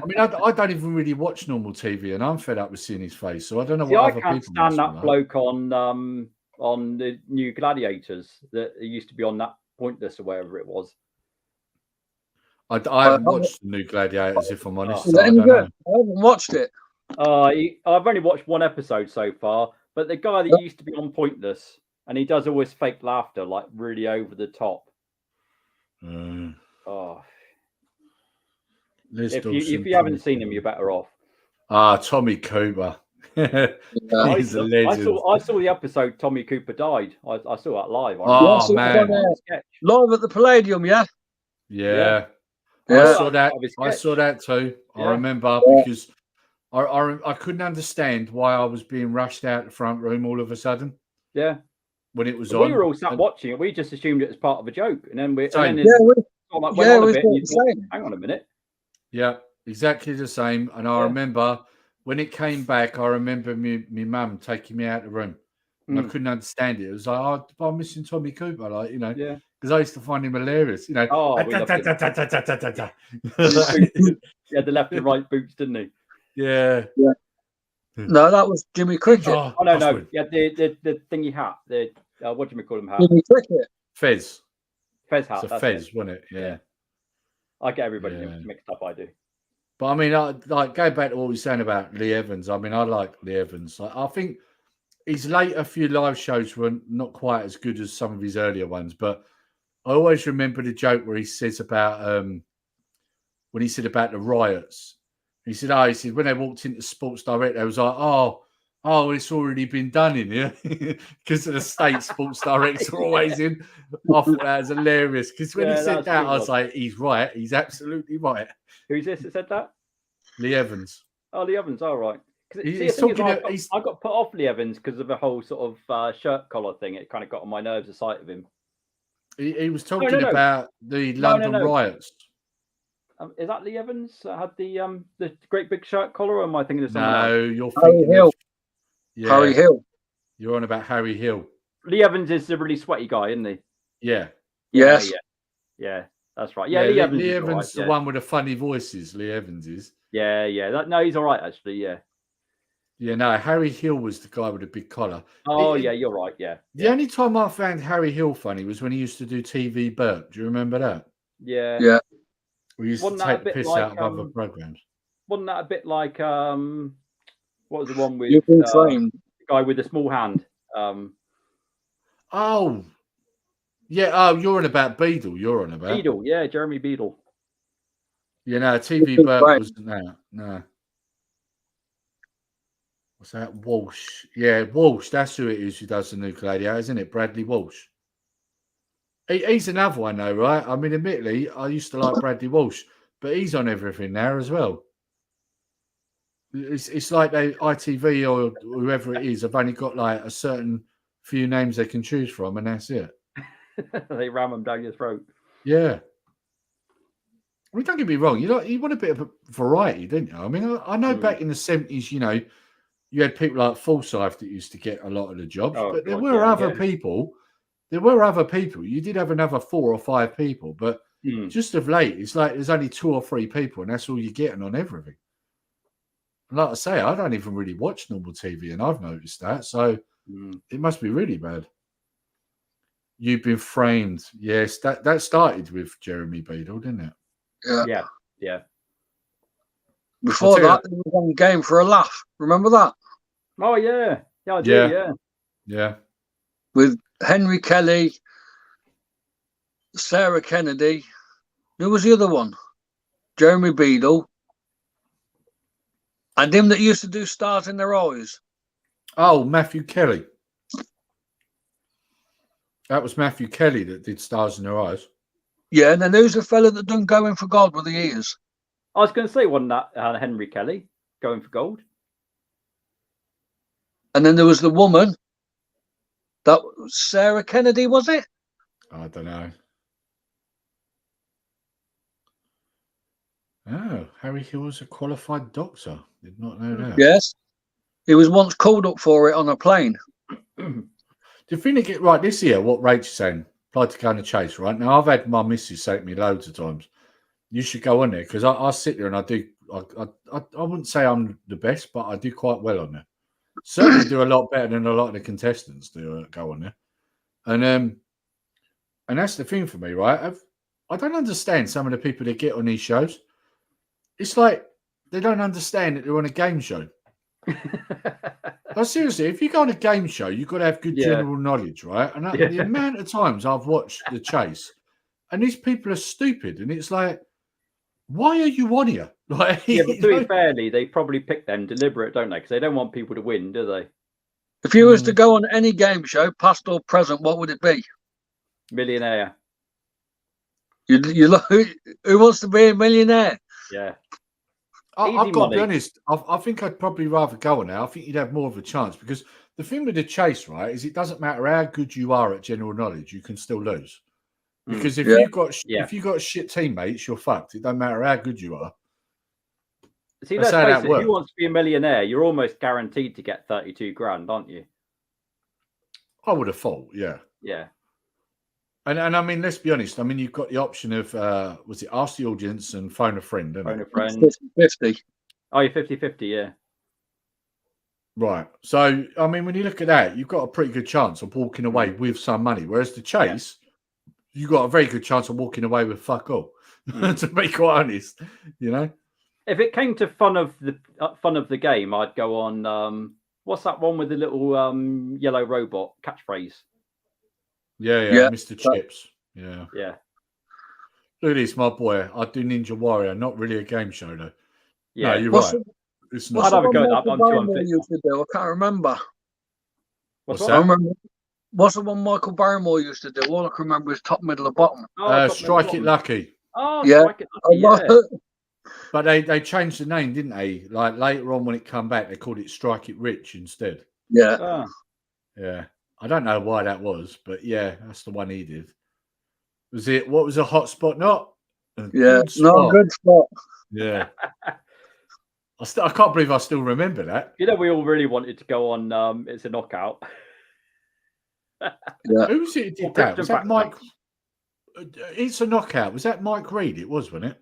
mean, I don't even really watch normal TV, and I'm fed up with seeing his face. So I don't know what other people. I can't stand that bloke on the new Gladiators that used to be on that Pointless or wherever it was. I haven't watched the new Gladiators, if I'm honest. I haven't watched it. I've only watched one episode so far, but the guy that used to be on Pointless, and he does always fake laughter, like really over the top. Oh. If you haven't seen him, you're better off. Tommy Cooper. He's a legend. I saw the episode Tommy Cooper died. I saw that live. Oh, man. Live at the Palladium, yeah? Yeah. I saw that too. Yeah. I remember because I couldn't understand why I was being rushed out the front room all of a sudden. Yeah. When it was on. We were all sat watching it. We just assumed it was part of a joke. And then hang on a minute. Yeah, exactly the same. And I remember when it came back, I remember my mum taking me out of the room. And I couldn't understand it. It was like, I'm missing Tommy Cooper, like, you know, because I used to find him hilarious, you know. He had the left and right boots, didn't he? Yeah. No, that was Jimmy Cricket. Oh no. Yeah, the thingy hat. The what do you call him hat? Jimmy Cricket. Fez hat. It's a Fez, wasn't it? Yeah. I get everybody mixed up. I do. But I mean, like going back to what we were saying about Lee Evans. I mean, I like Lee Evans. I think his later few live shows were not quite as good as some of his earlier ones. But I always remember the joke where he says about when he said about the riots. He said when they walked into Sports Direct, they was like, oh, it's already been done in here because of the state Sports Directs are always in. I thought that was hilarious because when he said that, I was like, he's right. He's absolutely right. Who's this that said that? Lee Evans. Oh, Lee Evans. All right. He's talking. I got put off Lee Evans because of the whole sort of shirt collar thing. It kind of got on my nerves, the sight of him. He was talking about the London riots. Is that Lee Evans that had the great big shirt collar, or am I thinking of someone else? No, you're thinking Hill. Yeah, Harry Hill. You're on about Harry Hill. Lee Evans is the really sweaty guy, isn't he? Yeah. Yes. Yeah, that's right. Yeah, Lee Evans. Lee Evans, right, the one with the funny voices. Lee Evans is. Yeah. No, he's all right actually. Yeah. Yeah, no, Harry Hill was the guy with the big collar. Oh, yeah, you're right. Yeah. The only time I found Harry Hill funny was when he used to do TV Burp. Do you remember that? Yeah. Yeah. We used to take the piss out of other programs. Wasn't that a bit like what was the one with You've been framed. the guy with the small hand? Oh, yeah. Oh, you're on about Beadle. You're on about Beadle. Yeah, Jeremy Beadle. You know, TV Burp wasn't that. No. What's that? Walsh. Yeah, Walsh. That's who it is who does the Nuclear 88, isn't it? Bradley Walsh. He's another one, though, right? I mean, admittedly, I used to like Bradley Walsh, but he's on everything now as well. It's like ITV or whoever it is have only got like a certain few names they can choose from, and that's it. They ram them down your throat. Yeah. I mean, don't get me wrong. You want a bit of a variety, didn't you? I mean, I know back in the 70s, you know, you had people like Forsyth that used to get a lot of the jobs, but there were other people. There were other people. You did have another 4 or 5 people, but just of late, it's like there's only 2 or 3 people, and that's all you're getting on everything. And like I say, I don't even really watch normal TV, and I've noticed that. So it must be really bad. You've been framed. Yes, that started with Jeremy Beadle, didn't it? Yeah. Before that, there was one Game for a Laugh. Remember that? Oh, yeah. Yeah, I do, Yeah. With Henry Kelly, Sarah Kennedy. Who was the other one? Jeremy Beadle. And him that used to do Stars in Their Eyes. Oh, Matthew Kelly. That was Matthew Kelly that did Stars in Their Eyes. Yeah, and then who's the fella that done Going for Gold with the ears? I was going to say, wasn't that Henry Kelly Going for Gold? And then there was the woman. That was Sarah Kennedy, was it? I don't know. Oh, Harry Hill was a qualified doctor. Did not know that. Yes. He was once called up for it on a plane. Do you think they get right this year? What Rachel's saying? Applied to go on a chase, right? Now, I've had my missus say to me loads of times, you should go on there, because I sit there and I do. I wouldn't say I'm the best, but I do quite well on there. Certainly do a lot better than a lot of the contestants do go on there. And that's the thing for me, right? I don't understand some of the people that get on these shows. It's like they don't understand that they're on a game show. But seriously, if you go on a game show, you've got to have good general knowledge, right? And the amount of times I've watched The Chase, and these people are stupid, and it's like, why are you on here? Like, but to be fairly, they probably pick them deliberate, don't they? Because they don't want people to win, do they? If you was to go on any game show, past or present, what would it be? Millionaire. You who wants to be a millionaire? Yeah. I've got to be honest. I think I'd probably rather go on now. I think you'd have more of a chance, because the thing with The Chase, right, is it doesn't matter how good you are at general knowledge, you can still lose. Because if you've got shit teammates, you're fucked. It don't matter how good you are. See, let's face it, if you want to be a millionaire, you're almost guaranteed to get 32 grand, aren't you? I would have thought, yeah. Yeah. And I mean, let's be honest. I mean, you've got the option of, was it ask the audience and phone a friend, don't Phone you? a friend. 50-50. Oh, you're 50-50, yeah. Right. So, I mean, when you look at that, you've got a pretty good chance of walking away with some money. Whereas The Chase, you've got a very good chance of walking away with fuck all, to be quite honest, you know? If it came to fun of the game, I'd go on, what's that one with the little yellow robot catchphrase? Yeah, Mr. Chips. Yeah. Look at this, my boy. I do Ninja Warrior. Not really a game show, though. Yeah, no, you're right. It's not. I'd have a go at that. I'm too unfit. Used to do? I can't remember. What's that? I remember. What's the one Michael Barrymore used to do? All I can remember is top, middle, or bottom. Strike It Lucky. Oh, yeah. Strike It Lucky, But they changed the name, didn't they? Like later on when it come back, they called it Strike It Rich instead. Yeah. Ah. Yeah. I don't know why that was, but yeah, that's the one he did. Was it, what was a hot spot? Not a Yeah. good Not a spot. good spot. Yeah. I can't believe I still remember that. You know, we all really wanted to go on It's a Knockout. Yeah. Who was it who did Or that? Was that Krypton Mike? It's a Knockout. Was that Mike Reed? It was, wasn't it?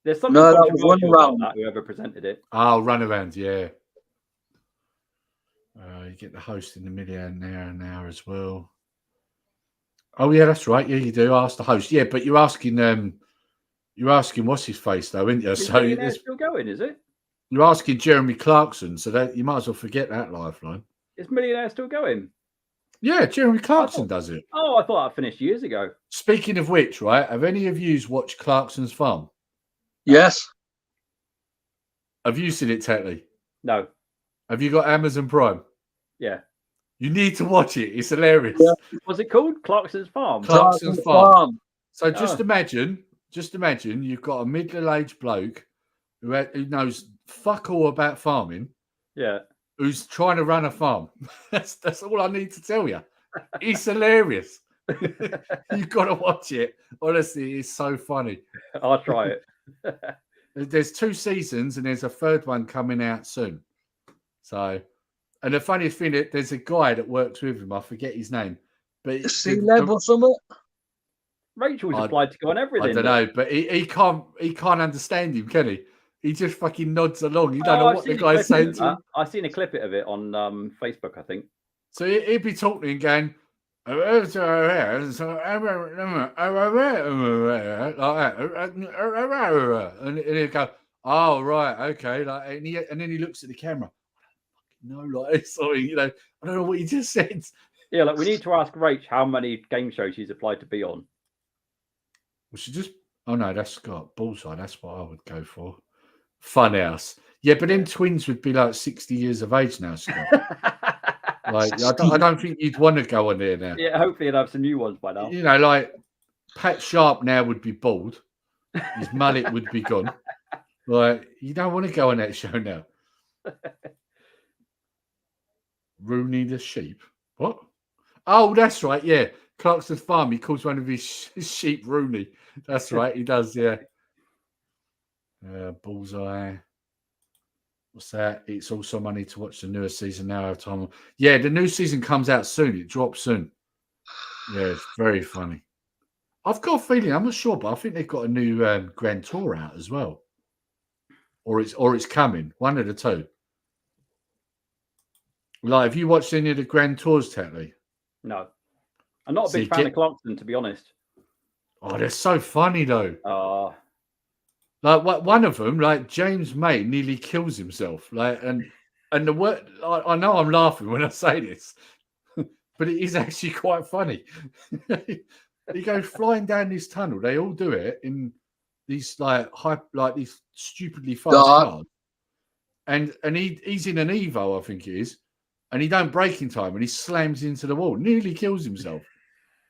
There's something No, that was controversial about Runaround. that, whoever presented it. Oh, Runaround, yeah. You get the host in the middle now as well. Oh yeah, that's right. Yeah, you do ask the host. Yeah, but you're asking what's his face though, isn't you? Is So Millionaire still going? Is it? you're asking Jeremy Clarkson, so that you might as well forget that lifeline. Is Millionaire still going? Yeah, Jeremy Clarkson does it. Oh, I thought I finished years ago. Speaking of which, right? Have any of you watched Clarkson's Farm? Yes. Have you seen it, Tetlee? No. Have you got Amazon Prime? Yeah. You need to watch it. It's hilarious. Yeah. What's it called? Clarkson's Farm. Clarkson's Farm. So just imagine you've got a middle-aged bloke who knows fuck all about farming. Yeah. Who's trying to run a farm. That's all I need to tell you. It's hilarious. You've got to watch it. Honestly, it's so funny. I'll try it. There's 2 seasons and there's a 3rd one coming out soon. So, and the funniest thing, there's a guy that works with him. I forget his name. But C-Lab or something? Rachel's applied to go on everything. I don't know, but he can't understand him, can he? He just fucking nods along. You don't know what the guy's saying to him. I've seen a clip of it on Facebook, I think. So he'd be talking and going, like that. And he'd go, oh, right, okay. Like, and then he looks at the camera. No, like, sorry, you know, I don't know what he just said. Yeah, like we need to ask Rach how many game shows she's applied to be on. We should just, oh no, that's got Bullseye. That's what I would go for. Funhouse. Yeah, but then twins would be like 60 years of age now, Scott. Like, I don't think you'd want to go on there now. Yeah, hopefully you'd have some new ones by now. You know, like Pat Sharp now would be bald. His mullet would be gone. Like, you don't want to go on that show now. Rooney the sheep. What? Oh, that's right. Yeah. Clarkson's Farm. He calls one of his sheep Rooney. That's right. He does. Yeah. Bullseye. What's that? It's also money to watch the newest season now. I have time. Yeah, the new season comes out soon. It drops soon. Yeah, it's very funny. I've got a feeling, I'm not sure, but I think they've got a new Grand Tour out as well. Or it's coming. One of the two. Like, have you watched any of the Grand Tours, Tetlee? No. I'm not a big fan of Clarkson, to be honest. Oh, they're so funny, though. Like, one of them, like, James May nearly kills himself. Like, and the word, I know I'm laughing when I say this, but it is actually quite funny. He goes flying down this tunnel. They all do it in these these stupidly fast cars. And he's in an Evo, I think it is, and he don't brake in time, and he slams into the wall, nearly kills himself.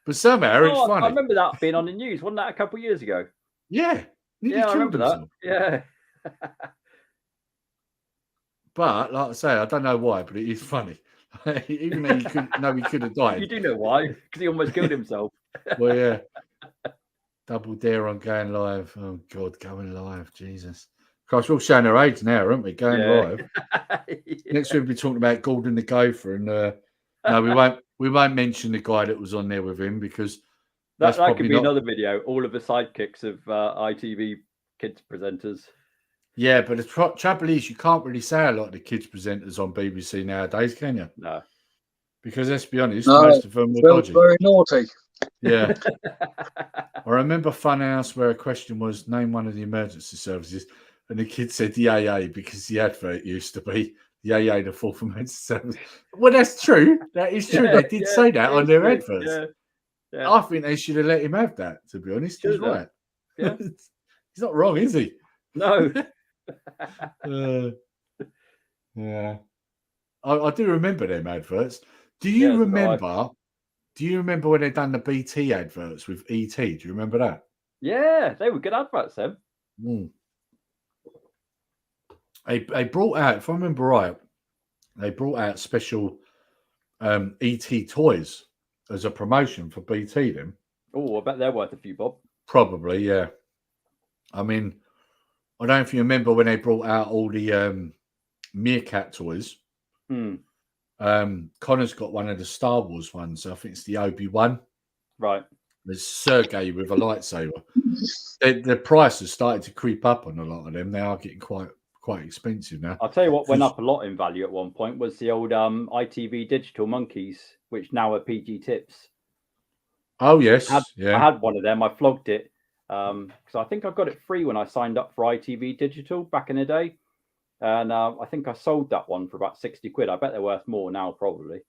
But somehow it's funny. I remember that being on the news. Wasn't that a couple of years ago? Yeah. Yeah, I remember that. Yeah. But like I say, I don't know why, but it is funny. Even though he could have died. You do know why? Because he almost killed himself. Well, yeah. Double dare on going live. Oh God, going live, Jesus. Gosh, we're all showing our age now, aren't we? Going live. Next week we'll be talking about Gordon the Gopher, and no, we won't mention the guy that was on there with him because that could be another video. All of the sidekicks of ITV kids presenters. Yeah, but the trouble is you can't really say a lot of the kids presenters on BBC nowadays, can you? No. Because let's be honest, most of them were dodgy. Very naughty. Yeah. I remember Funhouse where a question was, name one of the emergency services, and the kid said the AA because the advert used to be the AA, the Fourth Emergency Service. Well, that's true. That is true. They did say that on their adverts. Yeah. Yeah. I think they should have let him have that, to be honest. He's right. Yeah. He's not wrong, is he? No. Yeah. I do remember them adverts. Do you remember when they done the BT adverts with ET? Do you remember that? Yeah, they were good adverts then. They brought out, if I remember right, they brought out special ET toys as a promotion for BT. Them. Oh, I bet they're worth a few bob. Probably, yeah. I mean, I don't know if you remember when they brought out all the Meerkat toys. Connor's got one of the Star Wars ones. I think it's the Obi-Wan. Right. There's Sergei with a lightsaber. The price has started to creep up on a lot of them. They are getting quite expensive now. I'll tell you what went up a lot in value at one point was the old ITV digital monkeys, which now are PG tips. Oh yes, I had one of them. I flogged it because I think I got it free when I signed up for ITV digital back in the day, and I think I sold that one for about 60 quid. I bet they're worth more now, probably.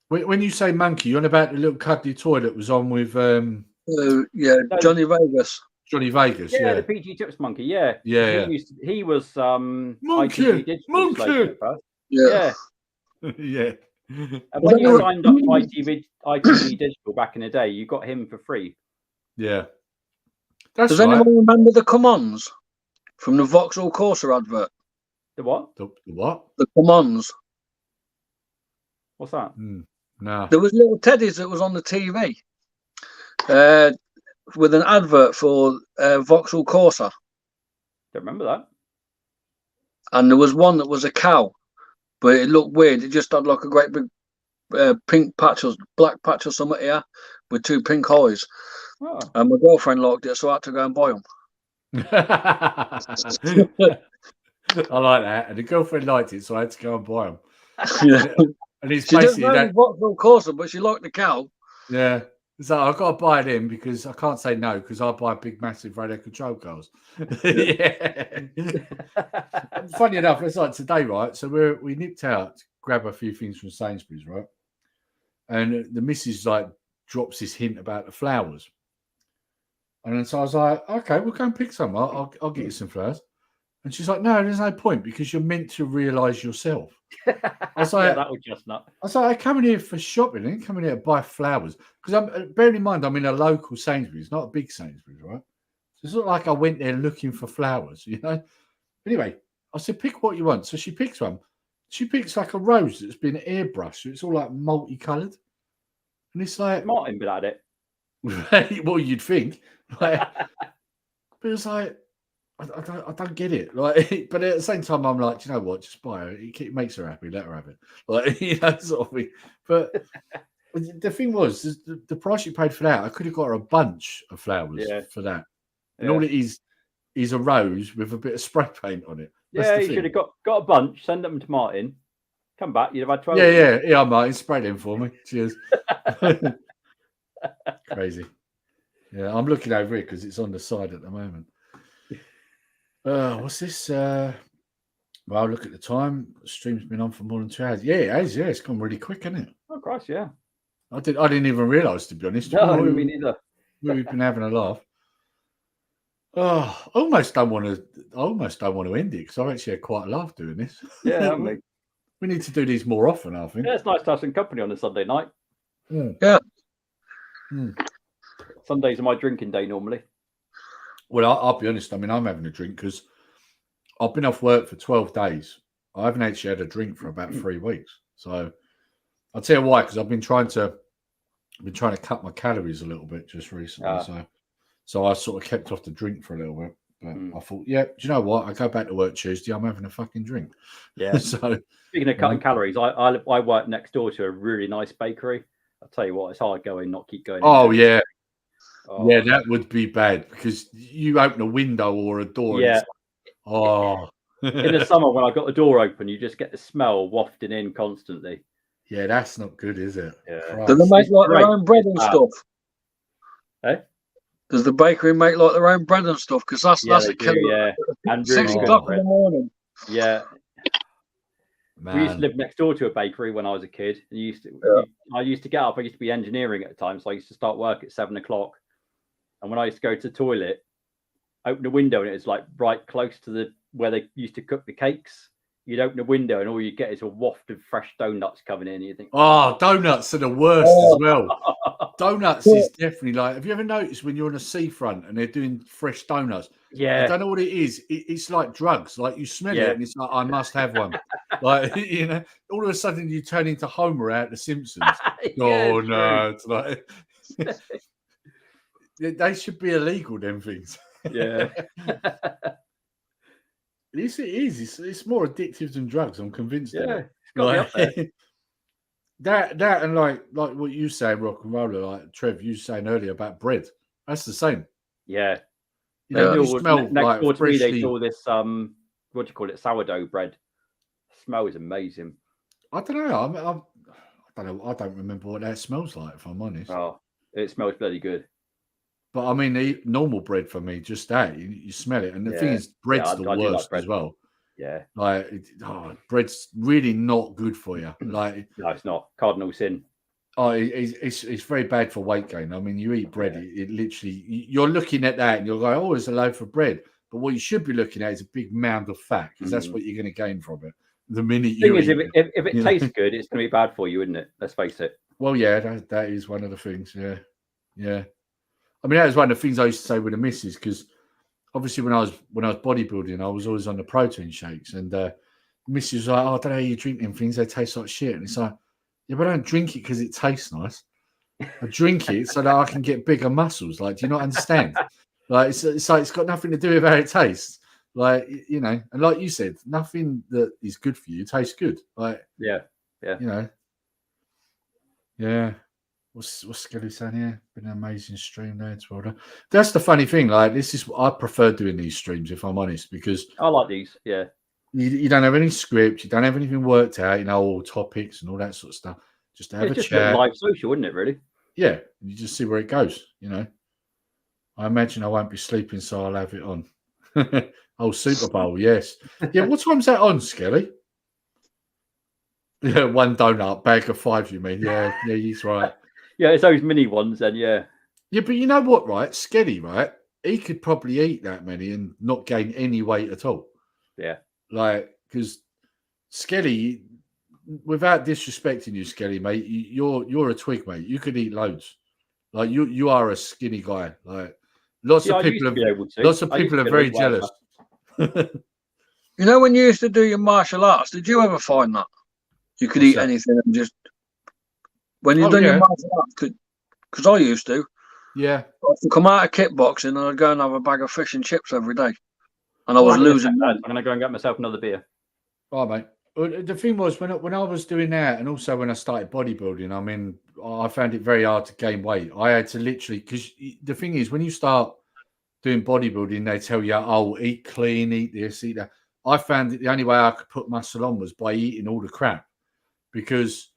When you say monkey, you're on about the little cuddly toy that was on with Johnny Vegas. Johnny Vegas, yeah, the PG Tips monkey, yeah. He was monkey, ITV digital monkey. Yeah. Yeah. And when you signed up to ITV digital back in the day, you got him for free. Yeah. Does anyone remember the come-ons from the Vauxhall Corsa advert? The what? The what? The come-ons. What's that? No. There was little teddies that was on the TV with an advert for Vauxhall Corsa. Don't remember that. And there was one that was a cow, but it looked weird. It just had like a great big pink patch or black patch or something here with two pink eyes. Oh. And my girlfriend liked it, so I had to go and buy them. I like that. And the girlfriend liked it, so I had to go and buy them. Yeah. And it's she basically didn't know Vauxhall Corsa, but she liked the cow. Yeah. So I've got to buy them because I can't say no because I buy big, massive radio control cars. Yeah. Funny enough, it's like today, right? So we nipped out to grab a few things from Sainsbury's, right? And the missus like drops this hint about the flowers. And then so I was like, okay, we'll go and pick some. I'll get you some flowers. And she's like, no, there's no point because you're meant to realise yourself. I was like, that was just not. I was like, I come in here for shopping. I didn't come in here to buy flowers. Because I'm bearing in mind, I'm in a local Sainsbury's, not a big Sainsbury's, right? So it's not like I went there looking for flowers, you know? Anyway, I said, pick what you want. So she picks one. She picks like a rose that's been airbrushed. So it's all like multicolored. And it's like, Martin been at it. well, you'd think. Like, but it's like, I don't get it. Like, but at the same time, I'm like, you know what? Just buy her. It makes her happy. Let her have it. Like, you know, sort of thing. But the thing was, the price you paid for that, I could have got her a bunch of flowers for that. And all it is a rose with a bit of spray paint on it. That's you should have got a bunch. Send them to Martin. Come back. You'd have had 12. Yeah, Martin, spray them for me. Cheers. Crazy. Yeah, I'm looking over it because it's on the side at the moment. What's this? Well, look at the time. The stream's been on for more than 2 hours. Yeah, it has. Yeah, it's gone really quick, hasn't it? Oh, Christ, yeah. I didn't even realise, to be honest. No, me neither. We've been having a laugh. Oh, I almost don't want to end it because I've actually had quite a laugh doing this. Yeah, haven't we? We need to do these more often, I think. Yeah, it's nice to have some company on a Sunday night. Yeah. Sundays are my drinking day normally. Well, I'll be honest. I mean, I'm having a drink because I've been off work for 12 days. I haven't actually had a drink for about 3 weeks. So I'll tell you why, because I've been trying to cut my calories a little bit just recently. So I sort of kept off the drink for a little bit. But I thought, do you know what? I go back to work Tuesday. I'm having a fucking drink. Yeah. So speaking of cutting calories, I work next door to a really nice bakery. I'll tell you what, it's hard going, not keep going. Oh yeah. Oh. Yeah, that would be bad because you open a window or a door. Yeah. In the summer when I got the door open, you just get the smell wafting in constantly. Yeah, that's not good, is it? Yeah. Do they make like their own bread and stuff? Eh? Does the bakery make like their own bread and stuff? Because that's a killer. Yeah, and 6 o'clock in the morning. Yeah. Man. We used to live next door to a bakery when I was a kid. I used to get up. I used to be engineering at the time, so I used to start work at 7 o'clock. And when I used to go to the toilet, open the window, and it was like right close to where they used to cook the cakes. You'd open the window, and all you get is a waft of fresh donuts coming in. And you think, oh, donuts are the worst as well. Donuts is definitely like. Have you ever noticed when you're on a seafront and they're doing fresh donuts? Yeah. I don't know what it is. It's like drugs. Like you smell Yeah. it, and it's like I must have one. Like all of a sudden you turn into Homer out of The Simpsons. Yeah, Oh it's no, it's like they should be illegal. Them things. Yeah. It is. It's more addictive than drugs. I'm convinced. Yeah, of it. it's got to be up there. that and like what you say, rock and roller, like Trev, you saying earlier about bread. That's the same. Yeah. You know, you smell next like door to me, freshly. they do all this what do you call it, sourdough bread. Smells amazing. I don't know. I don't know. I don't remember what that smells like. If I'm honest. Oh, it smells bloody good. But I mean, the normal bread for me, just that you smell it, and the thing is, bread's the I do like worst bread. as well. Yeah, like bread's really not good for you. Like, no, it's not. Cardinal sin. Oh, it's very bad for weight gain. I mean, you eat bread, it literally, you're looking at that and you're going, oh, it's a loaf of bread. But what you should be looking at is a big mound of fat, because that's what you're going to gain from it. The minute you eat it. If it tastes good, it's going to be bad for you, isn't it? Let's face it. Well, yeah, that is one of the things. Yeah. I mean, that was one of the things I used to say with the missus, because obviously when I was bodybuilding, I was always on the protein shakes, and missus was like, oh, I don't know how you drink them things, they taste like shit. And it's like, yeah, but I don't drink it because it tastes nice. I drink it so that I can get bigger muscles. Like, do you not understand? Like, it's like it's got nothing to do with how it tastes. Like, and like you said, nothing that is good for you tastes good. Like, yeah. What's Skelly saying here? Been an amazing stream there. It's well done. That's the funny thing. Like, I prefer doing these streams, if I'm honest, because I like these. Yeah. You don't have any script, you don't have anything worked out, all topics and all that sort of stuff. Just to have a chat. Live social, isn't it, really? Yeah, you just see where it goes, I imagine I won't be sleeping, so I'll have it on. Oh, Super Bowl, yes. Yeah, what time's that on, Skelly? Yeah, one donut, bag of 5, you mean? Yeah, he's right. Yeah, it's those mini ones then, yeah. Yeah, but you know what, right? Skelly, right? He could probably eat that many and not gain any weight at all. Yeah. Like, because Skelly, without disrespecting you, Skelly, mate, you're a twig, mate. You could eat loads. Like, you are a skinny guy. Like, lots of people are very jealous. When you used to do your martial arts, did you ever find that you could eat anything and just when you're doing your martial arts? Because I used to. Yeah. I'd come out of kickboxing and I'd go and have a bag of fish and chips every day. And I was losing. I'm going to go and get myself another beer. Oh, mate. The thing was, when I was doing that, and also when I started bodybuilding, I mean, I found it very hard to gain weight. I had to literally, because the thing is, when you start doing bodybuilding, they tell you, oh, eat clean, eat this, eat that. I found that the only way I could put muscle on was by eating all the crap, because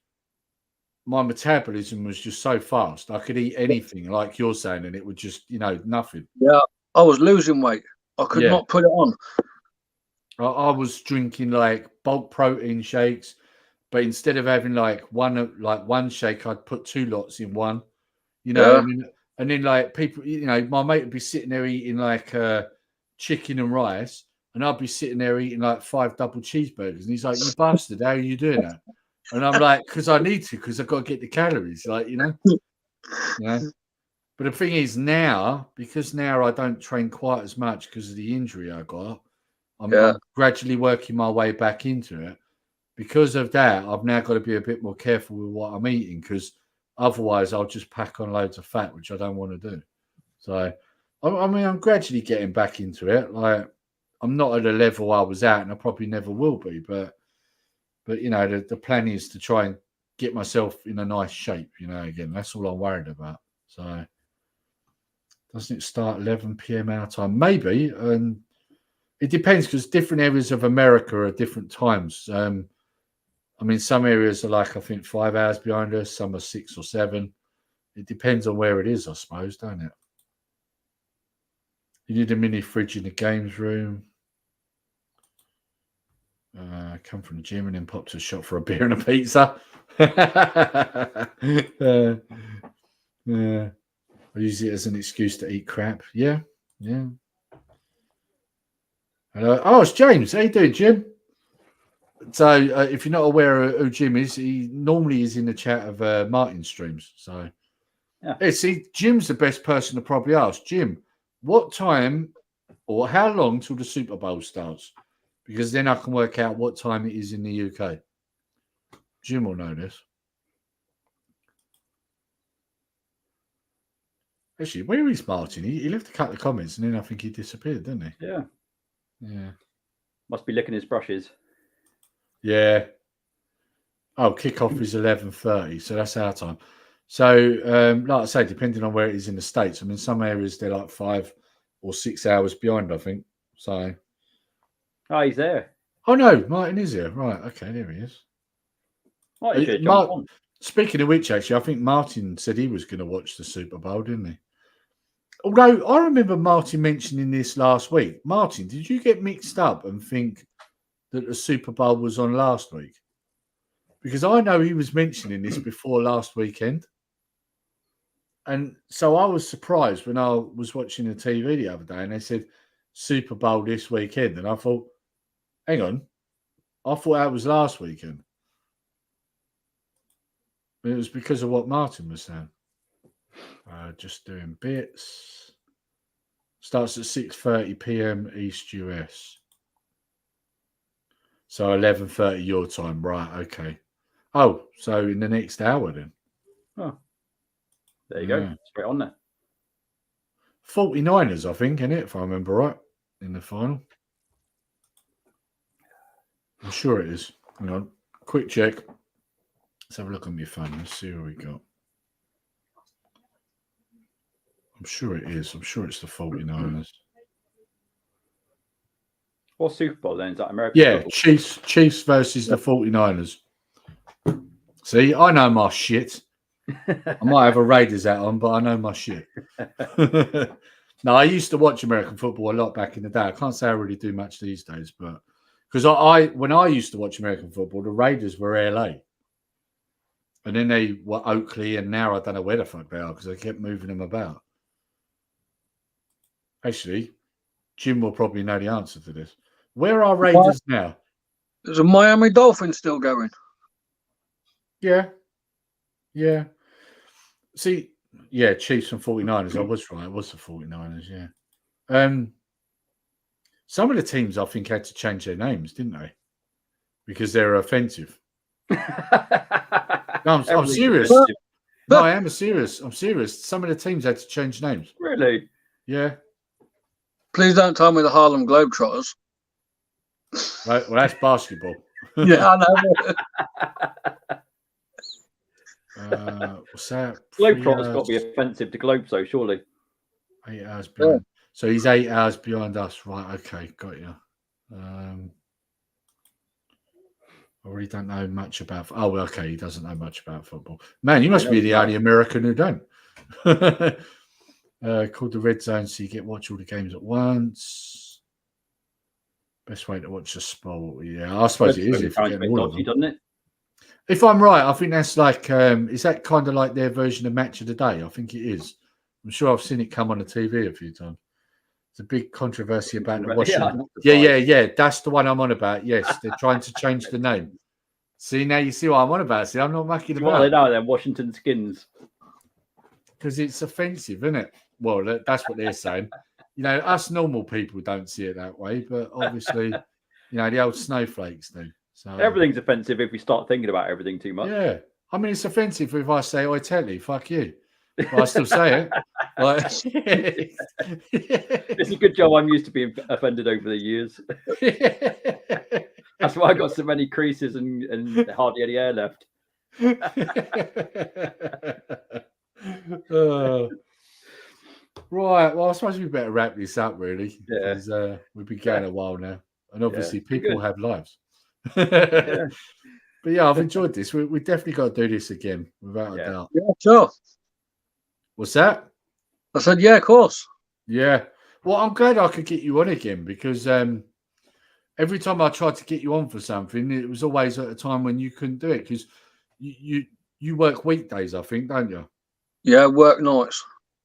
my metabolism was just so fast. I could eat anything, like you're saying, and it would just, nothing. Yeah, I was losing weight. I could not put it on. I was drinking like bulk protein shakes, but instead of having like one shake, I'd put 2 lots in one. And then like people, my mate would be sitting there eating like chicken and rice, and I'd be sitting there eating like 5 double cheeseburgers, and he's like, "You bastard, how are you doing that?" And I'm like, "Because I need to, because I've got to get the calories." Like, But the thing is now, because now I don't train quite as much because of the injury I got, I'm gradually working my way back into it. Because of that, I've now got to be a bit more careful with what I'm eating, because otherwise I'll just pack on loads of fat, which I don't want to do. So, I mean, I'm gradually getting back into it. Like, I'm not at a level I was at, and I probably never will be. But the plan is to try and get myself in a nice shape. Again, that's all I'm worried about. So, doesn't it start 11 p.m. our time? Maybe, and it depends, because different areas of America are at different times. I mean, some areas are like, I think, 5 hours behind us. Some are 6 or 7. It depends on where it is, I suppose, don't it? You need a mini fridge in the games room. Come from the gym and then pop to a shop for a beer and a pizza. I use it as an excuse to eat crap. Yeah. Hello. Oh, it's James. How you doing, Jim? So, if you're not aware of who Jim is, he normally is in the chat of Martin's streams. So, see, Jim's the best person to probably ask. Jim, what time Or how long till the Super Bowl starts? Because then I can work out what time it is in the UK. Jim will know this. Actually, where is Martin? He left a couple of comments and then I think he disappeared, didn't he? Yeah. Yeah. Must be licking his brushes. Yeah. Oh, kickoff is 11:30, so that's our time. So, like I say, depending on where it is in the States, I mean, some areas they're like 5 or 6 hours behind, I think. So, Oh, he's there. oh no, Martin is here. Right, okay, there he is. Martin should have jumped on. Speaking of which, actually, I think Martin said he was going to watch the Super Bowl, didn't he? Although I remember Martin mentioning this last week. Martin, did you get mixed up and think that the Super Bowl was on last week? Because I know he was mentioning this before last weekend. And so I was surprised when I was watching the TV the other day and they said Super Bowl this weekend. And I thought, hang on, I thought that was last weekend. But it was because of what Martin was saying. Just doing bits. Starts at 6:30 p.m. East US. So 11:30 your time. Right, okay. Oh, so in the next hour then. Oh. There you go. Straight on there. 49ers, I think, innit? If I remember right, in the final. I'm sure it is. Hang on. Quick check. Let's have a look on my phone. Let's see what we got. I'm sure it is. I'm sure it's the 49ers. What Super Bowl then? Is that American? Yeah, football? Chiefs versus the 49ers. See, I know my shit. I might have a Raiders hat on, but I know my shit. No, I used to watch American football a lot back in the day. I can't say I really do much these days, but because when I used to watch American football, the Raiders were LA. And then they were Oakley, and now I don't know where the fuck they are because they kept moving them about. Actually, Jim will probably know the answer to this. Where are Raiders now? Is the Miami Dolphins still going? Yeah. Yeah. See, yeah, Chiefs and 49ers. I was right. It was the 49ers, yeah. Some of the teams, I think, had to change their names, didn't they? Because they're offensive. No, I'm serious. No, I am serious. I'm serious. Some of the teams had to change names. Really? Yeah. Please don't tell me the Harlem Globetrotters. Right. Well, that's basketball. Yeah, I know. What's that? Globetrotters got to be offensive to Globeso, surely. 8 hours behind. Yeah. So he's 8 hours behind us. Right. Okay. Got you. I really don't know much about. Oh, well, okay. He doesn't know much about football. Man, you must be the only American who don't. Called the Red Zone so you get watch all the games at once. Best way to watch the sport. Yeah, I suppose it is if you get all of them. Doesn't it? If I'm right, I think that's like, is that kind of like their version of Match of the Day? I think it is. I'm sure I've seen it come on the TV a few times. It's a big controversy about the Washington. Yeah. That's the one I'm on about. Yes, they're trying to change the name. See, now you see what I'm on about. See, I'm not mucking about. What are they now then? Washington Skins. Because it's offensive, isn't it? Well, that's what they're saying. You know, us normal people don't see it that way, but obviously, you know, the old snowflakes do. So everything's offensive if we start thinking about everything too much. Yeah. I mean, it's offensive if I say, "Oi, Tetlee, fuck you." But I still say it. Like, it's a good job I'm used to being offended over the years. That's why I got so many creases and hardly any hair left. Right. Well, I suppose we better wrap this up, really. Yeah. Because we've been going a while now. And obviously, people have lives. Yeah. But yeah, I've enjoyed this. We definitely got to do this again, without a doubt. Yeah, sure. What's that? I said, yeah, of course. Yeah. Well, I'm glad I could get you on again because every time I tried to get you on for something, it was always at a time when you couldn't do it because you work weekdays, I think, don't you? Yeah, work nights.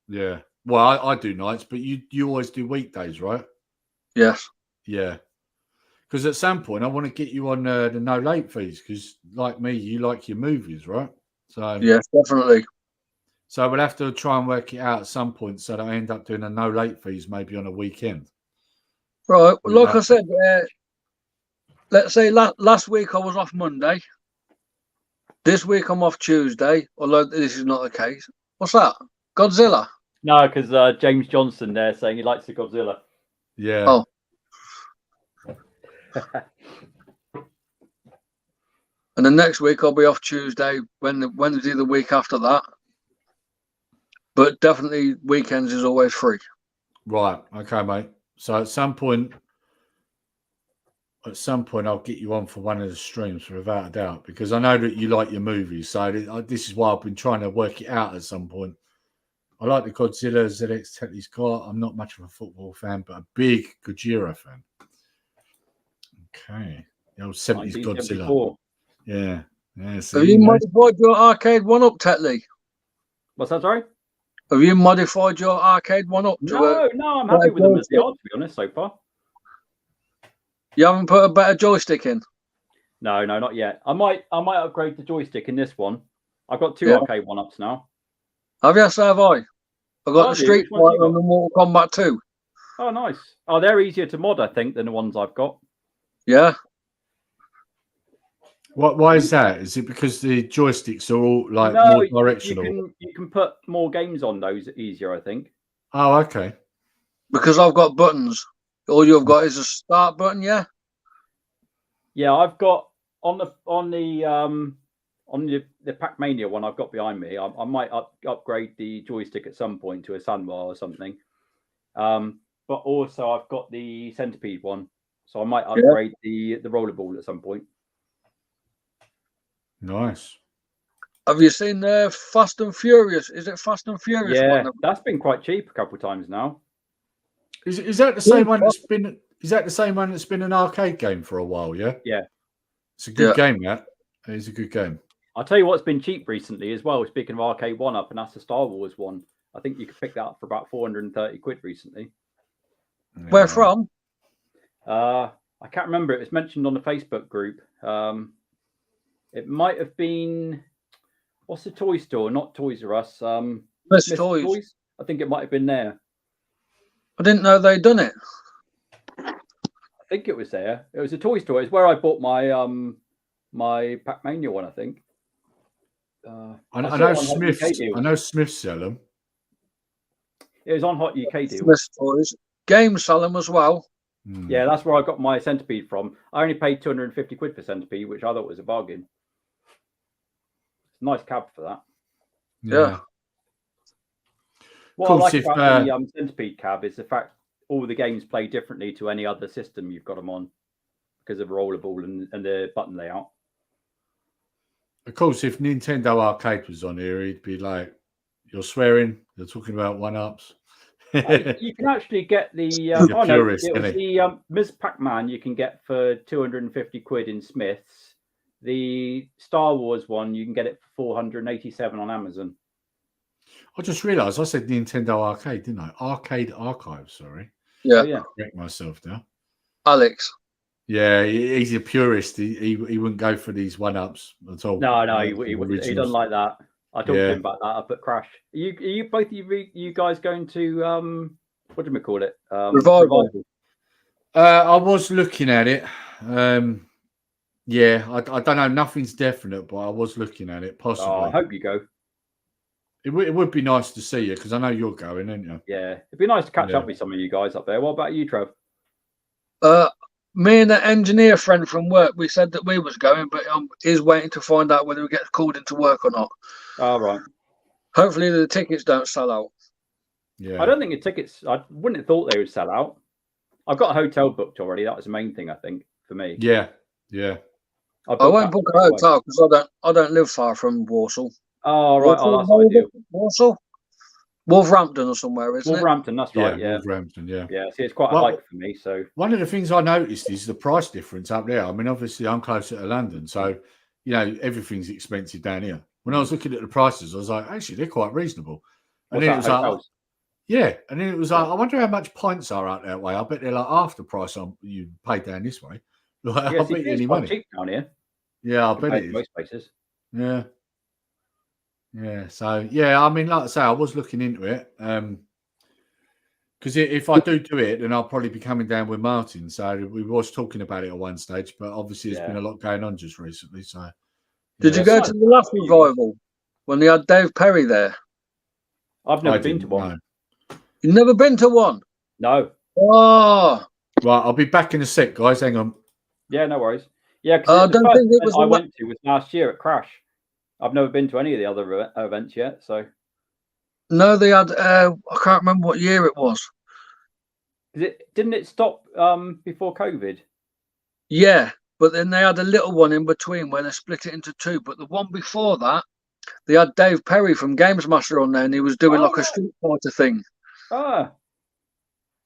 Yeah. Well, I do nights, but you always do weekdays, right? Yes. Yeah. Because at some point, I want to get you on the no late fees because, like me, you like your movies, right? So yes, definitely. So we'll have to try and work it out at some point so that I end up doing a no late fees maybe on a weekend. Right. Well, like I said, let's say last week I was off Monday. This week I'm off Tuesday, although this is not the case. What's that? Godzilla? No, because James Johnson there saying he likes the Godzilla. Yeah. Oh. And the next week I'll be off Tuesday, Wednesday the week after that. But definitely weekends is always free. Right. Okay, mate. So at some point I'll get you on for one of the streams, without a doubt, because I know that you like your movies. So this is why I've been trying to work it out at some point. I like the Godzilla ZX Tetlee's got. I'm not much of a football fan, but a big Gojira fan. Okay. The old 70s Godzilla. Yeah. So have you modified your arcade one-up, Tetlee? What's that, sorry? Have you modified your arcade one-up? No, I'm happy with them as they are, to be honest, so far. You haven't put a better joystick in? No, not yet. I might upgrade the joystick in this one. I've got two arcade one-ups now. Have you? So have I. I've got the Street Fighter and the Mortal Kombat 2. Oh, nice. Oh, they're easier to mod, I think, than the ones I've got. Yeah. Why is that? Is it because the joysticks are all more directional? You can put more games on those easier, I think. Oh, okay. Because I've got buttons. All you've got is a start button, yeah? Yeah, I've got on the Pac-Mania one I've got behind me. I might upgrade the joystick at some point to a Sanwa or something. But also I've got the Centipede one, so I might upgrade the rollerball at some point. Nice. Have you seen Fast and Furious? Is it Fast and Furious? Yeah, that's been quite cheap a couple of times now. Is that the same one that's been? Is that the same one that's been an arcade game for a while? Yeah. Yeah. It's a good game. That is a good game. I'll tell you what's been cheap recently as well. Speaking of arcade one-up, and that's the Star Wars one. I think you could pick that up for about 430 quid recently. Yeah. Where from? I can't remember. It was mentioned on the Facebook group. It might have been, what's the toy store? Not Toys R Us. Smith's Toys. I think it might have been there. I didn't know they'd done it. I think it was there. It was a toy store. It's where I bought my my Pac-Mania one, I think. I know Smiths. I know Smiths sell them. It was on Hot UK deal. Smith's Toys. Games sell them as well. Yeah, that's where I got my Centipede from. I only paid 250 quid for Centipede, which I thought was a bargain. It's a nice cab for that. Yeah. What I like about the Centipede cab is the fact all the games play differently to any other system you've got them on because of rollerball and the button layout. Of course, if Nintendo Arcade was on here, he'd be like, "You're swearing. You're talking about one-ups." You can actually get the Ms. Pac-Man you can get for 250 quid in Smith's. The Star Wars one you can get it for 487 on Amazon. I just realised I said Nintendo Arcade, didn't I? Arcade Archive, sorry. Yeah. Correct myself now. Alex. Yeah, he's a purist. He wouldn't go for these one-ups at all. No, he doesn't like that. I talked to him about that up at Crash. Are you both you guys going to what do we call it? Revival. I was looking at it. Yeah, I don't know. Nothing's definite, but I was looking at it. Possibly. Oh, I hope you go. It would be nice to see you because I know you're going, aren't you? Yeah, it'd be nice to catch up with some of you guys up there. What about you, Trev? Me and an engineer friend from work, we said that we was going, but he's waiting to find out whether we get called into work or not. Oh, right. Hopefully the tickets don't sell out. Yeah. I don't think the tickets, I wouldn't have thought they would sell out. I've got a hotel booked already. That was the main thing, I think, for me. Yeah. I won't book a hotel because I don't live far from Warsaw. Oh, right. Oh, that's ideal. Warsaw? Wolverhampton or somewhere, isn't Wolverhampton, that's right. Yeah. Wolverhampton, yeah. Yeah, see, it's quite a hike for me. So one of the things I noticed is the price difference up there. I mean, obviously, I'm closer to London, so everything's expensive down here. When I was looking at the prices, I was like, actually, they're quite reasonable. And then it was like, and then it was like, I wonder how much pints are out that way. I bet they're like half the price you pay down this way. Like, I bet you any money. Cheap down here. Yeah, I bet it is. Most places. Yeah. Yeah, so I mean, like I say, I was looking into it. Because if I do it, then I'll probably be coming down with Martin. So we was talking about it at one stage, but obviously there's been a lot going on just recently. So did you go to the last revival when they had Dave Perry there? I've never been to one. No. You've never been to one? No. Oh. Right, I'll be back in a sec, guys. Hang on. Yeah, no worries. Yeah, because the don't first think it was event I went to was last year at Crash. I've never been to any of the other events yet, so. No, they had. I can't remember what year it was. Didn't it stop before COVID? Yeah, but then they had a little one in between where they split it into two. But the one before that, they had Dave Perry from Games Master on there, and he was doing a Street Fighter thing. Ah.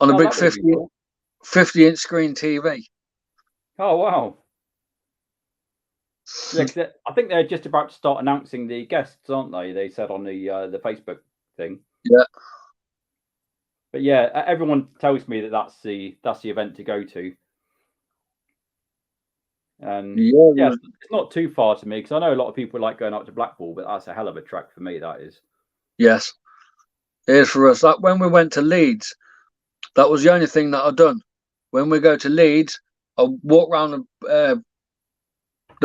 On a big 50-inch screen TV. Oh wow. Yeah, cause I think they're just about to start announcing the guests, aren't they? They said on the Facebook thing. Yeah. But yeah, everyone tells me that that's the event to go to. And yeah, it's not too far to me because I know a lot of people like going up to Blackpool, but that's a hell of a trek for me. That is. Yes, it is for us. Like when we went to Leeds, that was the only thing that I've done. When we go to Leeds, I'll walk around the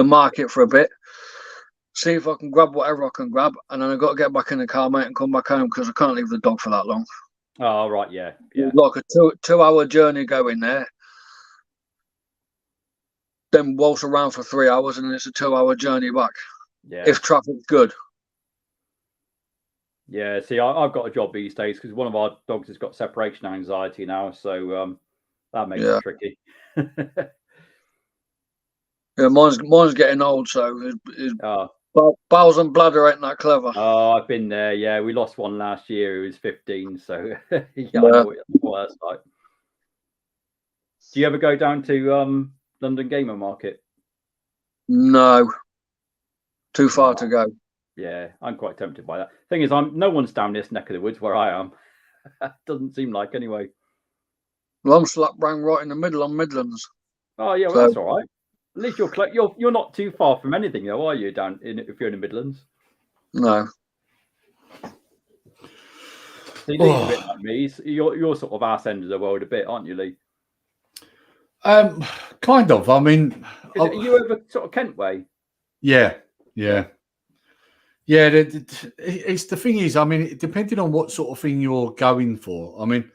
market for a bit, see if I can grab whatever I can grab, and then I've got to get back in the car, mate, and come back home because I can't leave the dog for that long. Oh, right, yeah. It's like a two-hour journey going there, then waltz around for 3 hours, and then it's a 2-hour journey back. Yeah. If traffic's good. Yeah, see, I've got a job these days because one of our dogs has got separation anxiety now, so that makes it tricky. Yeah, mine's getting old, so his bowels and bladder ain't that clever. Oh, I've been there. Yeah, we lost one last year. He was 15, so I know what that's like. Do you ever go down to London Gamer Market? No, too far to go. Yeah, I'm quite tempted by that. Thing is, no one's down this neck of the woods where I am. Doesn't seem like anyway. Well, I'm slap bang right in the middle on Midlands. Oh yeah, well, that's all right. At least you're not too far from anything, though, are you? If you're in the Midlands. No. So Lee's a bit like me. You're sort of arse end of the world a bit, aren't you, Lee? Kind of. I mean, are you over sort of Kent way? Yeah. It's the thing is, I mean, depending on what sort of thing you're going for. I mean,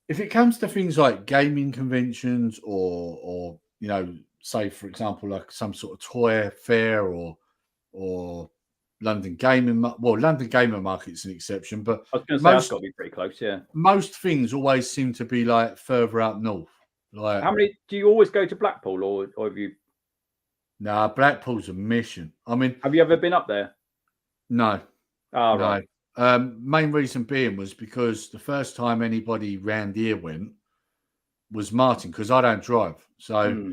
if it comes to things like gaming conventions or you know, say for example, like some sort of toy fair or London Gaming, London Gamer Market's an exception, but I was going to say that's got to be pretty close. Yeah, most things always seem to be like further up north. Like, how many do you always go to Blackpool, or have you? Nah, Blackpool's a mission. I mean, have you ever been up there? No. Oh, right. Main reason being was because the first time anybody round here went was Martin, because I don't drive. So,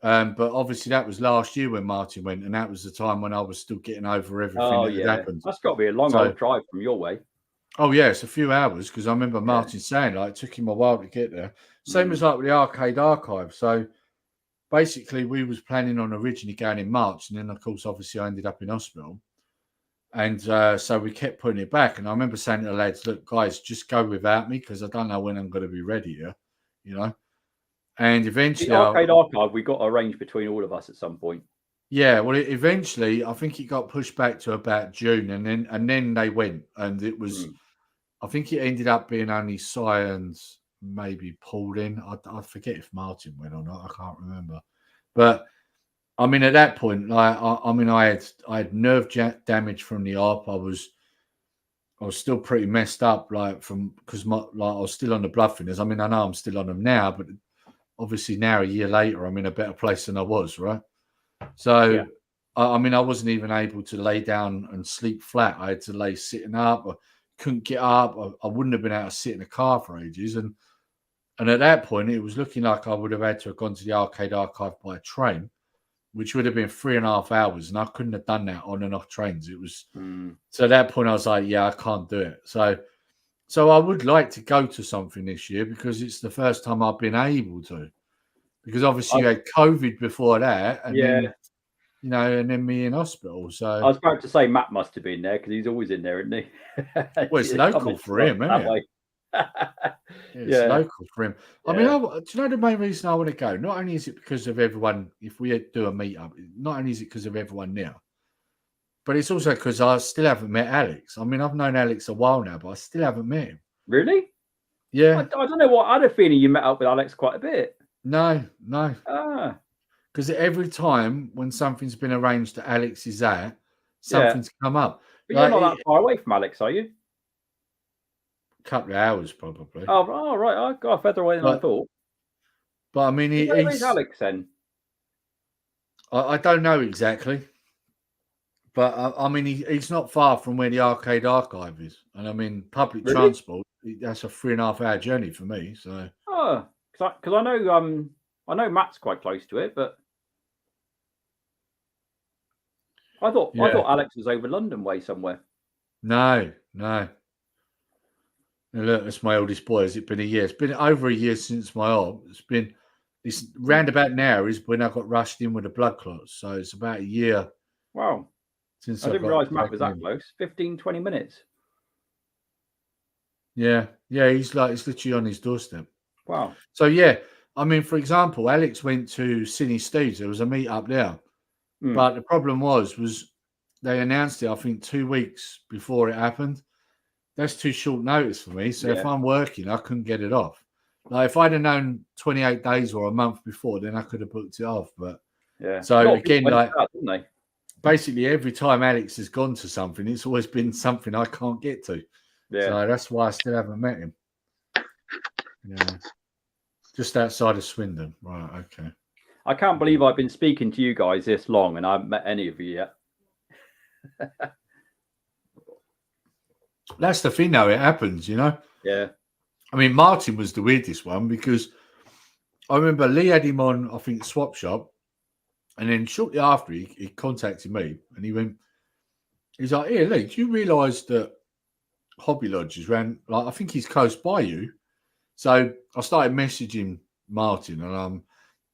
but obviously that was last year when Martin went, and that was the time when I was still getting over everything that had happened. That's got to be a long old drive from your way. Oh yeah, it's a few hours because I remember Martin saying like it took him a while to get there. Same as like with the arcade archive. So basically, we was planning on originally going in March, and then of course, obviously, I ended up in hospital. And so we kept putting it back. And I remember saying to the lads, look, guys, just go without me because I don't know when I'm going to be ready here, you know. And eventually... The arcade archive, we got arranged between all of us at some point. Yeah, well, eventually, I think it got pushed back to about June. And then they went. And it was... I think it ended up being only Science maybe pulled in. I forget if Martin went or not. I can't remember. But... I mean, at that point, like, I had nerve damage from the op. I was still pretty messed up, like because I was still on the blood thinners. I mean, I know I'm still on them now, but obviously now a year later, I'm in a better place than I was, right? So, I mean, I wasn't even able to lay down and sleep flat. I had to lay sitting up. I couldn't get up. I wouldn't have been able to sit in a car for ages. And at that point, it was looking like I would have had to have gone to the arcade archive by train, which would have been 3.5 hours, and I couldn't have done that on and off trains. It was so at that point I was like, yeah, I can't do it. So I would like to go to something this year because it's the first time I've been able to. Because obviously you had COVID before that, and then you know, and then me in hospital. So I was about to say Matt must have been there because he's always in there, isn't he? Well, it's local for him, isn't it? It's local for him. I mean, do you know the main reason I want to go? Not only is it because of everyone, if we do a meetup, not only is it because of everyone there, but it's also because I still haven't met Alex. I mean, I've known Alex a while now, but I still haven't met him. Really? Yeah. I don't know what. I had a feeling you met up with Alex quite a bit. No. Ah. Because every time when something's been arranged that Alex is at, something's come up. But you're not that far away from Alex, are you? A couple of hours, probably. Oh right. I got further away than I thought. But I mean, Where's Alex then? I don't know exactly. But I mean, he's not far from where the Arcade Archive is. And I mean, public transport, that's a 3.5 hour journey for me. So, because I know Matt's quite close to it, but I thought Alex was over London way somewhere. No. Now look, that's my oldest boy. Has it been a year? It's been over a year since my op. This roundabout now is when I got rushed in with a blood clot. So it's about a year. Wow. Since I didn't realise Matt was that close. 15, 20 minutes. Yeah, he's literally on his doorstep. Wow. So yeah, I mean, for example, Alex went to Sydney Steve's. There was a meet up there, but the problem was they announced it, I think, 2 weeks before it happened. That's too short notice for me. So if I'm working, I couldn't get it off. Like if I'd have known 28 days or a month before, then I could have booked it off. But so again, basically every time Alex has gone to something, it's always been something I can't get to. Yeah. So that's why I still haven't met him. Yeah. Just outside of Swindon. Right, okay. I can't believe I've been speaking to you guys this long and I haven't met any of you yet. That's the thing, though. It happens, you know? Yeah. I mean, Martin was the weirdest one because I remember Lee had him on, I think, Swap Shop. And then shortly after, he contacted me and he's like, "Here, Lee, do you realise that Hobby Lodge is around, like, I think he's close by you?" So I started messaging Martin and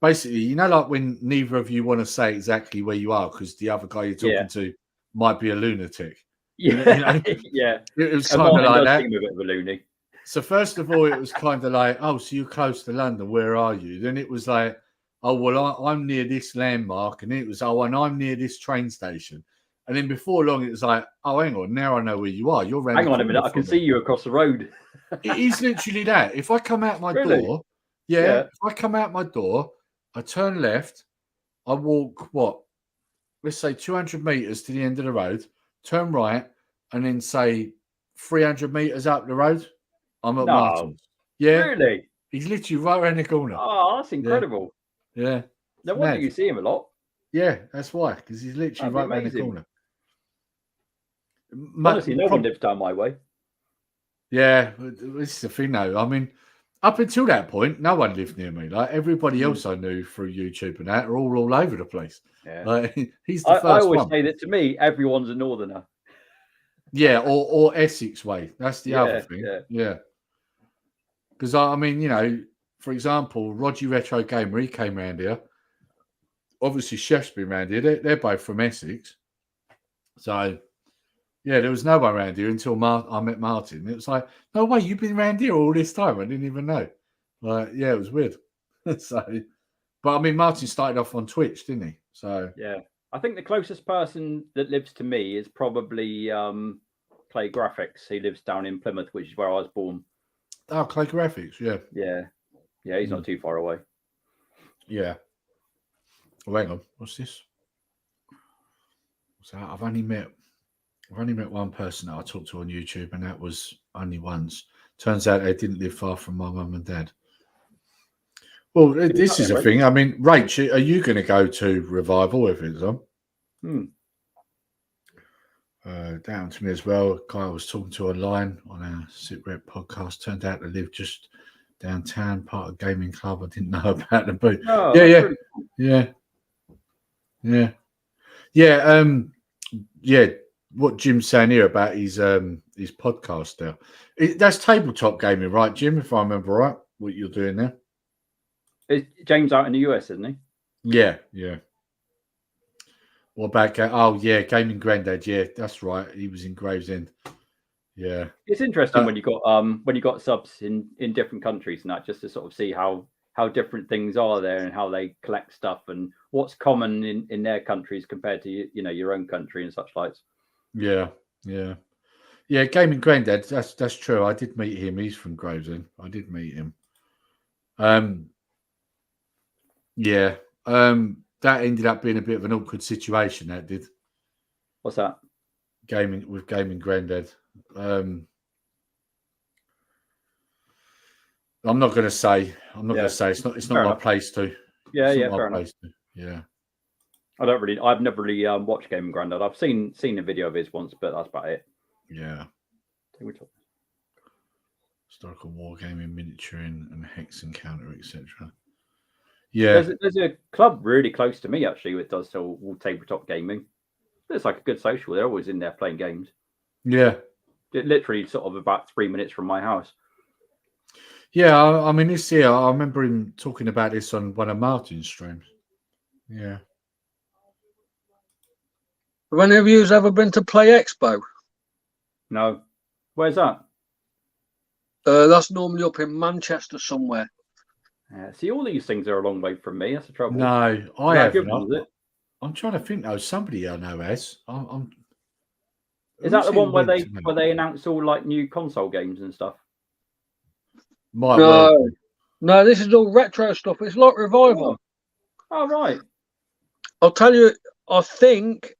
basically, you know, like when neither of you want to say exactly where you are because the other guy you're talking to might be a lunatic. Yeah, you know? yeah. It was kind of like that. A bit of a loony. So first of all, it was kind of like, "Oh, so you're close to London. Where are you?" Then it was like, "Oh, well, I'm near this landmark," and then it was, "Oh, and I'm near this train station." And then before long, it was like, "Oh, hang on, now I know where you are. You're around." Hang on a minute, I can see you across the road. It is literally that. If I come out my door, if I come out my door, I turn left, I walk let's say 200 meters to the end of the road, turn right, and then say 300 meters up the road, I'm at Martin's. Yeah, really? He's literally right around the corner. Oh, that's incredible. Yeah. No wonder you see him a lot. Yeah, that's why, because he's literally right around the corner. Honestly, no one lives down my way. Yeah, this is the thing, though. I mean, up until that point, no one lived near me. Like everybody else I knew through YouTube and that are all over the place. Yeah. Like, he's the first one. I always say that to me, everyone's a northerner. Yeah, or Essex way. That's the other thing. Yeah. Because I mean, you know, for example, Roger Retro Gamer, he came around here. Obviously, Chef's been around here. They're both from Essex. So, yeah, there was no one around here until I met Martin. It was like, "No way, you've been around here all this time." I didn't even know. Like, yeah, it was weird. So, but I mean, Martin started off on Twitch, didn't he? So, yeah, I think the closest person that lives to me is probably Clay Graphics. He lives down in Plymouth, which is where I was born. Oh, Clay Graphics, yeah. Yeah, he's not too far away. Yeah. Oh, hang on, what's this? So I've only met one person that I talked to on YouTube, and that was only once. Turns out they didn't live far from my mum and dad. Well, this is a thing. I mean, Rach, are you going to go to Revival if it's on? Down to me as well. A guy I was talking to online on our SitRep podcast turned out to live just downtown, part of a gaming club. I didn't know about the booth. Oh, Yeah. What Jim's saying here about his podcast there. That's tabletop gaming, right, Jim? If I remember right, what you're doing there. Is James out in the US, isn't he? Yeah. What about Gaming Grandad? Yeah, that's right. He was in Gravesend. Yeah. It's interesting when you got subs in different countries and that, just to sort of see how different things are there and how they collect stuff and what's common in their countries compared to your own country and such like. Yeah. Gaming Grandad. That's true. I did meet him. He's from Gravesend. I did meet him. Yeah. That ended up being a bit of an awkward situation. That did. What's that? Gaming Grandad. I'm not going to say. It's not my place to. Yeah, fair enough. Yeah. I've never really watched Gaming Grandad. I've seen a video of his once, but that's about it. Yeah. Historical wargaming, miniaturing, and hex encounter, etc. Yeah. There's a club really close to me actually that does sell tabletop gaming. It's like a good social. They're always in there playing games. Yeah. It literally sort of about 3 minutes from my house. Yeah, I mean this year I remember him talking about this on one of Martin's streams. Yeah. Have any of you ever been to Play Expo? No. Where's that? That's normally up in Manchester somewhere. See, all these things are a long way from me. That's the trouble. No, I haven't. I'm trying to think though. Somebody I know has. Is that the one where they announce all like new console games and stuff? No, this is all retro stuff. It's like Revival. Oh right. I'll tell you. I think.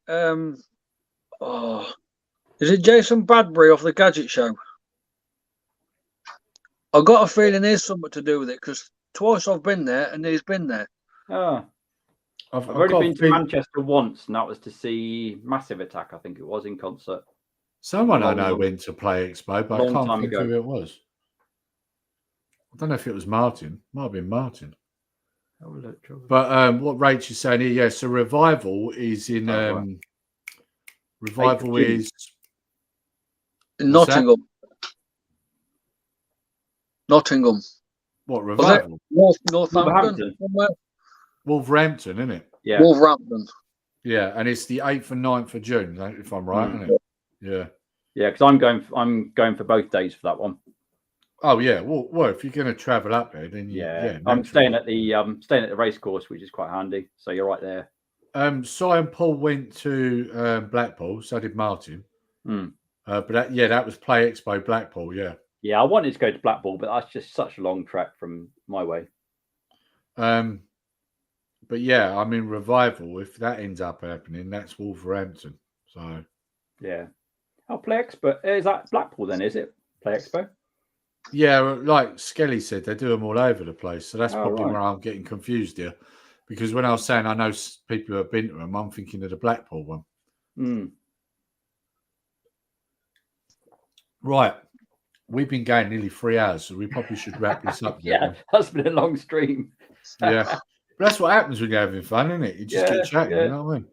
Is it Jason Bradbury off the Gadget Show? I got a feeling there's something to do with it because twice I've been there and he's been there. Oh. I've already been to Manchester once, and that was to see Massive Attack. I think it was in concert. Someone I know went to Play Expo, but I can't think who it was. I don't know if it was Martin. Might have been Martin. But what Rach is saying here, yeah. So Revival is in. Revival is in Nottingham. Nottingham. What Revival? Northampton. Wolverhampton, isn't it? Yeah. Wolverhampton. Yeah, and it's the 8th and 9th of June, if I'm right, isn't it? Yeah. Yeah, because I'm going for both days for that one. Oh yeah, well, if you're going to travel up there, then I'm staying at the race course, which is quite handy. So you're right there. Cy and Paul went to Blackpool, so did Martin. But that was Play Expo Blackpool. Yeah. Yeah, I wanted to go to Blackpool, but that's just such a long trek from my way. But yeah, I mean Revival. If that ends up happening, that's Wolverhampton. So. Yeah. Oh, Play Expo. Is that Blackpool then? Is it Play Expo? Yeah, like Skelly said, they do them all over the place. So that's probably where I'm getting confused here. Because when I was saying I know people who have been to them, I'm thinking of the Blackpool one. Right. We've been going nearly 3 hours, so we probably should wrap this up. Yeah, that's been a long stream. Yeah. But that's what happens when you're having fun, isn't it? You just get chatting, you know what I mean?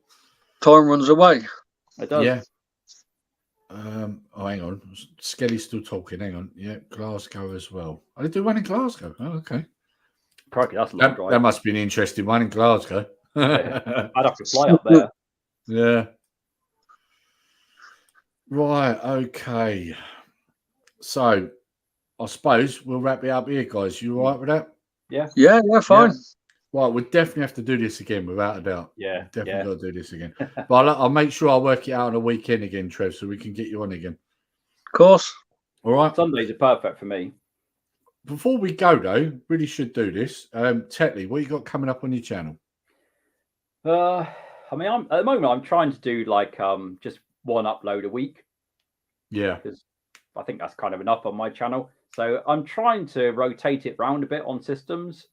Time runs away. It does. Yeah. Hang on. Skelly's still talking. Hang on. Yeah, Glasgow as well. I did do one in Glasgow. Oh, okay. Crikey, that's a long drive. That must be an interesting one in Glasgow. I'd have to fly up there. Yeah. Right. Okay. So, I suppose we'll wrap it up here, guys. You all right with that? Yeah. Yeah, fine. Yeah. Right, we'll definitely have to do this again, without a doubt. Yeah. Definitely got to do this again. But I'll make sure I work it out on a weekend again, Trev, so we can get you on again. Of course. All right. Sundays are perfect for me. Before we go, though, really should do this. Tetlee, what you got coming up on your channel? I mean, at the moment, I'm trying to do like just one upload a week. Yeah. Because I think that's kind of enough on my channel. So I'm trying to rotate it round a bit on systems.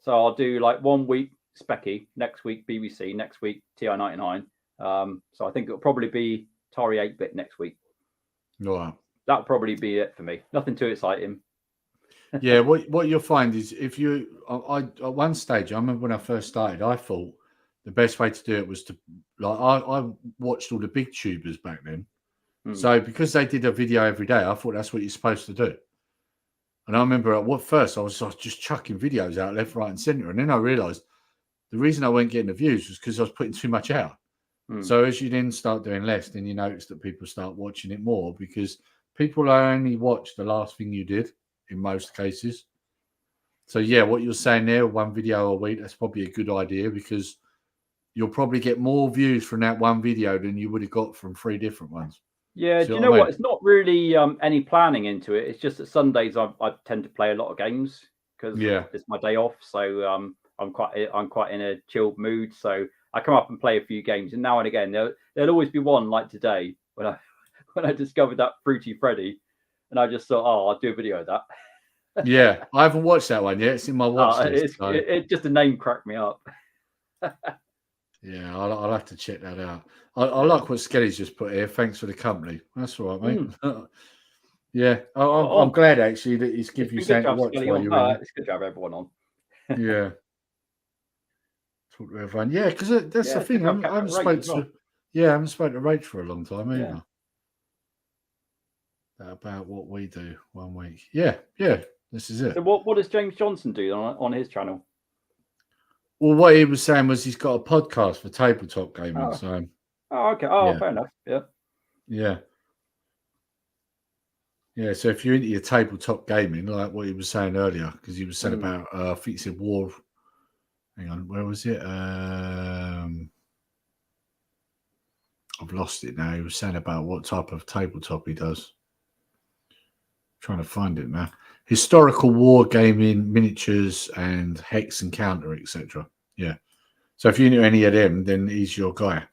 So I'll do like 1 week Specky, next week BBC, next week TI-99. So I think it'll probably be Atari 8-bit next week. Wow. That'll probably be it for me. Nothing too exciting. Yeah, what you'll find is if you, I at one stage, I remember when I first started, I thought the best way to do it was to, like, I watched all the big tubers back then. So because they did a video every day, I thought that's what you're supposed to do. And I remember at first I was just chucking videos out left, right, and centre, and then I realised the reason I weren't getting the views was because I was putting too much out. So as you then start doing less, then you notice that people start watching it more because People only watch the last thing you did in most cases. So yeah, what you're saying there, one video a week, that's probably a good idea because you'll probably get more views from that one video than you would have got from 3 different ones. Yeah, See do you what know I mean? what? It's not really any planning into it. It's just that Sundays I tend to play a lot of games because it's my day off. So I'm quite in a chilled mood. So I come up and play a few games, and now and again there'll always be one like today when I discovered that Fruity Freddy, and I just thought, oh, I'll do a video of that. Yeah, I haven't watched that one yet. It's in my watch list. It just the name cracked me up. Yeah, I'll have to check that out. I like what Skelly's just put here. Thanks for the company. That's all right, mate. Yeah, I'm glad actually that he's given you something to watch while you're in. It's good to have everyone on. Yeah. Talk to everyone. Yeah, because that's the thing. I haven't spoken to Rach for a long time either. About what we do one week. Yeah. This is it. So what does James Johnson do on his channel? Well, what he was saying was he's got a podcast for tabletop gaming. Oh. So. Oh, okay. Oh, fair enough. Yeah. Yeah. Yeah. So if you're into your tabletop gaming, like what he was saying earlier, because he was saying about, I think he said War. Hang on, where was it? I've lost it now. He was saying about what type of tabletop he does. Trying to find it now. Historical war gaming, miniatures, and hex and counter, etc. Yeah. So if you knew any of them, then he's your guy.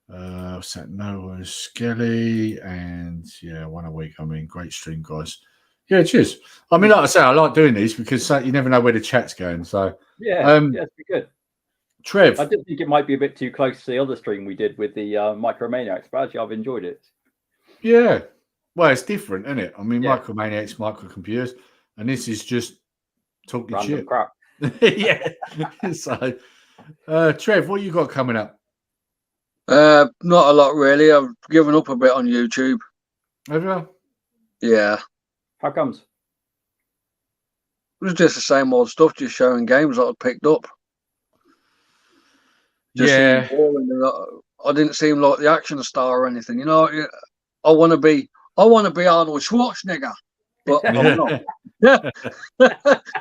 What's that? Noah Skelly, and one a week. I mean, great stream, guys. Yeah, cheers. I mean, like I say, I like doing these because you never know where the chat's going. So it's pretty good. Trev, I did think it might be a bit too close to the other stream we did with the Micromaniacs, but actually I've enjoyed it. Yeah. Well, it's different, isn't it? I mean, Micromaniacs, microcomputers, and this is just talking random shit. crap. Yeah. So, Trev, what you got coming up? Not a lot really. I've given up a bit on YouTube. Have you? Yeah. How comes? It was just the same old stuff, just showing games that I picked up. Just boring. I didn't seem like the action star or anything. You know, I want to be Arnold Schwarzenegger, but I'm not.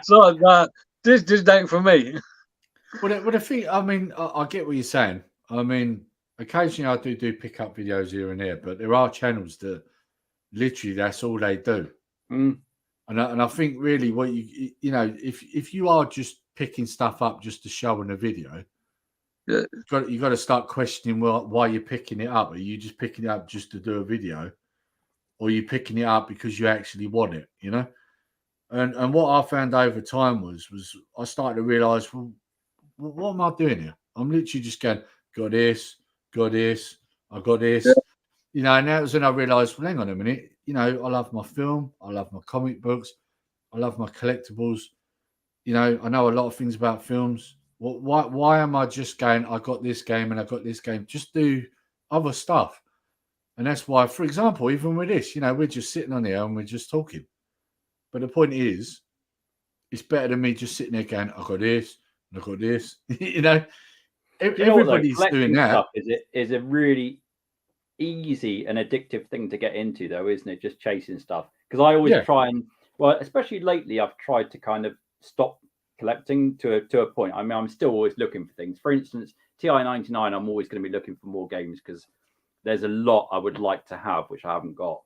So this just ain't for me. Well, the thing, I mean, I get what you're saying. I mean, occasionally I do pick up videos here and there, but there are channels that literally that's all they do. And I think really what you know, if you are just picking stuff up just to show in a video, you got to start questioning why you're picking it up. Are you just picking it up just to do a video, or are you picking it up because you actually want it? You know. And what I found over time was I started to realise, well, what am I doing here? I'm literally just going, got this, I got this. Yeah. You know, and that was when I realised, well, hang on a minute. You know, I love my film, I love my comic books, I love my collectibles. You know, I know a lot of things about films. Why am I just going, I got this game and I got this game? Just do other stuff. And that's why, for example, even with this, you know, we're just sitting on here and we're just talking. But the point is, it's better than me just sitting there going, I got this and I got this. You know, everybody's doing that. Stuff is a really easy and addictive thing to get into, though, isn't it? Just chasing stuff. Because I always try and, well, especially lately, I've tried to kind of stop collecting to a point. I mean, I'm still always looking for things. For instance, TI-99, I'm always going to be looking for more games because there's a lot I would like to have which I haven't got.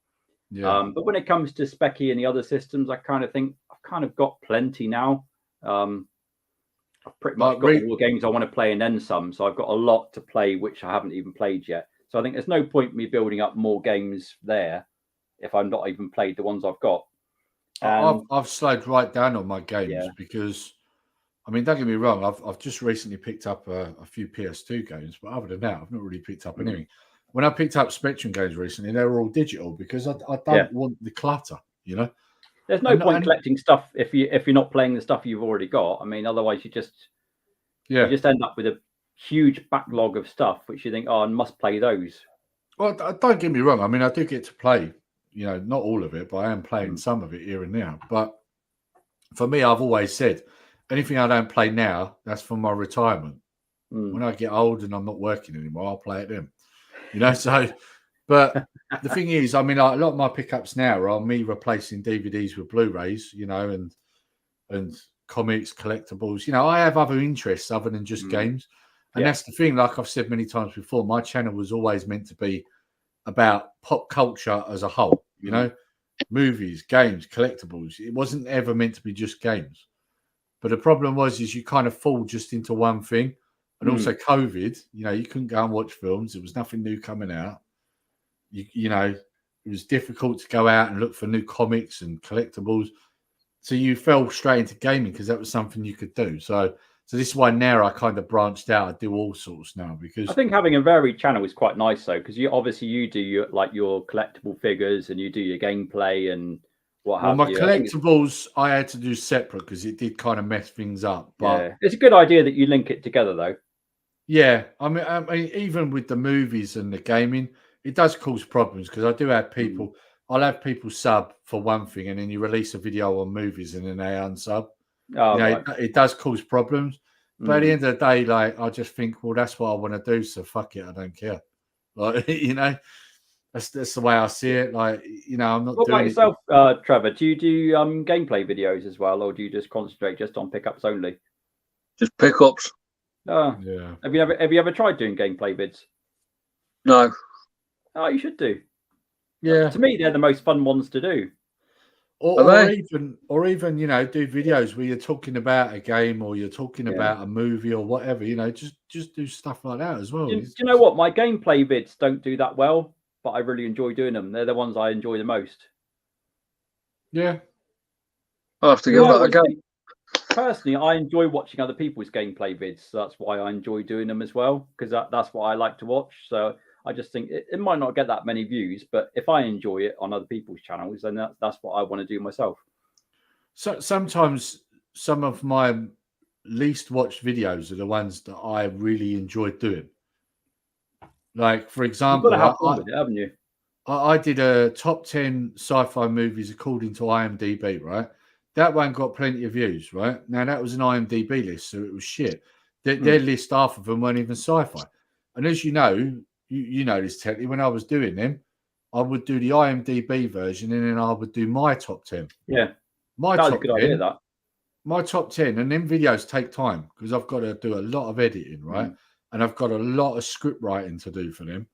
Yeah. But when it comes to Specky and the other systems, I kind of think I've kind of got plenty now. I've pretty much got all the games I want to play and then some. So I've got a lot to play which I haven't even played yet. So I think there's no point me building up more games there if I'm not even played the ones I've got. I've slowed right down on my games because, I mean, don't get me wrong, I've just recently picked up a few PS2 games, but other than that, I've not really picked up anything. When I picked up Spectrum games recently, they were all digital because I don't want the clutter, you know. There's no point collecting stuff if you're not playing the stuff you've already got. I mean, otherwise you just end up with a huge backlog of stuff which you think, oh, I must play those. Well, don't get me wrong. I mean, I do get to play, you know, not all of it, but I am playing some of it here and now. But for me, I've always said, anything I don't play now, that's for my retirement. When I get old and I'm not working anymore, I'll play it then. You know, so, but the thing is, I mean, like, a lot of my pickups now are me replacing DVDs with Blu-rays, you know, and comics, collectibles. You know, I have other interests other than just games. And that's the thing, like I've said many times before, my channel was always meant to be about pop culture as a whole, you know, movies, games, collectibles. It wasn't ever meant to be just games. But the problem is you kind of fall just into one thing. And also COVID, you know, you couldn't go and watch films. There was nothing new coming out. You know, it was difficult to go out and look for new comics and collectibles. So you fell straight into gaming because that was something you could do. So this is why now I kind of branched out. I do all sorts now because I think having a varied channel is quite nice though, because you do your collectible figures and you do your gameplay and what have you. My collectibles I had to do separate because it did kind of mess things up. But it's a good idea that you link it together though. Yeah, I mean, even with the movies and the gaming, it does cause problems because I do have people. I'll have people sub for one thing, and then you release a video on movies, and then they unsub. Oh, you know, right. it does cause problems. But at the end of the day, like I just think, well, that's what I want to do, so fuck it, I don't care. Like you know, that's the way I see it. Like you know, I'm not. What doing about yourself, Trevor? Do you do gameplay videos as well, or do you just concentrate just on pickups only? Just pickups. Oh, yeah. Have you ever tried doing gameplay vids? No. Oh, you should do. Yeah. To me, they're the most fun ones to do. Or even you know, do videos where you're talking about a game or you're talking about a movie or whatever. You know, just do stuff like that as well. Do you know what? My gameplay vids don't do that well, but I really enjoy doing them. They're the ones I enjoy the most. Yeah. I'll have to give that a go. Personally, I enjoy watching other people's gameplay vids. So that's why I enjoy doing them as well, because that's what I like to watch. So I just think it might not get that many views, but if I enjoy it on other people's channels, then that's what I want to do myself. So sometimes some of my least watched videos are the ones that I really enjoy doing. Like, for example, you've got to have fun with it, haven't you? I did a top 10 sci-fi movies according to IMDb, right? That one got plenty of views, right? Now, that was an IMDb list, so it was shit. Their list, half of them weren't even sci-fi. And as you know, you know this, Tetlee, when I was doing them, I would do the IMDb version and then I would do my top 10. Yeah. My that was top a good 10, idea, that. My top 10, and them videos take time because I've got to do a lot of editing, right? And I've got a lot of script writing to do for them.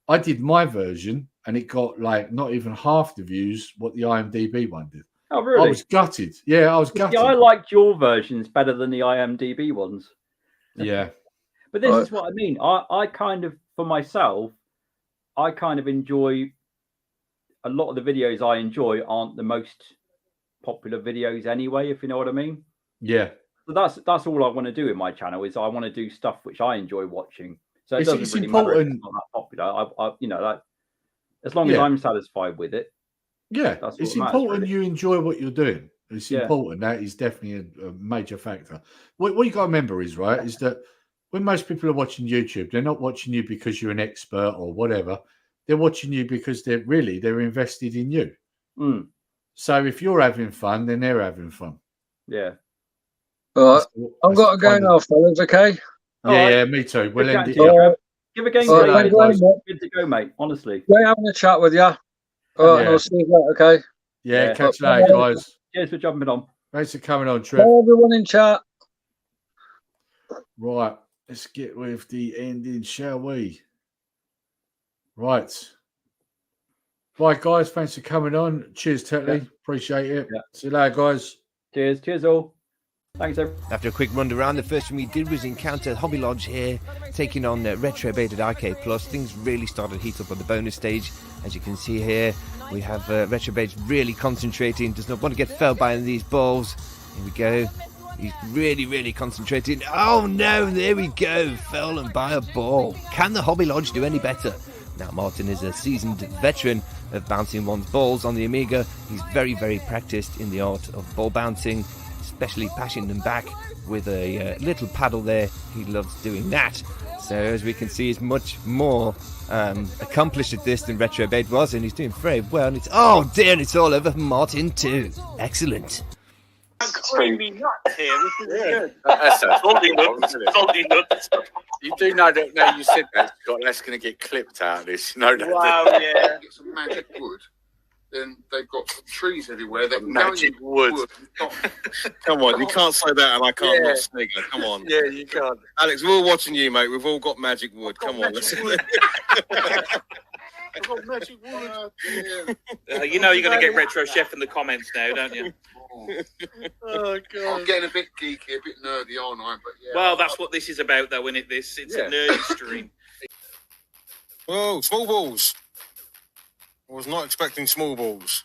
I did my version and it got like not even half the views what the IMDb one did. Oh, really? I was gutted. Yeah, I was gutted. Yeah, I liked your versions better than the IMDb ones. Yeah. But this is what I mean. I kind of, for myself, I kind of enjoy a lot of the videos I enjoy aren't the most popular videos anyway, if you know what I mean. Yeah. So that's all I want to do in my channel is I want to do stuff which I enjoy watching. So it doesn't really matter if it's not that popular. I you know, that as long as I'm satisfied with it. Yeah, it's important you enjoy what you're doing. It's important. That is definitely a major factor. What you got to remember is that when most people are watching YouTube, they're not watching you because you're an expert or whatever. They're watching you because they're invested in you. So if you're having fun, then they're having fun. Yeah. All right. I've got to go now, fellas. Okay. Yeah, me too. We'll end it here. here. Give a game good to go, mate. Honestly. Great having a chat with you. All right, I'll see you later, okay? Yeah, catch you later, guys. Cheers for jumping on. Thanks for coming on, Trev. Bye, everyone in chat. Right, let's get with the ending, shall we? Right. Right, guys, thanks for coming on. Cheers, Tetlee. Appreciate it. Yeah. See you later, guys. Cheers all. Thanks, everyone. After a quick run around, the first thing we did was encounter Hobby Lodge here, taking on Retro Baited Arcade Plus. Things really started to heat up on the bonus stage. As you can see here, we have Retro Baited really concentrating, does not want to get felled by these balls. Here we go. He's really concentrating. Oh no, there we go. Fell by a ball. Can the Hobby Lodge do any better? Now, Martin is a seasoned veteran of bouncing one's balls on the Amiga. He's very practiced in the art of ball bouncing, especially passing them back with a little paddle there. He loves doing that. So as we can see, he's much more accomplished at this than Retro Bait was, and he's doing very well. And it's all over for Martin too. Excellent. Creamy nuts here. This is good. That's Salty nuts. Salty nuts. You do know that now you said that, Scott, that's going to get clipped out of this. You know that. Wow, yeah. Get some magic wood. Then they've got trees everywhere. They can Magic go in wood. Come on, you can't say that and I can't Yeah. not snigger. Come on. Yeah, you can't. Alex, we're all watching you, mate. We've all got magic wood. Come on. I've got magic wood. Yeah. You know you're going to get Retro Chef in the comments now, don't you? Oh, God. I'm getting a bit geeky, a bit nerdy, aren't I? But yeah. Well, that's what this is about, though, isn't it? It's Yeah. a nerdy stream. Whoa, small balls. I was not expecting small balls.